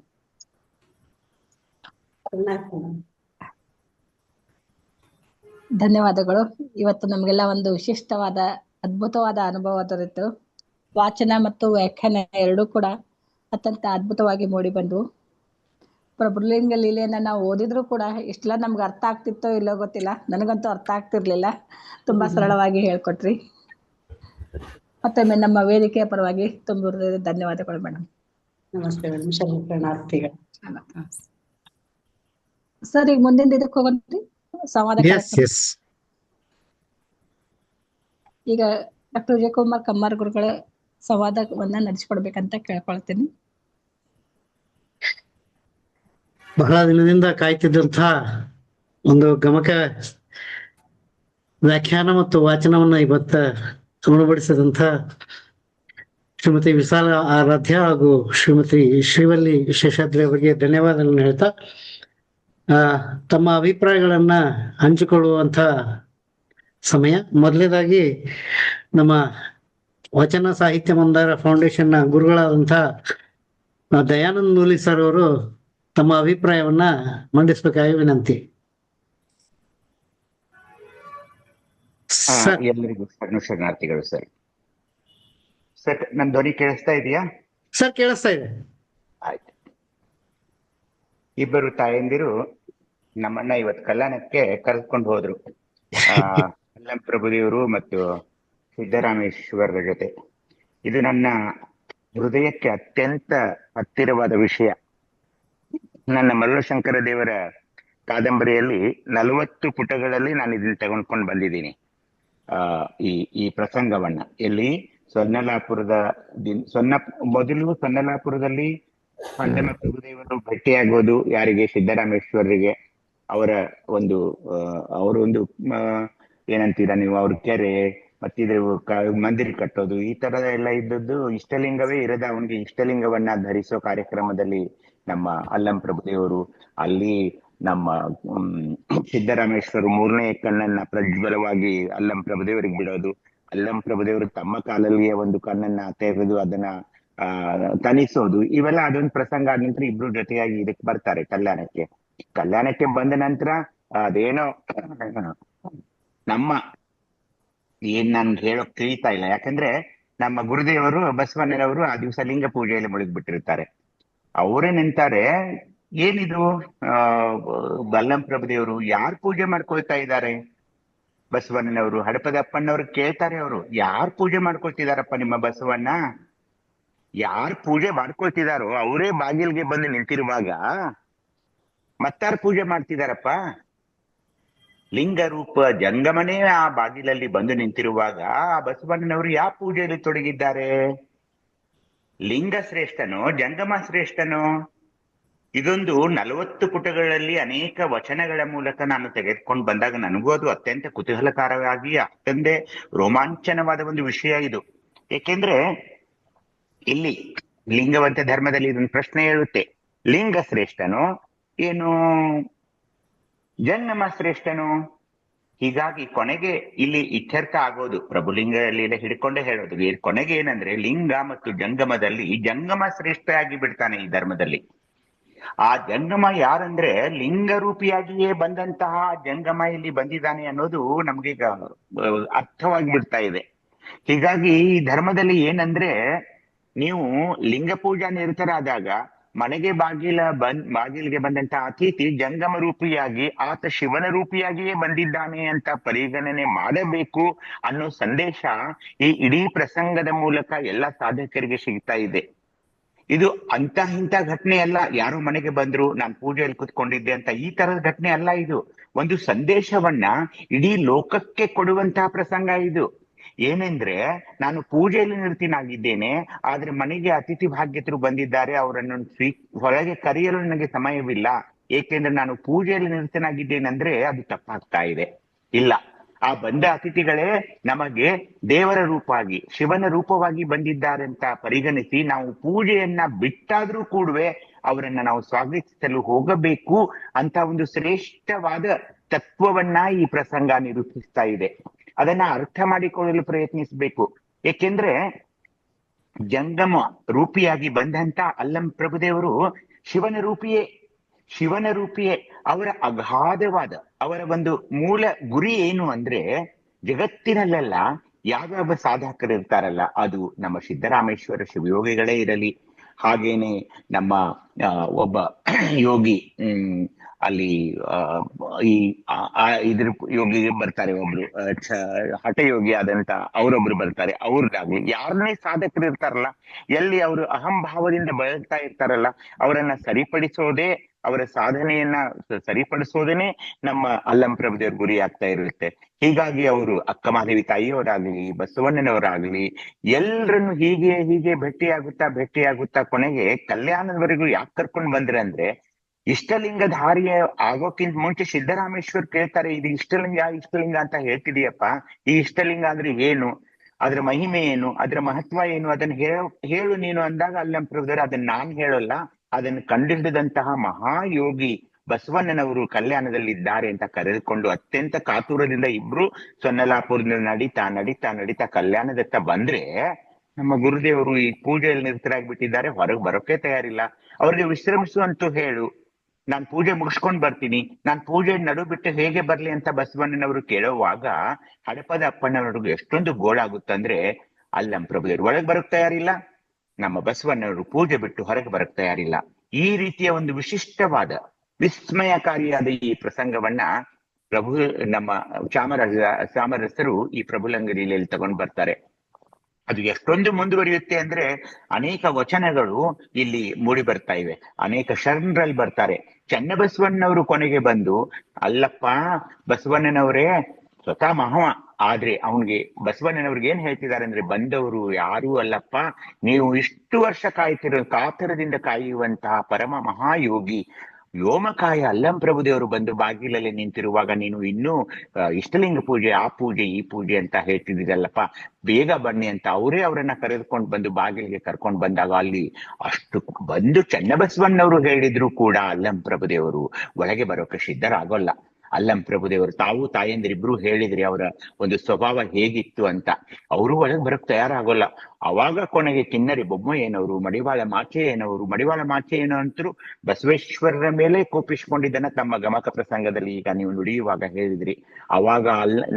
ಧನ್ಯವಾದಗಳು. ಇವತ್ತು ನಮಗೆಲ್ಲ ಒಂದು ವಿಶಿಷ್ಟವಾದ ಅದ್ಭುತವಾದ ಅನುಭವ ದೊರೆತು, ವಾಚನ ಮತ್ತು ವ್ಯಾಖ್ಯಾನ ಎರಡೂ ಕೂಡ ಅತ್ಯಂತ ಅದ್ಭುತವಾಗಿ ಮೂಡಿ ಬಂದು, ಪ್ರಭುಲಿಂಗ ಲೀಲೆಯನ್ನ ನಾವು ಓದಿದ್ರು ಕೂಡ ಇಷ್ಟೆಲ್ಲ ನಮ್ಗೆ ಅರ್ಥ ಆಗ್ತಿತ್ತೋ ಇಲ್ಲೋ ಗೊತ್ತಿಲ್ಲ, ನನಗಂತೂ ಅರ್ಥ ಆಗ್ತಿರ್ಲಿಲ್ಲ. ತುಂಬಾ ಸರಳವಾಗಿ ಹೇಳ್ಕೊಟ್ರಿ. ಮತ್ತೊಮ್ಮೆ ನಮ್ಮ ವೇದಿಕೆಯ ಪರವಾಗಿ ತುಂಬ ಧನ್ಯವಾದಗಳು ಮೇಡಮ್. ನಮಸ್ತೆ ಮೇಡಮ್. ಶರಣಾರ್ಥಿಗಳು. ಸರ್, ಈಗ ಮುಂದಿನ ಇದಕ್ಕೆ ಹೋಗೋಣ್ರಿ, ಸಂವಾದ. ಈಗ ಡಾಕ್ಟರ್ ವಿಜಯಕುಮಾರ್ ಕಮ್ಮಾರ್ ಗುರುಗಳ ಸಂವಾದವನ್ನ ನಡೆಸಿಕೊಡ್ಬೇಕಂತ ಕೇಳ್ಕೊಳ್ತೀನಿ. ಬಹಳ ದಿನದಿಂದ ಕಾಯ್ತಿದ್ದಂಥ ಒಂದು ಗಮಕ ವ್ಯಾಖ್ಯಾನ ಮತ್ತು ವಾಚನವನ್ನ ಇವತ್ತ ಅನುಭವಿಸಿದಂಥ ಶ್ರೀಮತಿ ವಿಶಾಲ ಆರಾಧ್ಯ ಹಾಗೂ ಶ್ರೀಮತಿ ಶ್ರೀವಲ್ಲಿ ಶೇಷಾದ್ರಿ ಅವರಿಗೆ ಧನ್ಯವಾದಗಳನ್ನು ಹೇಳ್ತಾ, ತಮ್ಮ ಅಭಿಪ್ರಾಯಗಳನ್ನ ಹಂಚಿಕೊಳ್ಳುವಂಥ ಸಮಯ. ಮೊದಲನೇದಾಗಿ ನಮ್ಮ ವಚನ ಸಾಹಿತ್ಯ ಮಂದಾರ ಫೌಂಡೇಶನ್ ಗುರುಗಳಾದಂಥ ದಯಾನಂದ್ ನೂಲಿ ಸರ್ ಅವರು ತಮ್ಮ ಅಭಿಪ್ರಾಯವನ್ನ ಮಂಡಿಸಬೇಕಾಗಿ ವಿನಂತಿ. ಎಲ್ಲರಿಗೂ ಶರಣಾರ್ಥಿಗಳು. ಸರ್ ನನ್ನ ಧ್ವನಿ ಕೇಳಿಸ್ತಾ ಇದೆಯಾ? ಸರ್, ಕೇಳಿಸ್ತಾ ಇದೆ. ಆಯ್ತು. ಇಬ್ಬರು ತಾಯಂದಿರು ನಮ್ಮನ್ನ ಇವತ್ತು ಕಲ್ಯಾಣಕ್ಕೆ ಕರೆದುಕೊಂಡು ಹೋದ್ರು, ಅಲ್ಲಂ ಪ್ರಭುದೇವರು ಮತ್ತು ಸಿದ್ದರಾಮೇಶ್ವರರ ಜೊತೆ. ಇದು ನನ್ನ ಹೃದಯಕ್ಕೆ ಅತ್ಯಂತ ಹತ್ತಿರವಾದ ವಿಷಯ. ನನ್ನ ಮರುಳಶಂಕರ ದೇವರ ಕಾದಂಬರಿಯಲ್ಲಿ 40 ಪುಟಗಳಲ್ಲಿ ನಾನು ಇದನ್ನ ತಗೊಂಡ್ಕೊಂಡು ಬಂದಿದ್ದೀನಿ. ಈ ಪ್ರಸಂಗವನ್ನ ಎಲ್ಲಿ ಮೊದಲು ಸೊನ್ನಲಾಪುರದಲ್ಲಿ ಅಲ್ಲಮ ಪ್ರಭುದೇವರು ಭೇಟಿಯಾಗೋದು ಯಾರಿಗೆ? ಸಿದ್ದರಾಮೇಶ್ವರರಿಗೆ. ಅವರೊಂದು ಏನಂತೀರಾ ನೀವು, ಅವ್ರ ಕೆರೆ ಮತ್ತಿದ್ರ ಮಂದಿರ ಕಟ್ಟೋದು, ಈ ತರದ ಎಲ್ಲ ಇದ್ದದ್ದು. ಇಷ್ಟಲಿಂಗವೇ ಇರದ ಅವನಿಗೆ ಇಷ್ಟಲಿಂಗವನ್ನ ಧರಿಸೋ ಕಾರ್ಯಕ್ರಮದಲ್ಲಿ ನಮ್ಮ ಅಲ್ಲಂ ಪ್ರಭುದೇವರು, ಅಲ್ಲಿ ನಮ್ಮ ಸಿದ್ದರಾಮೇಶ್ವರ 3ನೇ ಕಣ್ಣನ್ನ ಪ್ರಜ್ವಲವಾಗಿ ಅಲ್ಲಂ ಪ್ರಭುದೇವರಿಗೆ ಬಿಡೋದು, ಅಲ್ಲಂ ಪ್ರಭುದೇವರು ತಮ್ಮ ಕಾಲಲ್ಲಿಯೇ ಒಂದು ಕಣ್ಣನ್ನ ತೆಗೆದು ಅದನ್ನ ತನಿಸೋದು, ಇವೆಲ್ಲ ಅದೊಂದು ಪ್ರಸಂಗ. ಆದ ನಂತರ ಇಬ್ರು ಜೊತೆಯಾಗಿ ಇದಕ್ಕೆ ಬರ್ತಾರೆ ಕಲ್ಯಾಣಕ್ಕೆ ಬಂದ ನಂತರ ಅದೇನೋ ನಮ್ಮ ಏನ್ ನಾನು ಹೇಳೋಕ್ ತಿಳಿತಾ ಇಲ್ಲ. ಯಾಕಂದ್ರೆ ನಮ್ಮ ಗುರುದೇವರು ಬಸವಣ್ಣನವರು ಆ ದಿವಸ ಲಿಂಗ ಪೂಜೆಯಲ್ಲಿ ಮುಳುಗ್ಬಿಟ್ಟಿರ್ತಾರೆ. ಅವರೇ ನಿಂತಾರೆ, ಏನಿದು ಬಲ್ಲಂ ಪ್ರಭುದೇವರು ಯಾರು ಪೂಜೆ ಮಾಡ್ಕೊಳ್ತಾ ಇದ್ದಾರೆ? ಬಸವಣ್ಣನವರು ಹಡಪದ ಅಪ್ಪಣ್ಣವ್ರು ಕೇಳ್ತಾರೆ, ಅವರು ಯಾರು ಪೂಜೆ ಮಾಡ್ಕೊಳ್ತಿದಾರಪ್ಪ ನಿಮ್ಮ ಬಸವಣ್ಣ? ಯಾರು ಪೂಜೆ ಮಾಡ್ಕೊಳ್ತಿದಾರೋ ಅವರೇ ಬಾಗಿಲ್ಗೆ ಬಂದು ನಿಂತಿರುವಾಗ ಮತ್ತಾರು ಪೂಜೆ ಮಾಡ್ತಿದಾರಪ್ಪ? ಲಿಂಗ ರೂಪ ಜಂಗಮನೇ ಆ ಬಾಗಿಲಲ್ಲಿ ಬಂದು ನಿಂತಿರುವಾಗ ಆ ಬಸವಣ್ಣನವರು ಯಾವ ಪೂಜೆಯಲ್ಲಿ ತೊಡಗಿದ್ದಾರೆ? ಲಿಂಗ ಶ್ರೇಷ್ಠನೋ ಜಂಗಮ ಶ್ರೇಷ್ಠನೋ? ಇದೊಂದು 40 ಪುಟಗಳಲ್ಲಿ ಅನೇಕ ವಚನಗಳ ಮೂಲಕ ನಾನು ತೆಗೆದುಕೊಂಡು ಬಂದಾಗ ನನಗೂ ಅದು ಅತ್ಯಂತ ಕುತೂಹಲಕಾರವಾಗಿ ಅತ್ಯಂತ ರೋಮಾಂಚನವಾದ ಒಂದು ವಿಷಯ ಇದು. ಏಕೆಂದ್ರೆ ಇಲ್ಲಿ ಲಿಂಗವಂತ ಧರ್ಮದಲ್ಲಿ ಇದೊಂದು ಪ್ರಶ್ನೆ ಹೇಳುತ್ತೆ, ಲಿಂಗ ಶ್ರೇಷ್ಠನೋ ಏನು ಜಂಗಮ ಶ್ರೇಷ್ಠನೋ? ಹೀಗಾಗಿ ಕೊನೆಗೆ ಇಲ್ಲಿ ಇತ್ಯರ್ಥ ಆಗೋದು, ಪ್ರಭುಲಿಂಗದಲ್ಲಿ ಹಿಡ್ಕೊಂಡೇ ಹೇಳೋದು, ಕೊನೆಗೆ ಏನಂದ್ರೆ ಲಿಂಗ ಮತ್ತು ಜಂಗಮದಲ್ಲಿ ಜಂಗಮ ಶ್ರೇಷ್ಠ ಆಗಿ ಬಿಡ್ತಾನೆ ಈ ಧರ್ಮದಲ್ಲಿ. ಆ ಜಂಗಮ ಯಾರಂದ್ರೆ ಲಿಂಗ ರೂಪಿಯಾಗಿಯೇ ಬಂದಂತಹ ಜಂಗಮ ಇಲ್ಲಿ ಬಂದಿದ್ದಾನೆ ಅನ್ನೋದು ನಮ್ಗೀಗ ಅರ್ಥವಾಗಿ ಬಿಡ್ತಾ ಇದೆ. ಹೀಗಾಗಿ ಈ ಧರ್ಮದಲ್ಲಿ ಏನಂದ್ರೆ, ನೀವು ಲಿಂಗ ಪೂಜಾ ನಿರತರಾದಾಗ ಮನೆಗೆ ಬಾಗಿಲಿಗೆ ಬಂದಂತಹ ಅತಿಥಿ ಜಂಗಮ ರೂಪಿಯಾಗಿ ಆತ ಶಿವನ ರೂಪಿಯಾಗಿಯೇ ಬಂದಿದ್ದಾನೆ ಅಂತ ಪರಿಗಣನೆ ಮಾಡಬೇಕು ಅನ್ನೋ ಸಂದೇಶ ಈ ಇಡೀ ಪ್ರಸಂಗದ ಮೂಲಕ ಎಲ್ಲ ಸಾಧಕರಿಗೆ ಸಿಗ್ತಾ ಇದೆ. ಇದು ಇಂಥ ಘಟನೆ ಅಲ್ಲ, ಯಾರೋ ಮನೆಗೆ ಬಂದ್ರು ನಾನು ಪೂಜೆಯಲ್ಲಿ ಕುತ್ಕೊಂಡಿದ್ದೆ ಅಂತ ಈ ತರದ ಘಟನೆ ಅಲ್ಲ. ಇದು ಒಂದು ಸಂದೇಶವನ್ನ ಇಡೀ ಲೋಕಕ್ಕೆ ಕೊಡುವಂತಹ ಪ್ರಸಂಗ ಇದು. ಏನೆಂದ್ರೆ, ನಾನು ಪೂಜೆಯಲ್ಲಿ ನಿರತನಾಗಿದ್ದೇನೆ, ಆದ್ರೆ ಮನೆಗೆ ಅತಿಥಿ ಭಾಗ್ಯತರು ಬಂದಿದ್ದಾರೆ, ಅವರನ್ನು ಹೊರಗೆ ಕರೆಯಲು ನನಗೆ ಸಮಯವಿಲ್ಲ, ಏಕೆಂದ್ರೆ ನಾನು ಪೂಜೆಯಲ್ಲಿ ನಿರತನಾಗಿದ್ದೇನೆಂದ್ರೆ ಅದು ತಪ್ಪಾಗ್ತಾ ಇದೆ. ಇಲ್ಲ, ಆ ಬಂದ ಅತಿಥಿಗಳೇ ನಮಗೆ ದೇವರ ರೂಪವಾಗಿ ಶಿವನ ರೂಪವಾಗಿ ಬಂದಿದ್ದಾರೆ ಅಂತ ಪರಿಗಣಿಸಿ ನಾವು ಪೂಜೆಯನ್ನ ಬಿಟ್ಟಾದ್ರೂ ಕೂಡವೇ ಅವರನ್ನ ನಾವು ಸ್ವಾಗತಿಸಲು ಹೋಗಬೇಕು ಅಂತ ಒಂದು ಶ್ರೇಷ್ಠವಾದ ತತ್ವವನ್ನ ಈ ಪ್ರಸಂಗ ನಿರೂಪಿಸ್ತಾ ಇದೆ. ಅದನ್ನ ಅರ್ಥ ಮಾಡಿಕೊಳ್ಳಲು ಪ್ರಯತ್ನಿಸಬೇಕು. ಏಕೆಂದ್ರೆ ಜಂಗಮ ರೂಪಿಯಾಗಿ ಬಂದಂತ ಅಲ್ಲಂ ಪ್ರಭುದೇವರು ಶಿವನ ರೂಪಿಯೇ. ಅವರ ಅಗಾಧವಾದ ಅವರ ಒಂದು ಮೂಲ ಗುರಿ ಏನು ಅಂದ್ರೆ, ಜಗತ್ತಿನಲ್ಲೆಲ್ಲ ಯಾವ್ಯಾವ ಸಾಧಕರು ಇರ್ತಾರಲ್ಲ, ಅದು ನಮ್ಮ ಸಿದ್ದರಾಮೇಶ್ವರ ಶಿವಯೋಗಿಗಳೇ ಇರಲಿ, ಹಾಗೇನೆ ನಮ್ಮ ಒಬ್ಬ ಯೋಗಿ ಅಲ್ಲಿ ಇದ್ರ ಯೋಗಿ ಬರ್ತಾರೆ, ಒಬ್ರು ಹಠಯೋಗಿ ಆದಂತ ಅವರೊಬ್ರು ಬರ್ತಾರೆ, ಅವ್ರದ್ದಾಗ್ಲಿ ಯಾರನ್ನೇ ಸಾಧಕರು ಇರ್ತಾರಲ್ಲ, ಎಲ್ಲಿ ಅವರು ಅಹಂಭಾವದಿಂದ ಬೆಳಗ್ತಾ ಇರ್ತಾರಲ್ಲ, ಅವರನ್ನ ಸರಿಪಡಿಸೋದೇ, ಅವರ ಸಾಧನೆಯನ್ನ ಸರಿಪಡಿಸೋದೇನೆ ನಮ್ಮ ಅಲ್ಲಂ ಪ್ರಭುದೇವ್ರ ಗುರಿ ಆಗ್ತಾ ಇರುತ್ತೆ. ಹೀಗಾಗಿ ಅವರು ಅಕ್ಕಮಹಾದೇವಿ ತಾಯಿಯವರಾಗ್ಲಿ, ಬಸವಣ್ಣನವರಾಗ್ಲಿ, ಎಲ್ರನ್ನು ಹೀಗೆ ಭೇಟಿಯಾಗುತ್ತಾ ಕೊನೆಗೆ ಕಲ್ಯಾಣದವರೆಗೂ ಯಾಕೆ ಕರ್ಕೊಂಡು ಬಂದ್ರೆ ಅಂದ್ರೆ, ಇಷ್ಟಲಿಂಗಧಾರಿಯ ಆಗೋಕ್ಕಿಂತ ಮುಂಚೆ ಸಿದ್ದರಾಮೇಶ್ವರ್ ಕೇಳ್ತಾರೆ, ಇದು ಇಷ್ಟಲಿಂಗ ಅಂತ ಹೇಳ್ತಿದೀಯಪ್ಪ, ಈ ಇಷ್ಟಲಿಂಗ ಅಂದ್ರೆ ಏನು, ಅದ್ರ ಮಹಿಮೆ ಏನು, ಅದ್ರ ಮಹತ್ವ ಏನು, ಅದನ್ನ ಹೇಳು ನೀನು ಅಂದಾಗ ಅಲ್ಲಂ ಪ್ರಭುದೇವರು ಅದನ್ನ ನಾನ್ ಹೇಳಲ್ಲ, ಅದನ್ನು ಕಂಡುಹಿಡಿದಂತಹ ಮಹಾಯೋಗಿ ಬಸವಣ್ಣನವರು ಕಲ್ಯಾಣದಲ್ಲಿದ್ದಾರೆ ಅಂತ ಕರೆದುಕೊಂಡು ಅತ್ಯಂತ ಕಾತುರದಿಂದ ಇಬ್ರು ಸೊನ್ನಲಾಪುರದಿಂದ ನಡೀತಾ ಕಲ್ಯಾಣದತ್ತ ಬಂದ್ರೆ, ನಮ್ಮ ಗುರುದೇವರು ಈ ಪೂಜೆಯಲ್ಲಿ ನಿರತರಾಗ್ಬಿಟ್ಟಿದ್ದಾರೆ, ಹೊರಗೆ ಬರೋಕೆ ತಯಾರಿಲ್ಲ. ಅವ್ರಿಗೆ ವಿಶ್ರಮಿಸುವಂತೂ ಹೇಳು, ನಾನ್ ಪೂಜೆ ಮುಗಿಸ್ಕೊಂಡ್ ಬರ್ತೀನಿ, ನಾನ್ ಪೂಜೆ ನಡು ಬಿಟ್ಟು ಹೇಗೆ ಬರ್ಲಿ ಅಂತ ಬಸವಣ್ಣನವರು ಕೇಳುವಾಗ ಹಡಪದ ಅಪ್ಪಣ್ಣವ್ರಿಗೆ ಎಷ್ಟೊಂದು ಗೋಳಾಗುತ್ತಂದ್ರೆ, ಅಲ್ಲಂ ಪ್ರಭುದೇವರು ಒಳಗೆ ಬರೋಕ್ ತಯಾರಿಲ್ಲ, ನಮ್ಮ ಬಸವಣ್ಣವರು ಪೂಜೆ ಬಿಟ್ಟು ಹೊರಗೆ ಬರಕ್ ತಯಾರಿಲ್ಲ. ಈ ರೀತಿಯ ಒಂದು ವಿಶಿಷ್ಟವಾದ ವಿಸ್ಮಯಕಾರಿಯಾದ ಈ ಪ್ರಸಂಗವನ್ನ ನಮ್ಮ ಚಾಮರಸರು ಈ ಪ್ರಭುಲಂಗರಿಯಲ್ಲಿ ತಗೊಂಡ್ ಬರ್ತಾರೆ. ಅದು ಎಷ್ಟೊಂದು ಮುಂದುವರಿಯುತ್ತೆ ಅಂದ್ರೆ, ಅನೇಕ ವಚನಗಳು ಇಲ್ಲಿ ಮೂಡಿ ಬರ್ತಾ ಇವೆ, ಅನೇಕ ಶರಣರಲ್ಲಿ ಬರ್ತಾರೆ. ಚನ್ನಬಸವಣ್ಣನವರು ಕೊನೆಗೆ ಬಂದು, ಅಲ್ಲಪ್ಪ ಬಸವಣ್ಣನವರೇ ಸ್ವತಃ ಮಹವ, ಆದ್ರೆ ಅವನ್ಗೆ ಬಸವಣ್ಣನವ್ರಿಗೆ ಏನ್ ಹೇಳ್ತಿದ್ದಾರೆ ಅಂದ್ರೆ, ಬಂದವರು ಯಾರೂ ಅಲ್ಲಪ್ಪ, ನೀವು ಇಷ್ಟು ವರ್ಷ ಕಾತರದಿಂದ ಕಾಯುವಂತಹ ಪರಮ ಮಹಾಯೋಗಿ ವ್ಯೋಮಕಾಯ ಅಲ್ಲಂ ಪ್ರಭುದೇವರು ಬಂದು ಬಾಗಿಲಲ್ಲಿ ನಿಂತಿರುವಾಗ ನೀನು ಇನ್ನೂ ಇಷ್ಟಲಿಂಗ ಪೂಜೆ, ಆ ಪೂಜೆ, ಈ ಪೂಜೆ ಅಂತ ಹೇಳ್ತಿದ್ದೀರಲ್ಲಪ್ಪ, ಬೇಗ ಬನ್ನಿ ಅಂತ ಅವರನ್ನ ಕರೆದುಕೊಂಡು ಬಂದು ಬಾಗಿಲಿಗೆ ಕರ್ಕೊಂಡು ಬಂದಾಗ ಅಲ್ಲಿ ಅಷ್ಟು ಬಂದು ಚನ್ನಬಸವಣ್ಣವರು ಹೇಳಿದ್ರು ಕೂಡ ಅಲ್ಲಂ ಪ್ರಭುದೇವರು ಒಳಗೆ ಬರೋಕೆ ಸಿದ್ಧರಾಗೋಲ್ಲ. ಅಲ್ಲಂ ಪ್ರಭುದೇವರು ತಾವು ತಾಯಂದಿರಿಬ್ರು ಹೇಳಿದ್ರಿ ಅವರ ಒಂದು ಸ್ವಭಾವ ಹೇಗಿತ್ತು ಅಂತ, ಅವರು ಒಳಗೆ ಬರೋಕ್ ತಯಾರಾಗೋಲ್ಲ. ಅವಾಗ ಕೊನೆಗೆ ಕಿನ್ನರಿ ಬೊಮ್ಮಯ್ಯನವರು, ಮಡಿವಾಳ ಮಾಚಯ್ಯನವರು ಅಂತರೂ ಬಸವೇಶ್ವರರ ಮೇಲೆ ಕೋಪಿಸ್ಕೊಂಡಿದ್ದನ್ನ ತಮ್ಮ ಗಮಕ ಪ್ರಸಂಗದಲ್ಲಿ ಈಗ ನೀವು ನುಡಿಯುವಾಗ ಹೇಳಿದ್ರಿ. ಅವಾಗ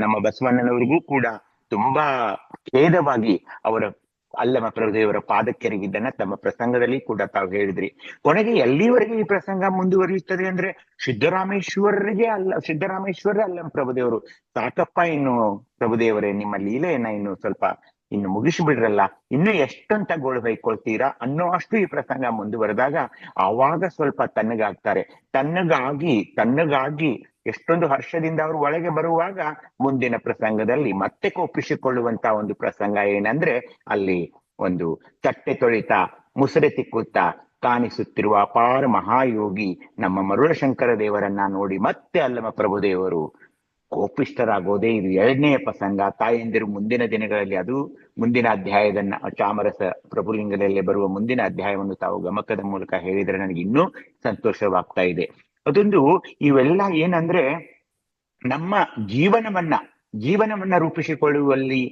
ನಮ್ಮ ಬಸವಣ್ಣನವ್ರಿಗೂ ಕೂಡ ತುಂಬಾ ಖೇದವಾಗಿ ಅವರ ಅಲ್ಲಮ ಪ್ರಭುದೇವರ ಪಾದಕ್ಕೆರಗಿದ್ದನ್ನ ತಮ್ಮ ಪ್ರಸಂಗದಲ್ಲಿ ಕೂಡ ತಾವು ಹೇಳಿದ್ರಿ. ಕೊನೆಗೆ ಎಲ್ಲಿವರೆಗೆ ಈ ಪ್ರಸಂಗ ಮುಂದುವರಿಯುತ್ತದೆ ಅಂದ್ರೆ ಸಿದ್ದರಾಮೇಶ್ವರ ಅಲ್ಲಮ ಪ್ರಭುದೇವರು ಸಾಕಪ್ಪ, ಇನ್ನು ಪ್ರಭುದೇವರೇ ನಿಮ್ಮ ಲೀಲೆಯನ್ನ ಇನ್ನು ಮುಗಿಸಿಬಿಡ್ರಲ್ಲ, ಇನ್ನು ಎಷ್ಟಂತ ಗೋಳು ಬೈಕೊಳ್ತೀರಾ ಅನ್ನೋ ಅಷ್ಟು ಈ ಪ್ರಸಂಗ ಮುಂದುವರೆದಾಗ ಆವಾಗ ಸ್ವಲ್ಪ ತಣ್ಣಗಾಗ್ತಾರೆ. ತಣ್ಣಗಾಗಿ ಎಷ್ಟೊಂದು ಹರ್ಷದಿಂದ ಅವರು ಒಳಗೆ ಬರುವಾಗ ಮುಂದಿನ ಪ್ರಸಂಗದಲ್ಲಿ ಮತ್ತೆ ಕೋಪಿಸಿಕೊಳ್ಳುವಂತ ಒಂದು ಪ್ರಸಂಗ ಏನಂದ್ರೆ, ಅಲ್ಲಿ ಒಂದು ತಟ್ಟೆ ತೊಳಿತಾ ಮುಸರೆ ತಿಕ್ಕುತ್ತಾ ಕಾಣಿಸುತ್ತಿರುವ ಅಪಾರ ಮಹಾಯೋಗಿ ನಮ್ಮ ಮರುಳಶಂಕರ ದೇವರನ್ನ ನೋಡಿ ಮತ್ತೆ ಅಲ್ಲಮ ಪ್ರಭುದೇವರು ಕೋಪಿಷ್ಟರಾಗೋದೇ ಇದು 2ನೇ ಪ್ರಸಂಗ. ತಾಯಂದಿರು ಮುಂದಿನ ದಿನಗಳಲ್ಲಿ, ಅದು ಮುಂದಿನ ಅಧ್ಯಾಯದನ್ನ ಚಾಮರಸ ಪ್ರಭುಲಿಂಗದಲ್ಲಿ ಬರುವ ಮುಂದಿನ ಅಧ್ಯಾಯವನ್ನು ತಾವು ಗಮಕದ ಮೂಲಕ ಹೇಳಿದ್ರೆ ನನಗೆ ಇನ್ನೂ ಸಂತೋಷವಾಗ್ತಾ ಇದೆ. ಅದೊಂದು ಇವೆಲ್ಲ ಏನಂದ್ರೆ ನಮ್ಮ ಜೀವನವನ್ನ ರೂಪಿಸಿಕೊಳ್ಳುವಲ್ಲಿ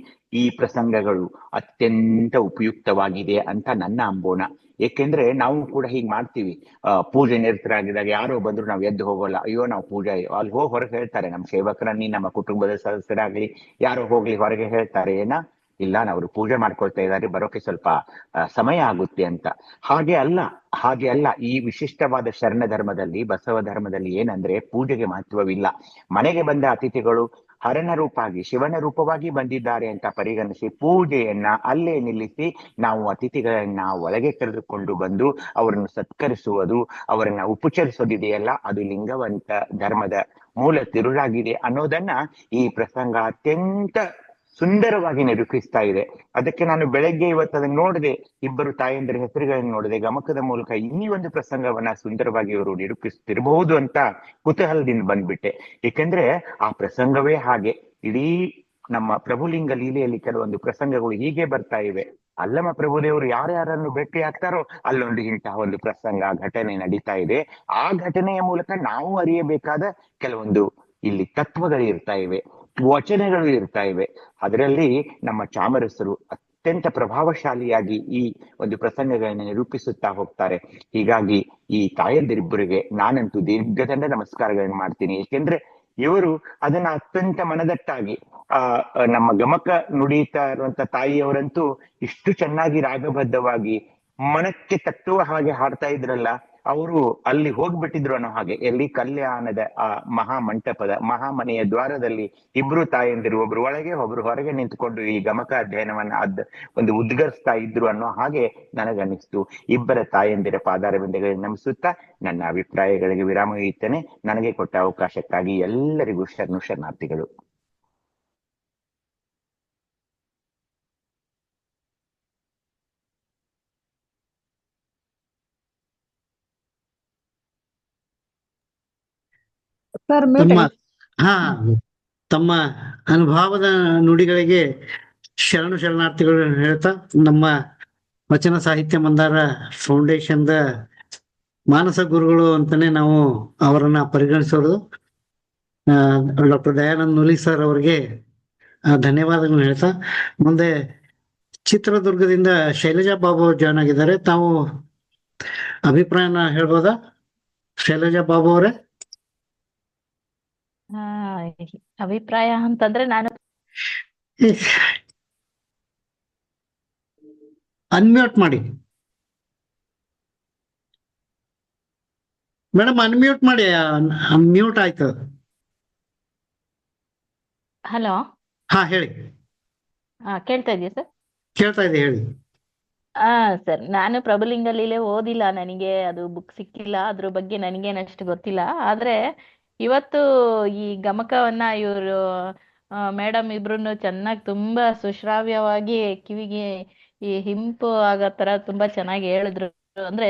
ಈ ಪ್ರಸಂಗಗಳು ಅತ್ಯಂತ ಉಪಯುಕ್ತವಾಗಿದೆ ಅಂತ ನನ್ನ ಅಂಬೋಣ. ಏಕೆಂದ್ರೆ ನಾವು ಕೂಡ ಹೀಗ್ ಮಾಡ್ತೀವಿ. ಪೂಜೆ ನಿರತರಾಗಿದ್ದಾಗ ಯಾರೋ ಬಂದ್ರು ನಾವು ಎದ್ದು ಹೋಗೋಲ್ಲ. ಅಯ್ಯೋ ನಾವು ಪೂಜೆ, ಅಲ್ಲಿ ಹೋಗಿ ಹೊರಗೆ ಹೇಳ್ತಾರೆ ನಮ್ಮ ಸೇವಕರನ್ನಿ, ನಮ್ಮ ಕುಟುಂಬದ ಸದಸ್ಯರಾಗ್ಲಿ ಯಾರೋ ಹೋಗ್ಲಿ ಹೊರಗೆ ಹೇಳ್ತಾರೆ, ಇಲ್ಲ ಅವರು ಪೂಜೆ ಮಾಡ್ಕೊಳ್ತಾ ಇದ್ದಾರೆ, ಬರೋಕೆ ಸ್ವಲ್ಪ ಸಮಯ ಆಗುತ್ತೆ ಅಂತ. ಹಾಗೆ ಅಲ್ಲ. ಈ ವಿಶಿಷ್ಟವಾದ ಶರಣ ಧರ್ಮದಲ್ಲಿ, ಬಸವ ಧರ್ಮದಲ್ಲಿ ಏನಂದ್ರೆ ಪೂಜೆಗೆ ಮಹತ್ವವಿಲ್ಲ. ಮನೆಗೆ ಬಂದ ಅತಿಥಿಗಳು ಹರನ ರೂಪಾಗಿ, ಶಿವನ ರೂಪವಾಗಿ ಬಂದಿದ್ದಾರೆ ಅಂತ ಪರಿಗಣಿಸಿ ಪೂಜೆಯನ್ನ ಅಲ್ಲೇ ನಿಲ್ಲಿಸಿ ನಾವು ಅತಿಥಿಗಳನ್ನ ಒಳಗೆ ಕರೆದುಕೊಂಡು ಬಂದು ಅವರನ್ನು ಸತ್ಕರಿಸುವುದು, ಅವರನ್ನ ಉಪಚರಿಸೋದಿದೆಯಲ್ಲ, ಅದು ಲಿಂಗವಂತ ಧರ್ಮದ ಮೂಲ ತಿರುಳಾಗಿದೆ ಅನ್ನೋದನ್ನ ಈ ಪ್ರಸಂಗ ಅತ್ಯಂತ ಸುಂದರವಾಗಿ ನಿರೂಪಿಸ್ತಾ ಇದೆ. ಅದಕ್ಕೆ ನಾನು ಬೆಳಗ್ಗೆ ಇವತ್ತು ಅದನ್ನ ನೋಡಿದೆ, ಇಬ್ಬರು ತಾಯಂದಿರ ಹೆಸರುಗಳನ್ನು ನೋಡಿದೆ, ಗಮಕದ ಮೂಲಕ ಈ ಒಂದು ಪ್ರಸಂಗವನ್ನ ಸುಂದರವಾಗಿ ಇವರು ನಿರೂಪಿಸುತ್ತಿರಬಹುದು ಅಂತ ಕುತೂಹಲದಿಂದ ಬಂದ್ಬಿಟ್ಟೆ. ಏಕೆಂದ್ರೆ ಆ ಪ್ರಸಂಗವೇ ಹಾಗೆ. ಇಡೀ ನಮ್ಮ ಪ್ರಭುಲಿಂಗ ಲೀಲೆಯಲ್ಲಿ ಕೆಲವೊಂದು ಪ್ರಸಂಗಗಳು ಹೀಗೆ ಬರ್ತಾ ಇವೆ. ಅಲ್ಲಮ ಪ್ರಭುದೇವರು ಯಾರ್ಯಾರನ್ನು ಭೇಟಿ ಆಗ್ತಾರೋ ಅಲ್ಲೊಂದು ಇಂತಹ ಒಂದು ಪ್ರಸಂಗ ಘಟನೆ ನಡೀತಾ ಇದೆ. ಆ ಘಟನೆಯ ಮೂಲಕ ನಾವು ಅರಿಯಬೇಕಾದ ಕೆಲವೊಂದು ಇಲ್ಲಿ ತತ್ವಗಳು ಇರ್ತಾ ಇವೆ, ವಚನಗಳು ಇರ್ತಾ ಇವೆ. ಅದರಲ್ಲಿ ನಮ್ಮ ಚಾಮರಸರು ಅತ್ಯಂತ ಪ್ರಭಾವಶಾಲಿಯಾಗಿ ಈ ಒಂದು ಪ್ರಸಂಗಗಳನ್ನು ನಿರೂಪಿಸುತ್ತಾ ಹೋಗ್ತಾರೆ. ಹೀಗಾಗಿ ಈ ತಾಯಂದಿರಿಬ್ಬರಿಗೆ ನಾನಂತೂ ದೀರ್ಘದಂಡ ನಮಸ್ಕಾರಗಳನ್ನು ಮಾಡ್ತೀನಿ. ಏಕೆಂದ್ರೆ ಇವರು ಅದನ್ನ ಅತ್ಯಂತ ಮನದಟ್ಟಾಗಿ ನಮ್ಮ ಗಮಕ ನುಡಿತಾ ಇರುವಂತ ತಾಯಿಯವರಂತೂ ಇಷ್ಟು ಚೆನ್ನಾಗಿ ರಾಗಬದ್ಧವಾಗಿ ಮನಕ್ಕೆ ತಟ್ಟುವ ಹಾಗೆ ಹಾಡ್ತಾ ಇದ್ರಲ್ಲ, ಅವರು ಅಲ್ಲಿ ಹೋಗ್ಬಿಟ್ಟಿದ್ರು ಅನ್ನೋ ಹಾಗೆ. ಎಲ್ಲಿ ಕಲ್ಯಾಣದ ಆ ಮಹಾಮನೆಯ ದ್ವಾರದಲ್ಲಿ ಇಬ್ರು ತಾಯಂದಿರು, ಒಬ್ರು ಒಳಗೆ ಒಬ್ರು ಹೊರಗೆ ನಿಂತುಕೊಂಡು ಈ ಗಮಕ ಅಧ್ಯಯನವನ್ನ ಒಂದು ಉದ್ಗರಿಸ್ತಾ ಇದ್ರು ಅನ್ನೋ ಹಾಗೆ ನನಗನ್ನಿಸ್ತು. ಇಬ್ಬರ ತಾಯಂದಿರ ಪಾದಾರವಿಂದಗಳಿಗೆ ನಮಿಸುತ್ತಾ ನನ್ನ ಅಭಿಪ್ರಾಯಗಳಿಗೆ ವಿರಾಮ ಇರ್ತೇನೆ. ನನಗೆ ಕೊಟ್ಟ ಅವಕಾಶಕ್ಕಾಗಿ ಎಲ್ಲರಿಗೂ ಶರಣಾರ್ಥಿಗಳು. ತಮ್ಮ ಅನುಭವದ ನುಡಿಗಳಿಗೆ ಶರಣಾರ್ಥಿಗಳು ಹೇಳ್ತಾ, ನಮ್ಮ ವಚನ ಸಾಹಿತ್ಯ ಮಂದಾರ ಫೌಂಡೇಶನ್ದ ಮಾನಸ ಗುರುಗಳು ಅಂತಾನೆ ನಾವು ಅವರನ್ನ ಪರಿಗಣಿಸೋದು. ಡಾಕ್ಟರ್ ದಯಾನಂದ್ ನುಲಿ ಸರ್ ಅವರಿಗೆ ಧನ್ಯವಾದಗಳು ಹೇಳ್ತಾ, ಮುಂದೆ ಚಿತ್ರದುರ್ಗದಿಂದ ಶೈಲಜಾ ಬಾಬು ಜಾಯ್ನ್ ಆಗಿದ್ದಾರೆ. ತಾವು ಅಭಿಪ್ರಾಯನ ಹೇಳ್ಬೋದಾ ಶೈಲಜಾ ಬಾಬು ಅವರೇ? ಅಭಿಪ್ರಾಯ ಅಂತಂದ್ರೆ ನಾನು ಅನ್ಮ್ಯೂಟ್ ಮಾಡಿ ಮೇಡಮ್, ಅನ್ಮ್ಯೂಟ್ ಮಾಡಿ. ಮ್ಯೂಟ್ ಆಯ್ತು. ಹಲೋ, ಹಾ ಹೇಳಿ. ಕೇಳ್ತಾ ಇದೆಯಾ ಸರ್? ಕೇಳ್ತಾ ಇದೆ, ಹೇಳಿ. ಸರ್, ನಾನು ಪ್ರಭುಲಿಂಗ ಲೀಲೆ ಓದಿಲ್ಲ, ನನಗೆ ಅದು ಬುಕ್ ಸಿಕ್ಕಿಲ್ಲ, ಅದ್ರ ಬಗ್ಗೆ ನನಗೇನಷ್ಟು ಗೊತ್ತಿಲ್ಲ. ಆದ್ರೆ ಇವತ್ತು ಈ ಗಮಕವನ್ನ ಇವರು ಮೇಡಮ್ ಇಬ್ರು ಚೆನ್ನಾಗಿ ತುಂಬಾ ಸುಶ್ರಾವ್ಯವಾಗಿ ಕಿವಿಗೆ ಈ ಹಿಂಪು ಆಗೋ ತರ ತುಂಬಾ ಚೆನ್ನಾಗಿ ಹೇಳಿದ್ರು. ಅಂದ್ರೆ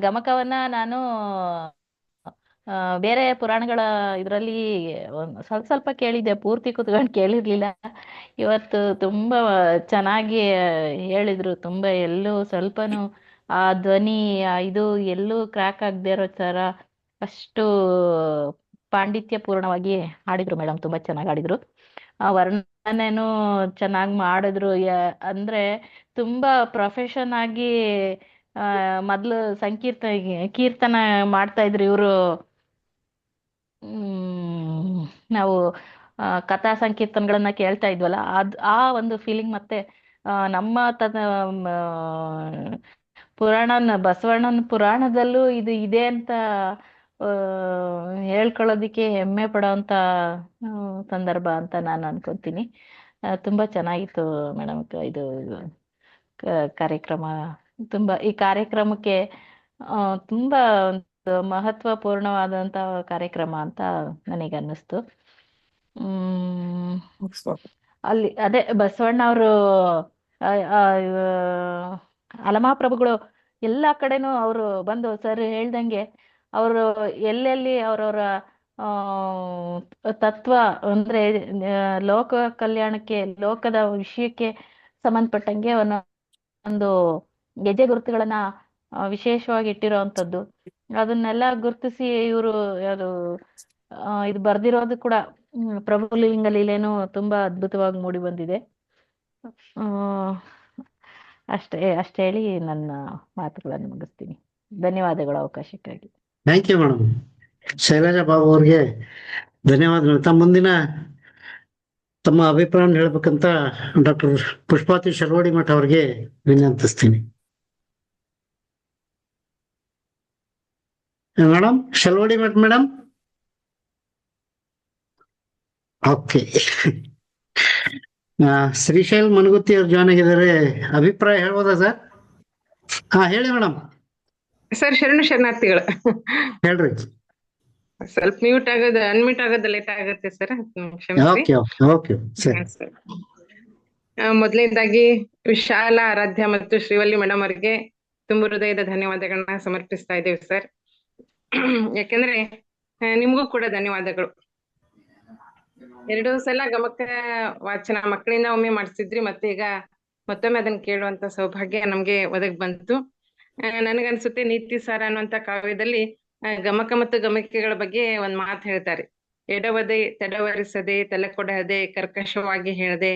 ಗಮಕವನ್ನ ನಾನು ಬೇರೆ ಪುರಾಣಗಳ ಇದ್ರಲ್ಲಿ ಸ್ವಲ್ಪ ಕೇಳಿದ್ದೆ, ಪೂರ್ತಿ ಕುತ್ಕೊಂಡು ಕೇಳಿರ್ಲಿಲ್ಲ. ಇವತ್ತು ತುಂಬಾ ಚೆನ್ನಾಗಿ ಹೇಳಿದ್ರು. ತುಂಬಾ ಎಲ್ಲೂ ಸ್ವಲ್ಪನು ಆ ಧ್ವನಿ ಇದು ಎಲ್ಲೂ ಕ್ರ್ಯಾಕ್ ಆಗದೆ ಇರೋ ತರ ಅಷ್ಟು ಪಾಂಡಿತ್ಯ ಪೂರ್ಣವಾಗಿ ಹಾಡಿದ್ರು ಮೇಡಮ್. ತುಂಬಾ ಚೆನ್ನಾಗಿ ಹಾಡಿದ್ರು. ಆ ವರ್ಣನೆನೂ ಚೆನ್ನಾಗಿ ಮಾಡಿದ್ರು. ಅಂದ್ರೆ ತುಂಬಾ ಪ್ರೊಫೆಷನ್ ಆಗಿ ಮೊದ್ಲು ಕೀರ್ತನ ಮಾಡ್ತಾ ಇದ್ರು ಇವರು. ನಾವು ಕಥಾ ಸಂಕೀರ್ತನಗಳನ್ನ ಕೇಳ್ತಾ ಇದ್ವಲ್ಲ, ಆ ಒಂದು ಫೀಲಿಂಗ್ ಮತ್ತೆ ನಮ್ಮ ಬಸವಣ್ಣನ ಪುರಾಣದಲ್ಲೂ ಇದು ಇದೆ ಅಂತ ಆ, ಹೇಳ್ಕೊಳ್ಳೋದಿಕ್ಕೆ ಹೆಮ್ಮೆ ಪಡೋಂತ ಸಂದರ್ಭ ಅಂತ ನಾನು ಅನ್ಕೊಂತೀನಿ. ತುಂಬಾ ಚೆನ್ನಾಗಿತ್ತು ಮೇಡಮ್. ಇದು ಕಾರ್ಯಕ್ರಮ ಈ ಕಾರ್ಯಕ್ರಮಕ್ಕೆ ತುಂಬಾ ಒಂದು ಮಹತ್ವಪೂರ್ಣವಾದಂತ ಕಾರ್ಯಕ್ರಮ ಅಂತ ನನಗೆ ಅನ್ನಿಸ್ತು. ಅಲ್ಲಿ ಅದೇ ಬಸವಣ್ಣ ಅವರು ಅಲಮಾಪ್ರಭುಗಳು ಎಲ್ಲಾ ಕಡೆನೂ ಅವರು ಬಂದು ಸರ್ ಹೇಳ್ದಂಗೆ ಅವರು ಎಲ್ಲೆಲ್ಲಿ ಅವರವರ ತತ್ವ ಅಂದ್ರೆ ಲೋಕ ಕಲ್ಯಾಣಕ್ಕೆ, ಲೋಕದ ವಿಷಯಕ್ಕೆ ಸಂಬಂಧಪಟ್ಟಂಗೆ ಒಂದು ಗೆಜೆ ಗುರುತುಗಳನ್ನ ವಿಶೇಷವಾಗಿ ಇಟ್ಟಿರೋವಂಥದ್ದು, ಅದನ್ನೆಲ್ಲ ಗುರುತಿಸಿ ಇವರು ಯಾರು ಇದು ಬರ್ದಿರೋದು ಕೂಡ ಪ್ರಭುಲಿಂಗ ಲೀಲೆನೂ ತುಂಬಾ ಅದ್ಭುತವಾಗಿ ಮೂಡಿ ಬಂದಿದೆ. ಅಷ್ಟೇ ಹೇಳಿ ನನ್ನ ಮಾತುಗಳನ್ನು ಮುಗಿಸ್ತೀನಿ. ಧನ್ಯವಾದಗಳು ಅವಕಾಶಕ್ಕಾಗಿ. Thank you madam. Shailaja Babu ಅವ್ರಿಗೆ ಧನ್ಯವಾದಗಳು. ಮುಂದಿನ ತಮ್ಮ ಅಭಿಪ್ರಾಯ ಹೇಳ್ಬೇಕಂತ ಡಾಕ್ಟರ್ ಪುಷ್ಪಾವತಿ ಶರವಡಿ ಮಠ ಅವ್ರಿಗೆ ವಿನಂತಿಸ್ತೀನಿ. ಮೇಡಮ್ ಶಲ್ವಡಿ ಮಠ ಮೇಡಮ್. ಓಕೆ. ಶ್ರೀಶೈಲ್ ಮನಗುತ್ತಿ ಅವ್ರು ಜಾಯ್ನ್ ಆಗಿದ್ದಾರೆ, ಅಭಿಪ್ರಾಯ ಹೇಳ್ಬೋದಾ ಸರ್? ಹೇಳಿ ಮೇಡಮ್. ಸರ್ ಶರಣು ಶರಣಾರ್ಥಿಗಳು. ಹೇಳ್ರಿ. ಸ್ವಲ್ಪ ಮ್ಯೂಟ್ ಆಗೋದು ಅನ್ಮ್ಯೂಟ್ ಆಗೋದು ಲೇಟ್ ಆಗುತ್ತೆ ಸರ್, ಕ್ಷಮಿಸಿ. ಮೊದಲನೇದಾಗಿ ವಿಶಾಲ ಆರಾಧ್ಯ ಮತ್ತು ಶ್ರೀವಲ್ಲಿ ಮೇಡಮ್ ಅವರಿಗೆ ತುಂಬ ಹೃದಯದ ಧನ್ಯವಾದಗಳನ್ನ ಸಮರ್ಪಿಸ್ತಾ ಇದ್ದೇವೆ ಸರ್. ಯಾಕೆಂದ್ರೆ ನಿಮ್ಗೂ ಕೂಡ ಧನ್ಯವಾದಗಳು. 2 ಸಲ ಗಮಕ ವಾಚನ ಮಕ್ಕಳಿಂದ ಒಮ್ಮೆ ಮಾಡಿಸಿದ್ರಿ, ಮತ್ತೆ ಈಗ ಮತ್ತೊಮ್ಮೆ ಅದನ್ನ ಕೇಳುವಂತ ಸೌಭಾಗ್ಯ ನಮ್ಗೆ ಒದಗ್ ಬಂತು. ನನಗನ್ಸುತ್ತೆ ನೀತಿ ಸಾರ ಅನ್ನುವಂತ ಕಾವ್ಯದಲ್ಲಿ ಗಮಕ ಮತ್ತು ಗಮಕಿಗಳ ಬಗ್ಗೆ ಒಂದ್ ಮಾತು ಹೇಳ್ತಾರೆ. ಎಡವದೆ ತಡವರಿಸದೆ ತಲೆಕೊಡದೆ ಕರ್ಕಶವಾಗಿ ಹೇಳದೆ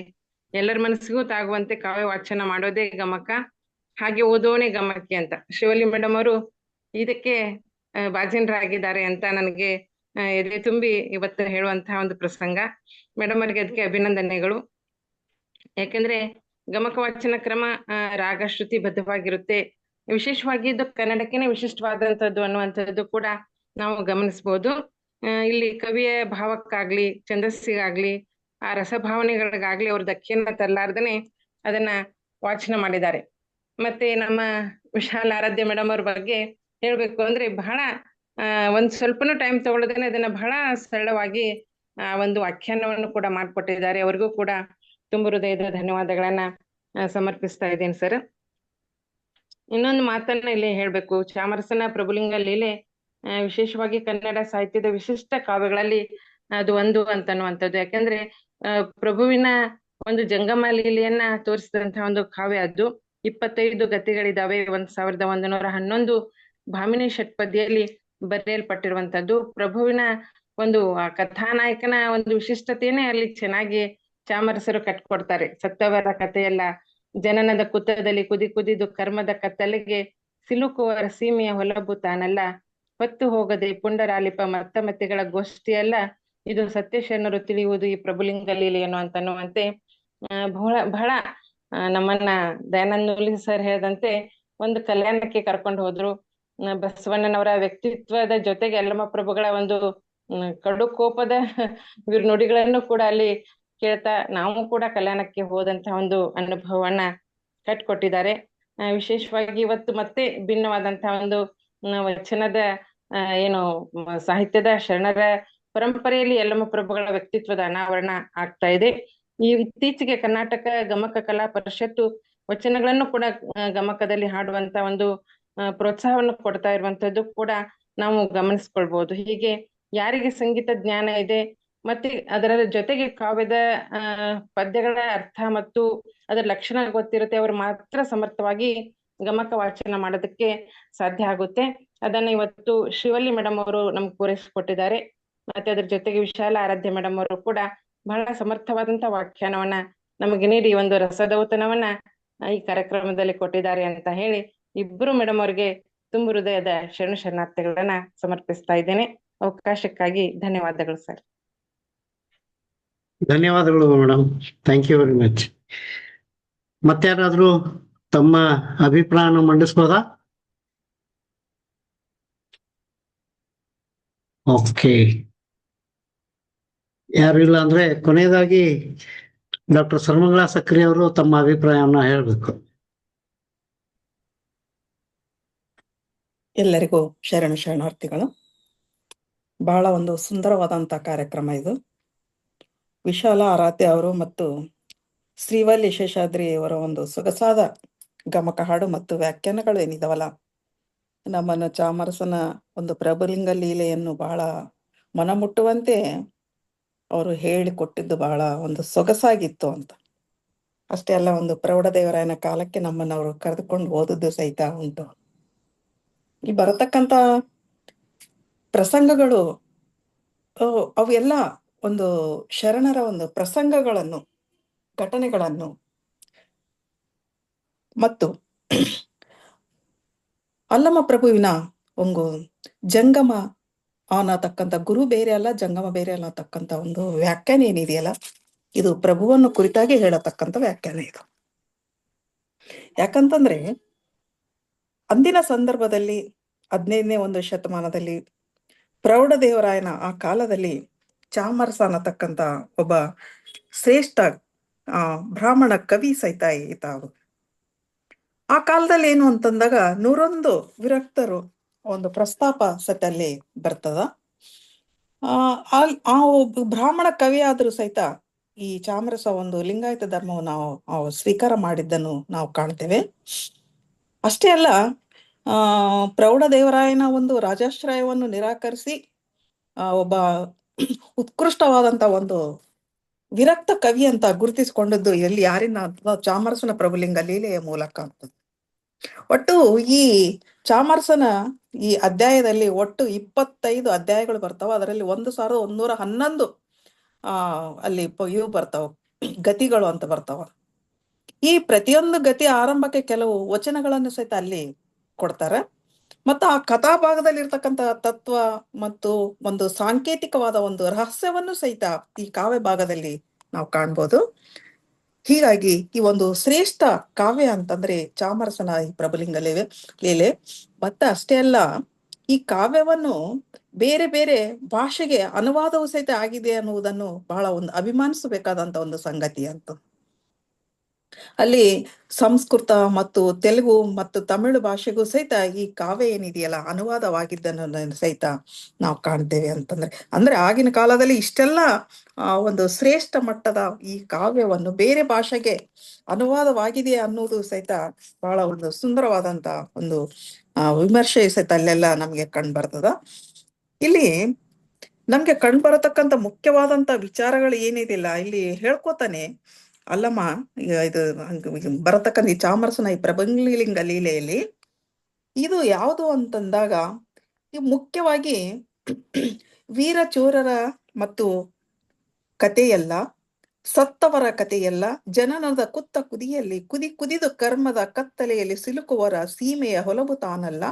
ಎಲ್ಲರ ಮನಸ್ಸಿಗೂ ತಾಗುವಂತೆ ಕಾವ್ಯ ವಾಚನ ಮಾಡೋದೇ ಗಮಕ, ಹಾಗೆ ಓದೋಣೆ ಗಮಕಿ ಅಂತ ಶಿವಲಿ ಮೇಡಮ್ ಅವರು ಇದಕ್ಕೆ ಬಾಜನರಾಗಿದ್ದಾರೆ ಅಂತ ನನಗೆ ಎದೆ ತುಂಬಿ ಇವತ್ತು ಹೇಳುವಂತಹ ಒಂದು ಪ್ರಸಂಗ. ಮೇಡಮ್ ಅವರಿಗೆ ಅದಕ್ಕೆ ಅಭಿನಂದನೆಗಳು. ಯಾಕಂದ್ರೆ ಗಮಕ ವಾಚನ ಕ್ರಮ ರಾಗ ಶ್ರುತಿ ಬದ್ಧವಾಗಿರುತ್ತೆ. ವಿಶೇಷವಾಗಿ ಇದು ಕನ್ನಡಕ್ಕೆನೆ ವಿಶಿಷ್ಟವಾದಂಥದ್ದು ಅನ್ನುವಂಥದ್ದು ಕೂಡ ನಾವು ಗಮನಿಸಬಹುದು. ಇಲ್ಲಿ ಕವಿಯ ಭಾವಕ್ಕಾಗ್ಲಿ ಛಂದಸ್ಸಿಗಾಗ್ಲಿ ಆ ರಸಭಾವನೆಗಳಿಗಾಗ್ಲಿ ಅವ್ರ ಧಕ್ಕೆಯನ್ನ ತರಲಾರ್ದನೆ ಅದನ್ನ ವಾಚನ ಮಾಡಿದ್ದಾರೆ. ಮತ್ತೆ ನಮ್ಮ ವಿಶಾಲ ಆರಾಧ್ಯ ಮೇಡಮ್ ಅವ್ರ ಬಗ್ಗೆ ಹೇಳ್ಬೇಕು ಅಂದ್ರೆ ಬಹಳ ಒಂದ್ ಸ್ವಲ್ಪನೂ ಟೈಮ್ ತಗೊಳ್ಳದೇನೆ ಅದನ್ನ ಬಹಳ ಸರಳವಾಗಿ ಒಂದು ವ್ಯಾಖ್ಯಾನವನ್ನು ಕೂಡ ಮಾಡ್ಕೊಟ್ಟಿದ್ದಾರೆ. ಅವ್ರಿಗೂ ಕೂಡ ತುಂಬ ಹೃದಯದ ಧನ್ಯವಾದಗಳನ್ನ ಸಮರ್ಪಿಸ್ತಾ ಇದ್ದೇನೆ ಸರ್. ಇನ್ನೊಂದು ಮಾತನ್ನ ಇಲ್ಲಿ ಹೇಳ್ಬೇಕು. ಚಾಮರಸನ ಪ್ರಭುಲಿಂಗ ಲೀಲೆ ವಿಶೇಷವಾಗಿ ಕನ್ನಡ ಸಾಹಿತ್ಯದ ವಿಶಿಷ್ಟ ಕಾವ್ಯಗಳಲ್ಲಿ ಅದು ಒಂದು ಅಂತನ್ನುವಂಥದ್ದು. ಯಾಕಂದ್ರೆ ಪ್ರಭುವಿನ ಒಂದು ಜಂಗಮ ಲೀಲೆಯನ್ನ ತೋರಿಸಿದಂತಹ ಒಂದು ಕಾವ್ಯ ಅದು. 25 ಗತಿಗಳಿದಾವೆ. 1111 ಭಾಮಿನಿ ಷಟ್ಪದಿಯಲ್ಲಿ ಬರೆಯಲ್ಪಟ್ಟಿರುವಂತದ್ದು. ಪ್ರಭುವಿನ ಒಂದು ಕಥಾನಾಯಕನ ಒಂದು ವಿಶಿಷ್ಟತೆಯನ್ನೇ ಅಲ್ಲಿ ಚೆನ್ನಾಗಿ ಚಾಮರಸರು ಕಟ್ಕೊಡ್ತಾರೆ. ಸತ್ತವರ ಕಥೆಯಲ್ಲ ಜನನದ ಕುತ್ತದಲ್ಲಿ ಕುದಿ ಕುದಿದು ಕರ್ಮದ ಕತ್ತಲೆಗೆ ಸಿಲುಕುವರ ಸೀಮೆಯ ಹೊಲಬು ತಾನಲ್ಲ, ಹೊತ್ತು ಹೋಗದೆ ಪುಂಡರಾಲಿಪ ಮತ್ತಮತಿಗಳ ಗೋಷ್ಠಿಯಲ್ಲ, ಇದು ಸತ್ಯಶರಣರು ತಿಳಿಯುವುದು ಈ ಪ್ರಭುಲಿಂಗ ಲೀಲೆ ಅನ್ನುವಂತೆ ಬಹಳ ನಮ್ಮನ್ನ ದಯಾನಂದ ನೂಲಿ ಸರ್ ಹೇಳಿದಂತೆ ಒಂದು ಕಲ್ಯಾಣಕ್ಕೆ ಕರ್ಕೊಂಡು ಹೋದ್ರು. ಬಸವಣ್ಣನವರ ವ್ಯಕ್ತಿತ್ವದ ಜೊತೆಗೆ ಯಲ್ಲಮ್ಮ ಪ್ರಭುಗಳ ಒಂದು ಕಡು ಕೋಪದ ನುಡಿಗಳನ್ನು ಕೂಡ ಅಲ್ಲಿ ಕೇಳ್ತಾ ನಾವು ಕೂಡ ಕಲ್ಯಾಣಕ್ಕೆ ಹೋದಂತಹ ಒಂದು ಅನುಭವವನ್ನ ಕಟ್ಕೊಟ್ಟಿದ್ದಾರೆ. ವಿಶೇಷವಾಗಿ ಇವತ್ತು ಮತ್ತೆ ಭಿನ್ನವಾದಂತಹ ಒಂದು ವಚನದ ಸಾಹಿತ್ಯದ ಶರಣರ ಪರಂಪರೆಯಲ್ಲಿ ಯಲ್ಲಮ್ಮ ಪ್ರಭುಗಳ ವ್ಯಕ್ತಿತ್ವದ ಅನಾವರಣ ಆಗ್ತಾ ಇದೆ. ಈ ಇತ್ತೀಚೆಗೆ ಕರ್ನಾಟಕ ಗಮಕ ಕಲಾ ಪರಿಷತ್ತು ವಚನಗಳನ್ನು ಕೂಡ ಗಮಕದಲ್ಲಿ ಹಾಡುವಂತ ಒಂದು ಪ್ರೋತ್ಸಾಹವನ್ನು ಕೊಡ್ತಾ ಇರುವಂತದ್ದು ಕೂಡ ನಾವು ಗಮನಿಸ್ಕೊಳ್ಬಹುದು. ಹೀಗೆ ಯಾರಿಗೆ ಸಂಗೀತ ಜ್ಞಾನ ಇದೆ ಮತ್ತೆ ಅದರ ಜೊತೆಗೆ ಕಾವ್ಯದ ಪದ್ಯಗಳ ಅರ್ಥ ಮತ್ತು ಅದರ ಲಕ್ಷಣ ಗೊತ್ತಿರುತ್ತೆ, ಅವರು ಮಾತ್ರ ಸಮರ್ಥವಾಗಿ ಗಮಕ ವಾಚನ ಮಾಡೋದಕ್ಕೆ ಸಾಧ್ಯ ಆಗುತ್ತೆ. ಅದನ್ನ ಇವತ್ತು ಶಿವಲ್ಲಿ ಮೇಡಮ್ ಅವರು ನಮ್ಗೆ ಪೂರೈಸಿಕೊಟ್ಟಿದ್ದಾರೆ. ಮತ್ತೆ ಅದ್ರ ಜೊತೆಗೆ ವಿಶಾಲ ಆರಾಧ್ಯ ಮೇಡಮ್ ಅವರು ಕೂಡ ಬಹಳ ಸಮರ್ಥವಾದಂತ ವ್ಯಾಖ್ಯಾನವನ್ನ ನಮಗೆ ನೀಡಿ ಒಂದು ರಸದೌತಣವನ್ನ ಈ ಕಾರ್ಯಕ್ರಮದಲ್ಲಿ ಕೊಟ್ಟಿದ್ದಾರೆ ಅಂತ ಹೇಳಿ ಇಬ್ಬರು ಮೇಡಮ್ ಅವರಿಗೆ ತುಂಬ ಹೃದಯದ ಶರಣು ಶರಣಾರ್ಥಿಗಳನ್ನ ಸಮರ್ಪಿಸ್ತಾ ಇದ್ದೇನೆ. ಅವಕಾಶಕ್ಕಾಗಿ ಧನ್ಯವಾದಗಳು ಸರ್. ಧನ್ಯವಾದಗಳು madam. Thank you very much. ಮತ್ತಾರಾದ್ರೂ ತಮ್ಮ ಅಭಿಪ್ರಾಯನ ಮಂಡಿಸ್ಬೋದಾ? ಓಕೆ, ಯಾರು ಇಲ್ಲ ಅಂದ್ರೆ ಕೊನೆಯದಾಗಿ ಡಾಕ್ಟರ್ ಸರ್ವಮಂಗಳ ಸಕ್ರಿ ಅವರು ತಮ್ಮ ಅಭಿಪ್ರಾಯವನ್ನ ಹೇಳ್ಬೇಕು. ಎಲ್ಲರಿಗೂ ಶರಣಾರ್ಥಿಗಳು. ಬಹಳ ಒಂದು ಸುಂದರವಾದಂತ ಕಾರ್ಯಕ್ರಮ ಇದು. ವಿಶಾಲ ಆರಾಧ್ಯ ಅವರು ಮತ್ತು ಶ್ರೀವಲ್ಲಿ ಶೇಷಾದ್ರಿ ಅವರ ಒಂದು ಸೊಗಸಾದ ಗಮಕ ಹಾಡು ಮತ್ತು ವ್ಯಾಖ್ಯಾನಗಳು ಏನಿದಾವಲ್ಲ, ನಮ್ಮನ್ನು ಚಾಮರಸನ ಒಂದು ಪ್ರಭುಲಿಂಗ ಲೀಲೆಯನ್ನು ಬಹಳ ಮನಮುಟ್ಟುವಂತೆ ಅವರು ಹೇಳಿಕೊಟ್ಟಿದ್ದು ಬಹಳ ಒಂದು ಸೊಗಸಾಗಿತ್ತು ಅಂತ. ಅಷ್ಟೇ ಅಲ್ಲ, ಒಂದು ಪ್ರೌಢದೇವರಾಯನ ಕಾಲಕ್ಕೆ ನಮ್ಮನ್ನು ಅವರು ಕರೆದುಕೊಂಡು ಓದಿದ್ದು ಸಹಿತ ಉಂಟು. ಈ ಬರತಕ್ಕಂತ ಪ್ರಸಂಗಗಳು ಅವೆಲ್ಲ ಒಂದು ಶರಣರ ಒಂದು ಪ್ರಸಂಗಗಳನ್ನು, ಘಟನೆಗಳನ್ನು ಮತ್ತು ಅಲ್ಲಮ ಪ್ರಭುವಿನ ಒಂದು ಜಂಗಮ ಅನ್ನತಕ್ಕಂಥ ಗುರು ಬೇರೆ ಅಲ್ಲ, ಜಂಗಮ ಬೇರೆ ಅಲ್ಲ ಅನ್ನತಕ್ಕಂಥ ಒಂದು ವ್ಯಾಖ್ಯಾನ ಏನಿದೆಯಲ್ಲ, ಇದು ಪ್ರಭುವನ್ನು ಕುರಿತಾಗಿ ಹೇಳತಕ್ಕಂಥ ವ್ಯಾಖ್ಯಾನ ಇದು. ಯಾಕಂತಂದ್ರೆ ಅಂದಿನ ಸಂದರ್ಭದಲ್ಲಿ 15ನೇ ಒಂದು ಶತಮಾನದಲ್ಲಿ ಪ್ರೌಢದೇವರಾಯನ ಆ ಕಾಲದಲ್ಲಿ ಚಾಮರಸ ಅನ್ನತಕ್ಕಂಥ ಒಬ್ಬ ಶ್ರೇಷ್ಠ ಬ್ರಾಹ್ಮಣ ಕವಿ ಸಹಿತ ಈತ. ಆ ಕಾಲದಲ್ಲಿ ಏನು ಅಂತಂದಾಗ 101 ವಿರಕ್ತರು ಒಂದು ಪ್ರಸ್ತಾಪ ಸತಲ್ಲಿ ಬರ್ತದ. ಆ ಒಬ್ಬ ಬ್ರಾಹ್ಮಣ ಕವಿ ಆದ್ರೂ ಸಹಿತ ಈ ಚಾಮರಸ ಒಂದು ಲಿಂಗಾಯತ ಧರ್ಮವನ್ನು ನಾವು ಸ್ವೀಕಾರ ಮಾಡಿದ್ದನ್ನು ನಾವು ಕಾಣ್ತೇವೆ. ಅಷ್ಟೇ ಅಲ್ಲ, ಪ್ರೌಢದೇವರಾಯನ ಒಂದು ರಾಜಾಶ್ರಯವನ್ನು ನಿರಾಕರಿಸಿ ಒಬ್ಬ ಉತ್ಕೃಷ್ಟವಾದಂತ ಒಂದು ವಿರಕ್ತ ಕವಿ ಅಂತ ಗುರುತಿಸಿಕೊಂಡದ್ದು ಎಲ್ಲಿ, ಯಾರಿಂದ ಅಂತ ಚಾಮರಸನ ಪ್ರಭುಲಿಂಗ ಲೀಲೆಯ ಮೂಲಕ ಅಂತ. ಒಟ್ಟು ಈ ಚಾಮರಸನ ಈ ಅಧ್ಯಾಯದಲ್ಲಿ ಒಟ್ಟು 25 ಅಧ್ಯಾಯಗಳು ಬರ್ತಾವ. ಅದರಲ್ಲಿ 1111 ಅಲ್ಲಿ ಇವು ಬರ್ತಾವ, ಗತಿಗಳು ಅಂತ ಬರ್ತಾವ. ಈ ಪ್ರತಿಯೊಂದು ಗತಿ ಆರಂಭಕ್ಕೆ ಕೆಲವು ವಚನಗಳನ್ನು ಸಹಿತ ಅಲ್ಲಿ ಕೊಡ್ತಾರೆ. ಮತ್ತು ಆ ಕಥಾಭಾಗದಲ್ಲಿ ಇರ್ತಕ್ಕಂಥ ತತ್ವ ಮತ್ತು ಒಂದು ಸಾಂಕೇತಿಕವಾದ ಒಂದು ರಹಸ್ಯವನ್ನು ಸಹಿತ ಈ ಕಾವ್ಯ ಭಾಗದಲ್ಲಿ ನಾವು ಕಾಣ್ಬೋದು. ಹೀಗಾಗಿ ಈ ಒಂದು ಶ್ರೇಷ್ಠ ಕಾವ್ಯ ಅಂತಂದ್ರೆ ಚಾಮರಸನ ಈ ಪ್ರಭುಲಿಂಗ ಲೀಲೆ. ಮತ್ತೆ ಅಷ್ಟೇ ಅಲ್ಲ, ಈ ಕಾವ್ಯವನ್ನು ಬೇರೆ ಬೇರೆ ಭಾಷೆಗೆ ಅನುವಾದವೂ ಸಹಿತ ಆಗಿದೆ ಅನ್ನುವುದನ್ನು ಬಹಳ ಒಂದು ಅಭಿಮಾನಿಸಬೇಕಾದಂತ ಒಂದು ಸಂಗತಿ ಅಂತ. ಅಲ್ಲಿ ಸಂಸ್ಕೃತ ಮತ್ತು ತೆಲುಗು ಮತ್ತು ತಮಿಳು ಭಾಷೆಗೂ ಸಹಿತ ಈ ಕಾವ್ಯ ಏನಿದೆಯಲ್ಲ ಅನುವಾದವಾಗಿದ್ದನ್ನು ಸಹಿತ ನಾವು ಕಾಣ್ತೇವೆ ಅಂದ್ರೆ ಆಗಿನ ಕಾಲದಲ್ಲಿ ಇಷ್ಟೆಲ್ಲ ಒಂದು ಶ್ರೇಷ್ಠ ಮಟ್ಟದ ಈ ಕಾವ್ಯವನ್ನು ಬೇರೆ ಭಾಷೆಗೆ ಅನುವಾದವಾಗಿದೆ ಅನ್ನೋದು ಸಹಿತ ಬಹಳ ಒಂದು ಸುಂದರವಾದಂತ ಒಂದು ವಿಮರ್ಶೆ ಸಹಿತ ಅಲ್ಲೆಲ್ಲ ನಮ್ಗೆ ಕಂಡು ಬರ್ತದ. ಇಲ್ಲಿ ನಮ್ಗೆ ಕಂಡು ಬರತಕ್ಕಂತ ಮುಖ್ಯವಾದಂತ ವಿಚಾರಗಳು ಏನಿದಿಲ್ಲ ಇಲ್ಲಿ ಹೇಳ್ಕೊತಾನೆ ಅಲ್ಲಮ್ಮ. ಇದು ಬರತಕ್ಕಂಥ ಈ ಚಾಮರಸನ ಈ ಪ್ರಭುಲಿಂಗ ಲೀಲೆಯಲ್ಲಿ ಇದು ಯಾವುದು ಅಂತಂದಾಗ ಈ ಮುಖ್ಯವಾಗಿ ವೀರಚೋರರ ಮತ್ತು ಕಥೆಯಲ್ಲ, ಸತ್ತವರ ಕಥೆಯಲ್ಲ, ಜನನದ ಕುತ್ತ ಕುದಿಯಲ್ಲಿ ಕುದಿದು ಕರ್ಮದ ಕತ್ತಲೆಯಲ್ಲಿ ಸಿಲುಕುವರ ಸೀಮೆಯ ಹೊಲಬು ತಾನಲ್ಲ,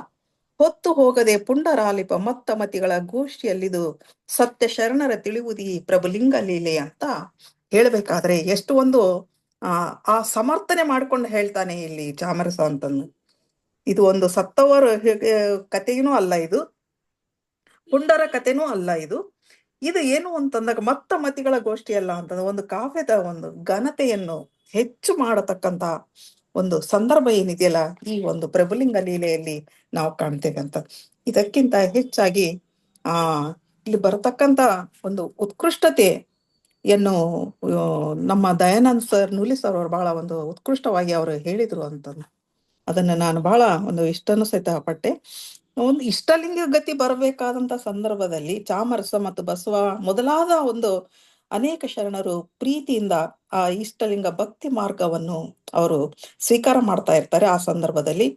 ಹೊತ್ತು ಹೋಗದೆ ಪುಂಡರಾಲಿಪ ಮತ್ತ ಮತಿಗಳ ಗೋಷ್ಠಿಯಲ್ಲಿದು ಸತ್ಯ ಶರಣರ ತಿಳಿಯುವುದು ಈ ಪ್ರಭುಲಿಂಗ ಲೀಲೆ ಅಂತ ಹೇಳ್ಬೇಕಾದ್ರೆ ಎಷ್ಟು ಒಂದು ಆ ಸಮರ್ಥನೆ ಮಾಡ್ಕೊಂಡು ಹೇಳ್ತಾನೆ ಇಲ್ಲಿ ಚಾಮರಸ ಅಂತಂದು. ಇದು ಒಂದು ಸತ್ತವರ ಕಥೆಯೂ ಅಲ್ಲ, ಇದು ಪುಂಡರ ಕಥೆನೂ ಅಲ್ಲ. ಇದು ಏನು ಅಂತಂದಾಗ ಮತ್ತ ಮತಿಗಳ ಗೋಷ್ಠಿ ಅಲ್ಲ ಅಂತಂದ್ರೆ ಒಂದು ಕಾವ್ಯದ ಒಂದು ಘನತೆಯನ್ನು ಹೆಚ್ಚು ಮಾಡತಕ್ಕಂತ ಒಂದು ಸಂದರ್ಭ ಏನಿದೆಯಲ್ಲ ಈ ಒಂದು ಪ್ರಭುಲಿಂಗ ಲೀಲೆಯಲ್ಲಿ ನಾವು ಕಾಣ್ತೇವೆ ಅಂತ. ಇದಕ್ಕಿಂತ ಹೆಚ್ಚಾಗಿ ಇಲ್ಲಿ ಬರತಕ್ಕಂತ ಒಂದು ಉತ್ಕೃಷ್ಟತೆಯನ್ನು ನಮ್ಮ ದಯಾನಂದ್ ಸರ್, ನೂಲಿ ಸರ್ ಅವರು ಬಹಳ ಒಂದು ಉತ್ಕೃಷ್ಟವಾಗಿ ಅವರು ಹೇಳಿದ್ರು ಅಂತ. ಅದನ್ನ ನಾನು ಬಹಳ ಒಂದು ಇಷ್ಟನ್ನು ಸಹಿತ ಪಟ್ಟೆ. ಒಂದು ಇಷ್ಟಲಿಂಗ ಗತಿ ಬರಬೇಕಾದಂತ ಸಂದರ್ಭದಲ್ಲಿ ಚಾಮರಸ ಮತ್ತು ಬಸವ ಮೊದಲಾದ ಒಂದು ಅನೇಕ ಶರಣರು ಪ್ರೀತಿಯಿಂದ ಆ ಇಷ್ಟಲಿಂಗ ಭಕ್ತಿ ಮಾರ್ಗವನ್ನು ಅವರು ಸ್ವೀಕಾರ ಮಾಡ್ತಾ ಇರ್ತಾರೆ. ಆ ಸಂದರ್ಭದಲ್ಲಿ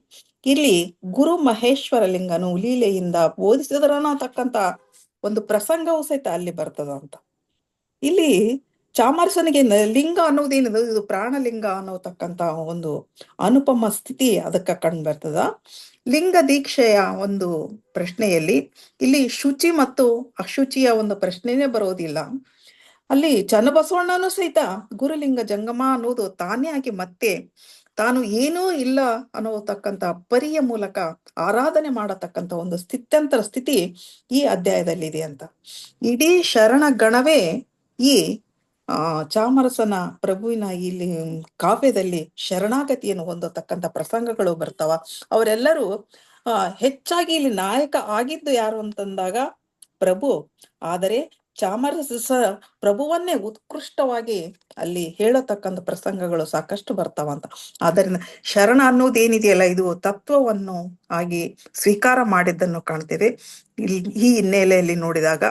ಇಲ್ಲಿ ಗುರು ಮಹೇಶ್ವರ ಲಿಂಗನು ಲೀಲೆಯಿಂದ ಬೋಧಿಸಿದ್ರನ್ನತಕ್ಕಂತ ಒಂದು ಪ್ರಸಂಗವೂ ಸಹಿತ ಅಲ್ಲಿ ಬರ್ತದ ಅಂತ. ಇಲ್ಲಿ ಚಾಮರಸನಿಗೆ ಲಿಂಗ ಅನ್ನೋದೇನಿದೆ, ಇದು ಪ್ರಾಣಲಿಂಗ ಅನ್ನೋತಕ್ಕಂತ ಒಂದು ಅನುಪಮ ಸ್ಥಿತಿ ಅದಕ್ಕೆ ಕಂಡು ಬರ್ತದ. ಲಿಂಗ ದೀಕ್ಷೆಯ ಒಂದು ಪ್ರಶ್ನೆಯಲ್ಲಿ ಇಲ್ಲಿ ಶುಚಿ ಮತ್ತು ಅಶುಚಿಯ ಒಂದು ಪ್ರಶ್ನೆನೇ ಬರೋದಿಲ್ಲ. ಅಲ್ಲಿ ಚನ್ನಬಸವಣ್ಣನೂ ಸಹಿತ ಗುರುಲಿಂಗ ಜಂಗಮ ಅನ್ನೋದು ತಾನೇ ಆಗಿ ಮತ್ತೆ ತಾನು ಏನೂ ಇಲ್ಲ ಅನ್ನೋತಕ್ಕಂತ ಪರಿಯ ಮೂಲಕ ಆರಾಧನೆ ಮಾಡತಕ್ಕಂತ ಒಂದು ಸ್ಥಿತ್ಯಂತರ ಸ್ಥಿತಿ ಈ ಅಧ್ಯಾಯದಲ್ಲಿ ಇದೆ ಅಂತ. ಇಡೀ ಶರಣ ಗಣವೇ ಈ ಚಾಮರಸನ ಪ್ರಭುವಿನ ಇಲ್ಲಿ ಕಾವ್ಯದಲ್ಲಿ ಶರಣಾಗತಿಯನ್ನು ಹೊಂದತಕ್ಕಂತ ಪ್ರಸಂಗಗಳು ಬರ್ತಾವ. ಅವರೆಲ್ಲರೂ ಹೆಚ್ಚಾಗಿ ಇಲ್ಲಿ ನಾಯಕ ಆಗಿದ್ದು ಯಾರು ಅಂತಂದಾಗ ಪ್ರಭು, ಆದರೆ ಚಾಮರಸ ಪ್ರಭುವನ್ನೇ ಉತ್ಕೃಷ್ಟವಾಗಿ ಅಲ್ಲಿ ಹೇಳತಕ್ಕಂಥ ಪ್ರಸಂಗಗಳು ಸಾಕಷ್ಟು ಬರ್ತಾವಂತ. ಆದ್ದರಿಂದ ಶರಣ ಅನ್ನೋದೇನಿದೆಯಲ್ಲ, ಇದು ತತ್ವವನ್ನು ಆಗಿ ಸ್ವೀಕಾರ ಮಾಡಿದ್ದನ್ನು ಕಾಣ್ತೇವೆ. ಈ ಹಿನ್ನೆಲೆಯಲ್ಲಿ ನೋಡಿದಾಗ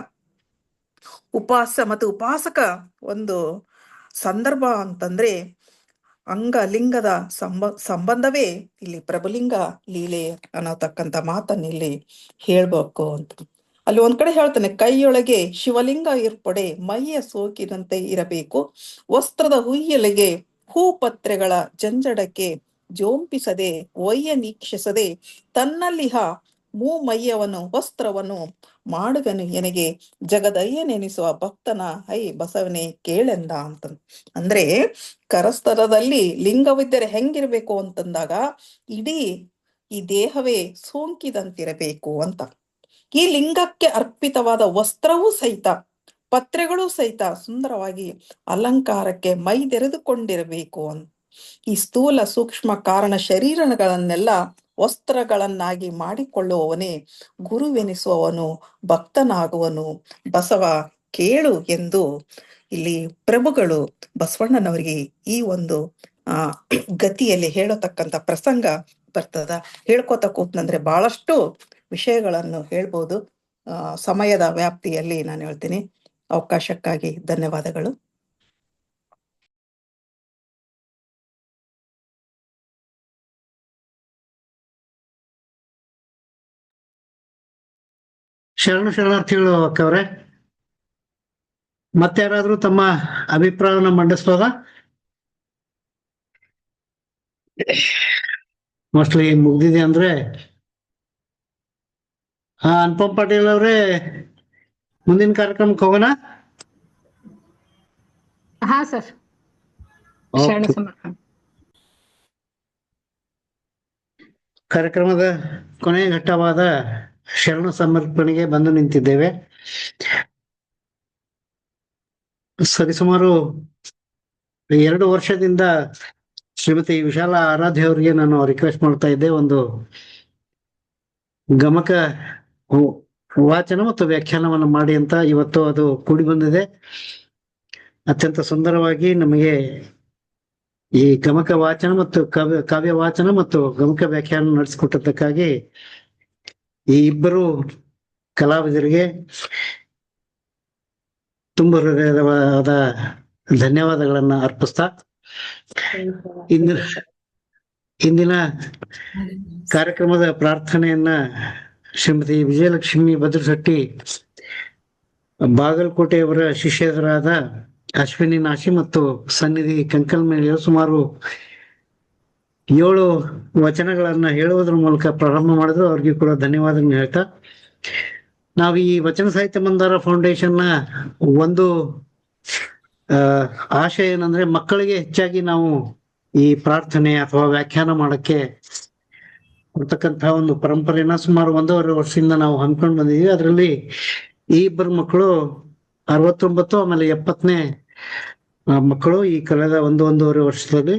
ಉಪಾಸ ಮತ್ತು ಉಪಾಸಕ ಒಂದು ಸಂದರ್ಭ ಅಂತಂದ್ರೆ ಅಂಗ ಲಿಂಗದ ಸಂಬಂಧವೇ ಇಲ್ಲಿ ಪ್ರಭುಲಿಂಗ ಲೀಲೆ ಅನ್ನತಕ್ಕಂಥ ಮಾತನ್ನ ಇಲ್ಲಿ ಹೇಳ್ಬೇಕು ಅಂತ. ಅಲ್ಲಿ ಒಂದ್ ಕಡೆ ಹೇಳ್ತಾನೆ, ಕೈಯೊಳಗೆ ಶಿವಲಿಂಗ ಇರ್ಪಡೆ ಮೈಯ ಸೋಕಿನಂತೆ ಇರಬೇಕು, ವಸ್ತ್ರದ ಹುಯ್ಯಲೆಗೆ ಹೂಪತ್ರೆಗಳ ಜಂಜಡಕ್ಕೆ ಜೋಂಪಿಸದೆ ಒಯ್ಯ ನೀಕ್ಷಿಸದೆ ತನ್ನಲ್ಲಿಹ ಮೈಯವನು ವಸ್ತ್ರವನ್ನು ಮಾಡುವೆನು ಎನಗೆ ಜಗದಯ್ಯ ನೆನೆಸುವ ಭಕ್ತನ ಹೈ ಬಸವನೇ ಕೇಳೆಂದ ಅಂತ. ಅಂದ್ರೆ ಕರಸ್ತರದಲ್ಲಿ ಲಿಂಗವಿದ್ದರೆ ಹೆಂಗಿರ್ಬೇಕು ಅಂತಂದಾಗ ಇಡೀ ಈ ದೇಹವೇ ಸೋಂಕಿದಂತಿರಬೇಕು ಅಂತ. ಈ ಲಿಂಗಕ್ಕೆ ಅರ್ಪಿತವಾದ ವಸ್ತ್ರವೂ ಸಹಿತ ಪತ್ರೆಗಳು ಸಹಿತ ಸುಂದರವಾಗಿ ಅಲಂಕಾರಕ್ಕೆ ಮೈದೆರೆದುಕೊಂಡಿರಬೇಕು ಅಂತ. ಈ ಸ್ಥೂಲ ಸೂಕ್ಷ್ಮ ಕಾರಣ ಶರೀರಗಳನ್ನೆಲ್ಲ ವಸ್ತ್ರಗಳನ್ನಾಗಿ ಮಾಡಿಕೊಳ್ಳುವವನೇ ಗುರುವೆನಿಸುವವನು, ಭಕ್ತನಾಗುವನು, ಬಸವ ಕೇಳು ಎಂದು ಇಲ್ಲಿ ಪ್ರಭುಗಳು ಬಸವಣ್ಣನವರಿಗೆ ಈ ಒಂದು ಗತಿಯಲ್ಲಿ ಹೇಳತಕ್ಕಂಥ ಪ್ರಸಂಗ ಬರ್ತದ. ಹೇಳ್ಕೊತ ಕೂತ್ನಂದ್ರೆ ಬಹಳಷ್ಟು ವಿಷಯಗಳನ್ನು ಹೇಳ್ಬೋದು. ಸಮಯದ ವ್ಯಾಪ್ತಿಯಲ್ಲಿ ನಾನು ಹೇಳ್ತೀನಿ. ಅವಕಾಶಕ್ಕಾಗಿ ಧನ್ಯವಾದಗಳು. ಶರಣಾರ್ಥಿಗಳು ಅಕ್ಕವ್ರೆ, ಮತ್ತೆ ಯಾರಾದ್ರೂ ತಮ್ಮ ಅಭಿಪ್ರಾಯವನ್ನು ಮಂಡಿಸ್ಬೋದಾ? ಮೋಸ್ಟ್ಲಿ ಮುಗ್ದಿದೆ ಅಂದ್ರೆ ಅನುಪಮ್ ಪಾಟೀಲ್ ಅವ್ರೆ, ಮುಂದಿನ ಕಾರ್ಯಕ್ರಮಕ್ಕೆ ಹೋಗೋಣ. ಹಾ ಸರ್. ಕಾರ್ಯಕ್ರಮದ ಕೊನೆಯ ಘಟ್ಟವಾದ ಶರಣ ಸಮರ್ಪಣೆಗೆ ಬಂದು ನಿಂತಿದ್ದೇವೆ. ಸರಿಸುಮಾರು 2 ವರ್ಷದಿಂದ ಶ್ರೀಮತಿ ವಿಶಾಲ ಆರಾಧ್ಯ ಅವರಿಗೆ ನಾನು ರಿಕ್ವೆಸ್ಟ್ ಮಾಡ್ತಾ ಇದ್ದೆ, ಒಂದು ಗಮಕ ವಾಚನ ಮತ್ತು ವ್ಯಾಖ್ಯಾನವನ್ನು ಮಾಡಿ ಅಂತ. ಇವತ್ತು ಅದು ಕೂಡಿ ಬಂದಿದೆ. ಅತ್ಯಂತ ಸುಂದರವಾಗಿ ನಮಗೆ ಈ ಗಮಕ ವಾಚನ ಮತ್ತು ಕಾವ್ಯ ವಾಚನ ಮತ್ತು ಗಮಕ ವ್ಯಾಖ್ಯಾನ ನಡೆಸಿಕೊಟ್ಟದ್ದಕ್ಕಾಗಿ ಈ ಇಬ್ಬರು ಕಲಾವಿದರಿಗೆ ತುಂಬ ಹೃದಯವಾದ ಧನ್ಯವಾದಗಳನ್ನ ಅರ್ಪಿಸ್ತಾ ಇಂದಿನ ಕಾರ್ಯಕ್ರಮದ ಪ್ರಾರ್ಥನೆಯನ್ನ ಶ್ರೀಮತಿ ವಿಜಯಲಕ್ಷ್ಮಿ ಭದ್ರಶೆಟ್ಟಿ ಬಾಗಲಕೋಟೆಯವರ ಶಿಷ್ಯರಾದ ಅಶ್ವಿನಿ ನಾಶಿ ಮತ್ತು ಸನ್ನಿಧಿ ಕಂಕಲ್ಮೇಲಿಯವರು ಸುಮಾರು 7 ವಚನಗಳನ್ನ ಹೇಳುವುದರ ಮೂಲಕ ಪ್ರಾರಂಭ ಮಾಡಿದ್ರು. ಅವ್ರಿಗೆ ಕೂಡ ಧನ್ಯವಾದಗಳನ್ನ ಹೇಳ್ತಾ, ನಾವು ಈ ವಚನ ಸಾಹಿತ್ಯ ಮಂದಾರ ಫೌಂಡೇಶನ್ನ ಒಂದು ಆಶಯ ಏನಂದ್ರೆ, ಮಕ್ಕಳಿಗೆ ಹೆಚ್ಚಾಗಿ ನಾವು ಈ ಪ್ರಾರ್ಥನೆ ಅಥವಾ ವ್ಯಾಖ್ಯಾನ ಮಾಡಕ್ಕೆ ಕೊಡ್ತಕ್ಕಂತಹ ಒಂದು ಪರಂಪರೆನ ಸುಮಾರು 1.5 ವರ್ಷದಿಂದ ನಾವು ಹಮ್ಮಿಕೊಂಡು ಬಂದಿದ್ದೀವಿ. ಅದರಲ್ಲಿ ಈ ಇಬ್ಬರು ಮಕ್ಕಳು 69, ಆಮೇಲೆ 70ನೇ ಮಕ್ಕಳು ಈ ಕಳೆದ 1.5 ವರ್ಷದಲ್ಲಿ.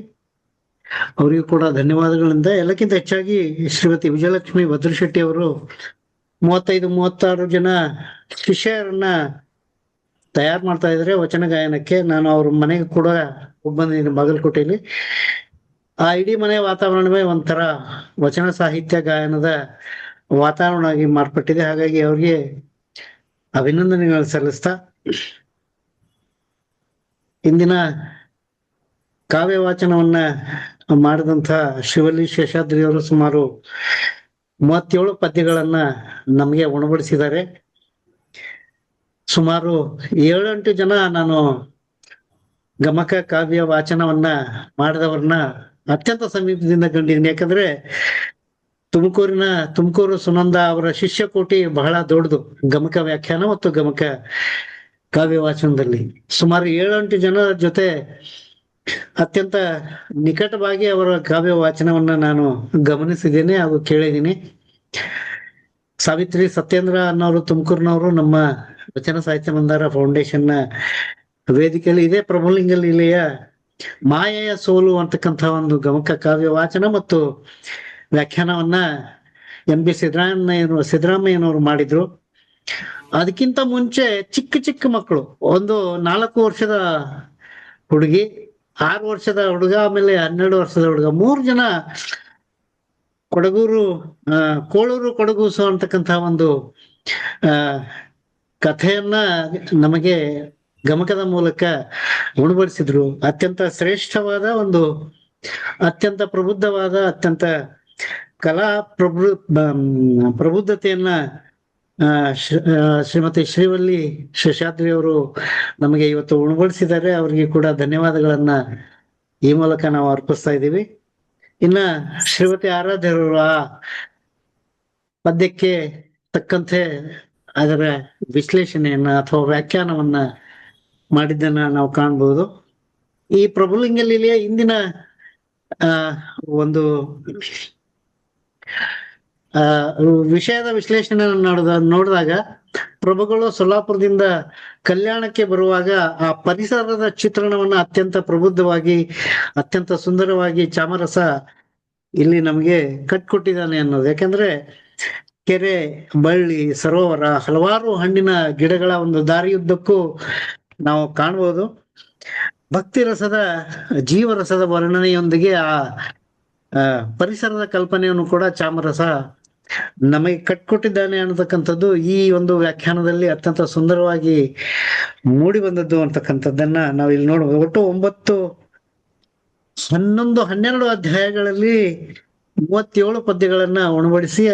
ಅವರಿಗೂ ಕೂಡ ಧನ್ಯವಾದಗಳಿಂದ. ಎಲ್ಲಕ್ಕಿಂತ ಹೆಚ್ಚಾಗಿ ಶ್ರೀಮತಿ ವಿಜಯಲಕ್ಷ್ಮಿ ಭದ್ರಶೆಟ್ಟಿ ಅವರು 35-36 ಜನ ಶಿಷ್ಯರನ್ನ ತಯಾರು ಮಾಡ್ತಾ ಇದ್ದಾರೆ ವಚನ ಗಾಯನಕ್ಕೆ. ನಾನು ಅವ್ರ ಮನೆಗೆ ಕೂಡ ಬಂದಿದ್ದೀನಿ ಬಾಗಲಕೋಟೆಯಲ್ಲಿ. ಆ ಇಡೀ ಮನೆ ವಾತಾವರಣವೇ ಒಂಥರ ವಚನ ಸಾಹಿತ್ಯ ಗಾಯನದ ವಾತಾವರಣ ಆಗಿ ಮಾರ್ಪಟ್ಟಿದೆ. ಹಾಗಾಗಿ ಅವ್ರಿಗೆ ಅಭಿನಂದನೆಗಳು ಸಲ್ಲಿಸ್ತಾ, ಇಂದಿನ ಕಾವ್ಯ ವಾಚನವನ್ನ ಮಾಡಿದಂಥ ಶಿವಲ್ಲಿ ಶೇಷಾದ್ರಿ ಅವರು ಸುಮಾರು 37 ಪದ್ಯಗಳನ್ನ ನಮಗೆ ಉಣಬಡಿಸಿದ್ದಾರೆ. ಸುಮಾರು 7-8 ಜನ ನಾನು ಗಮಕ ಕಾವ್ಯ ವಾಚನವನ್ನ ಮಾಡಿದವ್ರನ್ನ ಅತ್ಯಂತ ಸಮೀಪದಿಂದ ಕಂಡಿದ್ದೀನಿ. ಯಾಕಂದ್ರೆ ತುಮಕೂರು ಸುನಂದ ಅವರ ಶಿಷ್ಯಕೋಟಿ ಬಹಳ ದೊಡ್ಡದು, ಗಮಕ ವ್ಯಾಖ್ಯಾನ ಮತ್ತು ಗಮಕ ಕಾವ್ಯ ವಾಚನದಲ್ಲಿ ಸುಮಾರು 7-8 ಜನರ ಜೊತೆ ಅತ್ಯಂತ ನಿಕಟವಾಗಿ ಅವರ ಕಾವ್ಯ ವಾಚನವನ್ನ ನಾನು ಗಮನಿಸಿದ್ದೇನೆ ಹಾಗೂ ಕೇಳಿದ್ದೀನಿ. ಸಾವಿತ್ರಿ ಸತ್ಯೇಂದ್ರ ಅನ್ನೋರು ತುಮಕೂರಿನವರು ನಮ್ಮ ವಚನ ಸಾಹಿತ್ಯ ಮಂದಾರ ಫೌಂಡೇಶನ್ ನ ವೇದಿಕೆಯಲ್ಲಿ ಇದೇ ಪ್ರಭುಲಿಂಗ ಲೀಲೆಯ ಮಾಯೆಯ ಸೋಲು ಅಂತಕ್ಕಂಥ ಒಂದು ಗಮಕ ಕಾವ್ಯ ವಾಚನ ಮತ್ತು ವ್ಯಾಖ್ಯಾನವನ್ನ MB ಸಿದ್ದರಾಮಯ್ಯನವರು ಮಾಡಿದ್ರು. ಅದಕ್ಕಿಂತ ಮುಂಚೆ ಚಿಕ್ಕ ಚಿಕ್ಕ ಮಕ್ಕಳು, ಒಂದು 4 ವರ್ಷದ ಹುಡುಗಿ, 6 ವರ್ಷದ ಹುಡುಗ, ಆಮೇಲೆ 12 ವರ್ಷದ ಹುಡುಗ, 3 ಜನ ಕೋಳೂರು ಕೊಡಗೂಸು ಅಂತಕ್ಕಂಥ ಒಂದು ಕಥೆಯನ್ನ ನಮಗೆ ಗಮಕದ ಮೂಲಕ ಉಣಬಡಿಸಿದ್ರು. ಅತ್ಯಂತ ಶ್ರೇಷ್ಠವಾದ ಒಂದು, ಅತ್ಯಂತ ಪ್ರಬುದ್ಧವಾದ, ಅತ್ಯಂತ ಕಲಾ ಪ್ರಬುದ್ಧತೆಯನ್ನ ಶ್ರೀಮತಿ ಶ್ರೀವಲ್ಲಿ ಶೇಷಾದ್ರಿ ಅವರು ನಮಗೆ ಇವತ್ತು ಉಣಬಡಿಸಿದ್ದಾರೆ. ಅವರಿಗೆ ಕೂಡ ಧನ್ಯವಾದಗಳನ್ನ ಈ ಮೂಲಕ ನಾವು ಅರ್ಪಿಸ್ತಾ ಇದ್ದೀವಿ. ಇನ್ನ ಶ್ರೀಮತಿ ಆರಾಧ್ಯರು ಆ ಪದ್ಯಕ್ಕೆ ತಕ್ಕಂತೆ ಅದರ ವಿಶ್ಲೇಷಣೆಯನ್ನ ಅಥವಾ ವ್ಯಾಖ್ಯಾನವನ್ನ ಮಾಡಿದ್ದನ್ನ ನಾವು ಕಾಣ್ಬೋದು. ಈ ಪ್ರಭುಲಿಂಗ ಲೀಲೆಯ ಇಂದಿನ ಒಂದು ವಿಷಯದ ವಿಶ್ಲೇಷಣೆ ನೋಡಿದಾಗ ಪ್ರಭುಗಳು ಸೊಲ್ಲಾಪುರದಿಂದ ಕಲ್ಯಾಣಕ್ಕೆ ಬರುವಾಗ ಆ ಪರಿಸರದ ಚಿತ್ರಣವನ್ನ ಅತ್ಯಂತ ಪ್ರಬುದ್ಧವಾಗಿ, ಅತ್ಯಂತ ಸುಂದರವಾಗಿ ಚಾಮರಸ ಇಲ್ಲಿ ನಮಗೆ ಕಟ್ಕೊಟ್ಟಿದ್ದಾನೆ ಅನ್ನೋದು. ಯಾಕಂದ್ರೆ ಕೆರೆ, ಬಳ್ಳಿ, ಸರೋವರ, ಹಲವಾರು ಹಣ್ಣಿನ ಗಿಡಗಳ ಒಂದು ದಾರಿಯುದ್ದಕ್ಕೂ ನಾವು ಕಾಣ್ಬೋದು. ಭಕ್ತಿ ರಸದ, ಜೀವರಸದ ವರ್ಣನೆಯೊಂದಿಗೆ ಆ ಪರಿಸರದ ಕಲ್ಪನೆಯನ್ನು ಕೂಡ ಚಾಮರಸ ನಮಗೆ ಕಟ್ಕೊಟ್ಟಿದ್ದಾನೆ ಅನ್ನತಕ್ಕಂಥದ್ದು ಈ ಒಂದು ವ್ಯಾಖ್ಯಾನದಲ್ಲಿ ಅತ್ಯಂತ ಸುಂದರವಾಗಿ ಮೂಡಿ ಬಂದದ್ದು ಅಂತಕ್ಕಂಥದ್ದನ್ನ ನಾವು ಇಲ್ಲಿ ನೋಡ್ಬೋದು. ಒಟ್ಟು 12 ಅಧ್ಯಾಯಗಳಲ್ಲಿ 37 ಪದ್ಯಗಳನ್ನ ಉಣಬಡಿಸಿ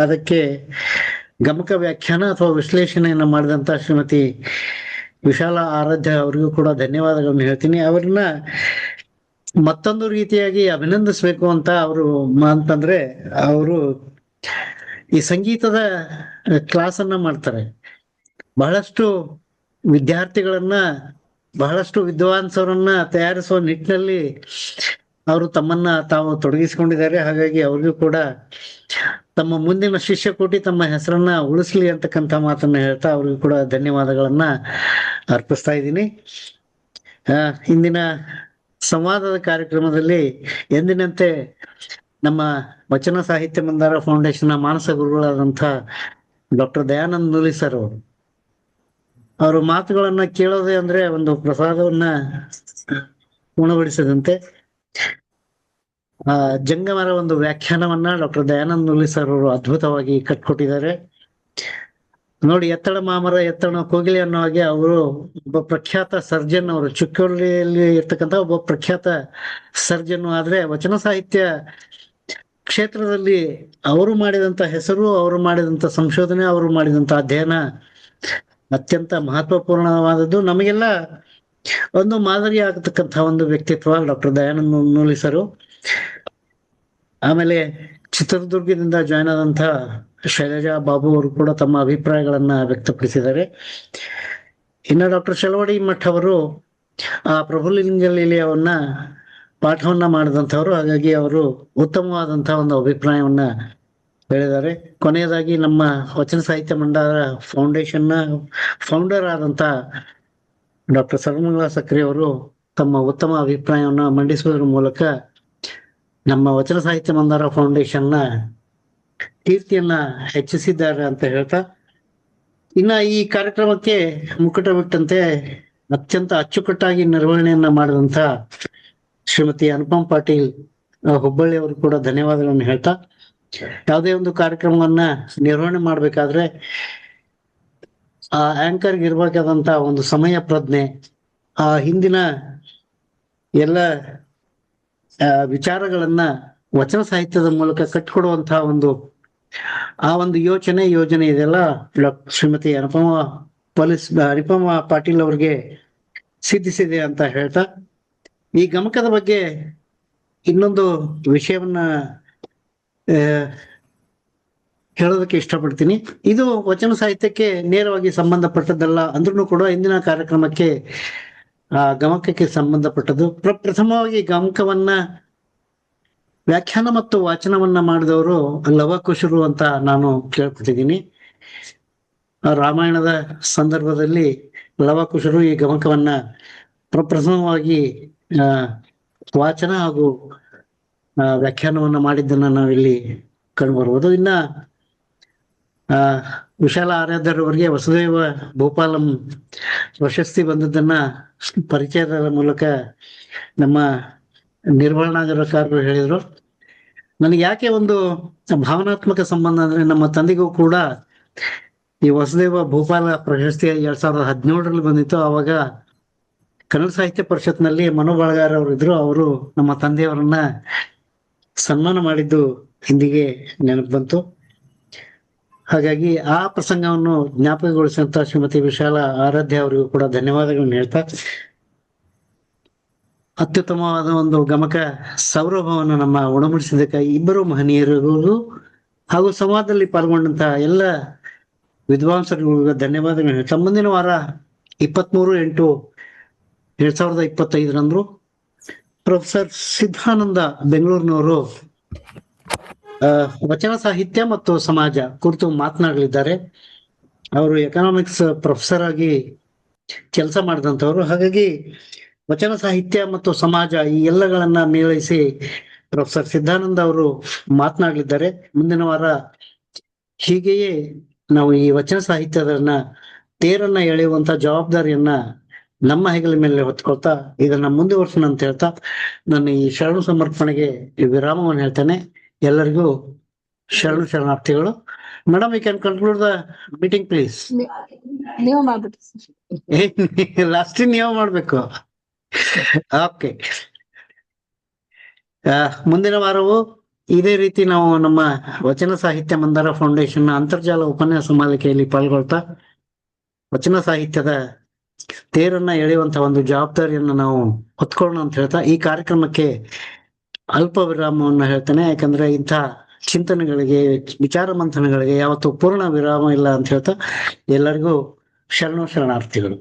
ಅದಕ್ಕೆ ಗಮಕ ವ್ಯಾಖ್ಯಾನ ಅಥವಾ ವಿಶ್ಲೇಷಣೆಯನ್ನ ಮಾಡಿದಂತ ಶ್ರೀಮತಿ ವಿಶಾಲ ಆರಾಧ್ಯ ಅವರಿಗೂ ಕೂಡ ಧನ್ಯವಾದಗಳನ್ನು ಹೇಳ್ತೀನಿ. ಅವ್ರನ್ನ ಮತ್ತೊಂದು ರೀತಿಯಾಗಿ ಅಭಿನಂದಿಸ್ಬೇಕು ಅಂತ ಅಂತಂದ್ರೆ ಅವರು ಈ ಸಂಗೀತದ ಕ್ಲಾಸ್ ಅನ್ನ ಮಾಡ್ತಾರೆ. ಬಹಳಷ್ಟು ವಿದ್ಯಾರ್ಥಿಗಳನ್ನ, ಬಹಳಷ್ಟು ವಿದ್ವಾಂಸರನ್ನ ತಯಾರಿಸುವ ನಿಟ್ಟಿನಲ್ಲಿ ಅವರು ತಮ್ಮನ್ನ ತಾವು ತೊಡಗಿಸಿಕೊಂಡಿದ್ದಾರೆ. ಹಾಗಾಗಿ ಅವ್ರಿಗೂ ಕೂಡ ತಮ್ಮ ಮುಂದಿನ ಶಿಷ್ಯಕೋಟಿ ತಮ್ಮ ಹೆಸರನ್ನ ಉಳಿಸ್ಲಿ ಅಂತಕ್ಕಂಥ ಮಾತನ್ನ ಹೇಳ್ತಾ ಅವ್ರಿಗೂ ಕೂಡ ಧನ್ಯವಾದಗಳನ್ನ ಅರ್ಪಿಸ್ತಾ ಇದ್ದೀನಿ. ಇಂದಿನ ಸಂವಾದದ ಕಾರ್ಯಕ್ರಮದಲ್ಲಿ ಎಂದಿನಂತೆ ನಮ್ಮ ವಚನ ಸಾಹಿತ್ಯ ಮಂದಾರ ಫೌಂಡೇಶನ್ ಮಾನಸ ಗುರುಗಳಾದಂಥ ಡಾಕ್ಟರ್ ದಯಾನಂದ್ ನೂಲಿ ಸರ್ ಅವರು ಮಾತುಗಳನ್ನ ಕೇಳೋದೇ ಅಂದ್ರೆ ಒಂದು ಪ್ರಸಾದವನ್ನ ಉಣಬಡಿಸದಂತೆ. ಜಂಗಮರ ಒಂದು ವ್ಯಾಖ್ಯಾನವನ್ನ ಡಾಕ್ಟರ್ ದಯಾನಂದ್ ನೂಲಿ ಸರ್ ಅವರು ಅದ್ಭುತವಾಗಿ ಕಟ್ಕೊಟ್ಟಿದ್ದಾರೆ. ನೋಡಿ, ಎತ್ತಡ ಮಾಮರ ಎತ್ತಡ ಕೋಗಿಲೆ ಅನ್ನೋ ಹಾಗೆ ಅವರು ಒಬ್ಬ ಪ್ರಖ್ಯಾತ ಸರ್ಜನ್, ಅವರು ಚಿಕ್ಕೋಡಿಯಲ್ಲಿ ಇರ್ತಕ್ಕಂಥ ಒಬ್ಬ ಪ್ರಖ್ಯಾತ ಸರ್ಜನ್. ಆದ್ರೆ ವಚನ ಸಾಹಿತ್ಯ ಕ್ಷೇತ್ರದಲ್ಲಿ ಅವರು ಮಾಡಿದಂತ ಹೆಸರು, ಅವರು ಮಾಡಿದಂತ ಸಂಶೋಧನೆ, ಅವರು ಮಾಡಿದಂತ ಅಧ್ಯಯನ ಅತ್ಯಂತ ಮಹತ್ವಪೂರ್ಣವಾದದ್ದು. ನಮಗೆಲ್ಲ ಒಂದು ಮಾದರಿ ಆಗತಕ್ಕಂಥ ಒಂದು ವ್ಯಕ್ತಿತ್ವ ಡಾಕ್ಟರ್ ದಯಾನಂದ್ ನೂಲಿ ಸರು. ಆಮೇಲೆ ಚಿತ್ರದುರ್ಗದಿಂದ ಜಾಯ್ನ್ ಆದಂತ ಶೈಲಜಾ ಬಾಬು ಅವರು ಕೂಡ ತಮ್ಮ ಅಭಿಪ್ರಾಯಗಳನ್ನ ವ್ಯಕ್ತಪಡಿಸಿದ್ದಾರೆ. ಇನ್ನು ಡಾಕ್ಟರ್ ಶಲವಡಿ ಮಠ್ ಅವರು ಆ ಪ್ರಭುಲಿಂಗ ಲೀಲೆಯವನ್ನ ಪಾಠವನ್ನ ಮಾಡಿದಂಥವ್ರು. ಹಾಗಾಗಿ ಅವರು ಉತ್ತಮವಾದಂತಹ ಒಂದು ಅಭಿಪ್ರಾಯವನ್ನ ಹೇಳಿದ್ದಾರೆ. ಕೊನೆಯದಾಗಿ ನಮ್ಮ ವಚನ ಸಾಹಿತ್ಯ ಮಂಡಳ ಫೌಂಡೇಶನ್ ಫೌಂಡರ್ ಆದಂತ ಡಾಕ್ಟರ್ ಸರ್ವಮಂಗಳ ಸಕ್ರಿ ಅವರು ತಮ್ಮ ಉತ್ತಮ ಅಭಿಪ್ರಾಯವನ್ನ ಮಂಡಿಸುವುದರ ಮೂಲಕ ನಮ್ಮ ವಚನ ಸಾಹಿತ್ಯ ಮಂದಾರ ಫೌಂಡೇಶನ್ ನ ಕೀರ್ತಿಯನ್ನ ಹೆಚ್ಚಿಸಿದ್ದಾರೆ ಅಂತ ಹೇಳ್ತಾ, ಇನ್ನ ಈ ಕಾರ್ಯಕ್ರಮಕ್ಕೆ ಮುಕ್ಕುಟವಿಟ್ಟಂತೆ ಅತ್ಯಂತ ಅಚ್ಚುಕಟ್ಟಾಗಿ ನಿರ್ವಹಣೆಯನ್ನ ಮಾಡಿದಂತ ಶ್ರೀಮತಿ ಅನುಪಮ್ ಪಾಟೀಲ್ ಹುಬ್ಬಳ್ಳಿ ಅವರು ಕೂಡ ಧನ್ಯವಾದಗಳನ್ನು ಹೇಳ್ತಾ, ಯಾವುದೇ ಒಂದು ಕಾರ್ಯಕ್ರಮವನ್ನ ನಿರ್ವಹಣೆ ಮಾಡ್ಬೇಕಾದ್ರೆ ಆ ಆಂಕರ್ಗೆ ಇರ್ಬೇಕಾದಂತ ಒಂದು ಸಮಯ ಪ್ರಜ್ಞೆ, ಆ ಹಿಂದಿನ ಎಲ್ಲ ವಿಚಾರಗಳನ್ನ ವಚನ ಸಾಹಿತ್ಯದ ಮೂಲಕ ಕಟ್ಟಿಕೊಡುವಂತಹ ಒಂದು ಯೋಜನೆ ಇದೆಲ್ಲ ಶ್ರೀಮತಿ ಅನುಪಮ ಪಾಟೀಲ್ ಅವ್ರಿಗೆ ಸಿದ್ಧಿಸಿದೆ ಅಂತ ಹೇಳ್ತಾ, ಈ ಗಮಕದ ಬಗ್ಗೆ ಇನ್ನೊಂದು ವಿಷಯವನ್ನ ಹೇಳೋದಕ್ಕೆ ಇಷ್ಟಪಡ್ತೀನಿ. ಇದು ವಚನ ಸಾಹಿತ್ಯಕ್ಕೆ ನೇರವಾಗಿ ಸಂಬಂಧಪಟ್ಟದ್ದಲ್ಲ ಅಂದ್ರೂ ಕೂಡ ಇಂದಿನ ಕಾರ್ಯಕ್ರಮಕ್ಕೆ ಗಮಕಕ್ಕೆ ಸಂಬಂಧಪಟ್ಟದ್ದು. ಪ್ರಥಮವಾಗಿ ಗಮಕವನ್ನ ವ್ಯಾಖ್ಯಾನ ಮತ್ತು ವಾಚನವನ್ನ ಮಾಡಿದವರು ಲವಕುಶರು ಅಂತ ನಾನು ಕೇಳ್ಕೊತಿದ್ದೀನಿ. ರಾಮಾಯಣದ ಸಂದರ್ಭದಲ್ಲಿ ಲವಕುಶರು ಈ ಗಮಕವನ್ನ ಪ್ರಪ್ರಥಮವಾಗಿ ವಾಚನ ಹಾಗೂ ವ್ಯಾಖ್ಯಾನವನ್ನ ಮಾಡಿದ್ದನ್ನ ನಾವಿಲ್ಲಿ ಕಂಡುಬರ್ಬೋದು. ಇನ್ನ ವಿಶಾಲ ಆರಾಧ್ಯರವರಿಗೆ ವಸುದೇವ ಭೂಪಾಲಂ ಪ್ರಶಸ್ತಿ ಬಂದದ್ದನ್ನ ಪರಿಚಯದ ಮೂಲಕ ನಮ್ಮ ನಿರ್ವಹಣಾಕಾರರು ಹೇಳಿದ್ರು. ನನಗೆ ಯಾಕೆ ಒಂದು ಭಾವನಾತ್ಮಕ ಸಂಬಂಧ ಅಂದ್ರೆ, ನಮ್ಮ ತಂದೆಗೂ ಕೂಡ ಈ ವಸುದೇವ ಭೂಪಾಲ ಪ್ರಶಸ್ತಿ 2017ರಲ್ಲಿ ಬಂದಿತ್ತು. ಅವಾಗ ಕನ್ನಡ ಸಾಹಿತ್ಯ ಪರಿಷತ್ನಲ್ಲಿ ಮನು ಬಳಗಾರ್ ಅವರು ಇದ್ರು. ಅವರು ನಮ್ಮ ತಂದೆಯವರನ್ನ ಸನ್ಮಾನ ಮಾಡಿದ್ದು ಹಿಂದಿಗೆ ನೆನಪು ಬಂತು. ಹಾಗಾಗಿ ಆ ಪ್ರಸಂಗವನ್ನು ಜ್ಞಾಪಕಗೊಳಿಸಿದಂತ ಶ್ರೀಮತಿ ವಿಶಾಲ ಆರಾಧ್ಯ ಅವರಿಗೂ ಕೂಡ ಧನ್ಯವಾದಗಳನ್ನು ಹೇಳ್ತಾ, ಅತ್ಯುತ್ತಮವಾದ ಒಂದು ಗಮಕ ಸೌರಭವನ್ನು ನಮ್ಮ ಉಣಮೂಡಿಸಿದ್ದಕ್ಕೆ ಇಬ್ಬರು ಮಹನೀಯರಿಗೂ ಹಾಗೂ ಸಂವಾದದಲ್ಲಿ ಪಾಲ್ಗೊಂಡಂತ ಎಲ್ಲ ವಿದ್ವಾಂಸರಿಗೂ ಧನ್ಯವಾದಗಳು ಹೇಳ್ತಾ, ಮುಂದಿನ ವಾರ 23/8/2025 ಪ್ರೊಫೆಸರ್ ಸಿದ್ಧಾನಂದ ಬೆಂಗಳೂರಿನವರು ವಚನ ಸಾಹಿತ್ಯ ಮತ್ತು ಸಮಾಜ ಕುರಿತು ಮಾತನಾಡಲಿದ್ದಾರೆ. ಅವರು ಎಕನಾಮಿಕ್ಸ್ ಪ್ರೊಫೆಸರ್ ಆಗಿ ಕೆಲಸ ಮಾಡಿದಂಥವ್ರು. ಹಾಗಾಗಿ ವಚನ ಸಾಹಿತ್ಯ ಮತ್ತು ಸಮಾಜ ಈ ಎಲ್ಲಗಳನ್ನ ಮೇಳೈಸಿ ಪ್ರೊಫೆಸರ್ ಸಿದ್ಧಾನಂದ ಅವರು ಮಾತನಾಡಲಿದ್ದಾರೆ ಮುಂದಿನ ವಾರ. ಹೀಗೆಯೇ ನಾವು ಈ ವಚನ ಸಾಹಿತ್ಯದನ್ನ ತೇರನ್ನ ಎಳೆಯುವಂತ ಜವಾಬ್ದಾರಿಯನ್ನ ನಮ್ಮ ಹೆಗಲ ಮೇಲೆ ಹೊತ್ಕೊಳ್ತಾ ಇದನ್ನ ಮುಂದುವರ್ಸೋಣ ಅಂತ ಹೇಳ್ತಾ ನನ್ನ ಈ ಶರಣು ಸಮರ್ಪಣೆಗೆ ವಿರಾಮವನ್ನು ಹೇಳ್ತೇನೆ. ಎಲ್ಲರಿಗೂ ಶರಣಾರ್ಥಿಗಳು. Madam, you can conclude the meeting please. ನೀವು ಮಾಡ್ಬಿಟ್ಟು ಲಾಸ್ಟ್ ನೀವು ಮಾಡ್ಬೇಕು. ಓಕೆ, ಮುಂದಿನ ವಾರವು ಇದೇ ರೀತಿ ನಾವು ನಮ್ಮ ವಚನ ಸಾಹಿತ್ಯ ಮಂದಾರ ಫೌಂಡೇಶನ್ ಅಂತರ್ಜಾಲ ಉಪನ್ಯಾಸ ಮಾಲಿಕೆಯಲ್ಲಿ ಪಾಲ್ಗೊಳ್ತಾ ವಚನ ಸಾಹಿತ್ಯದ ತೇರನ್ನ ಎಳೆಯುವಂತಹ ಒಂದು ಜವಾಬ್ದಾರಿಯನ್ನು ನಾವು ಹೊತ್ಕೊಳ್ಳೋಣ ಅಂತ ಹೇಳ್ತಾ ಈ ಕಾರ್ಯಕ್ರಮಕ್ಕೆ ಅಲ್ಪ ವಿರಾಮವನ್ನು ಹೇಳ್ತೇನೆ. ಯಾಕಂದ್ರೆ ಇಂಥ ಚಿಂತನೆಗಳಿಗೆ, ವಿಚಾರ ಮಂಥನಗಳಿಗೆ ಯಾವತ್ತೂ ಪೂರ್ಣ ವಿರಾಮ ಇಲ್ಲ ಅಂತ ಹೇಳ್ತಾ ಎಲ್ಲರಿಗೂ ಶರಣಾರ್ಥಿಗಳು.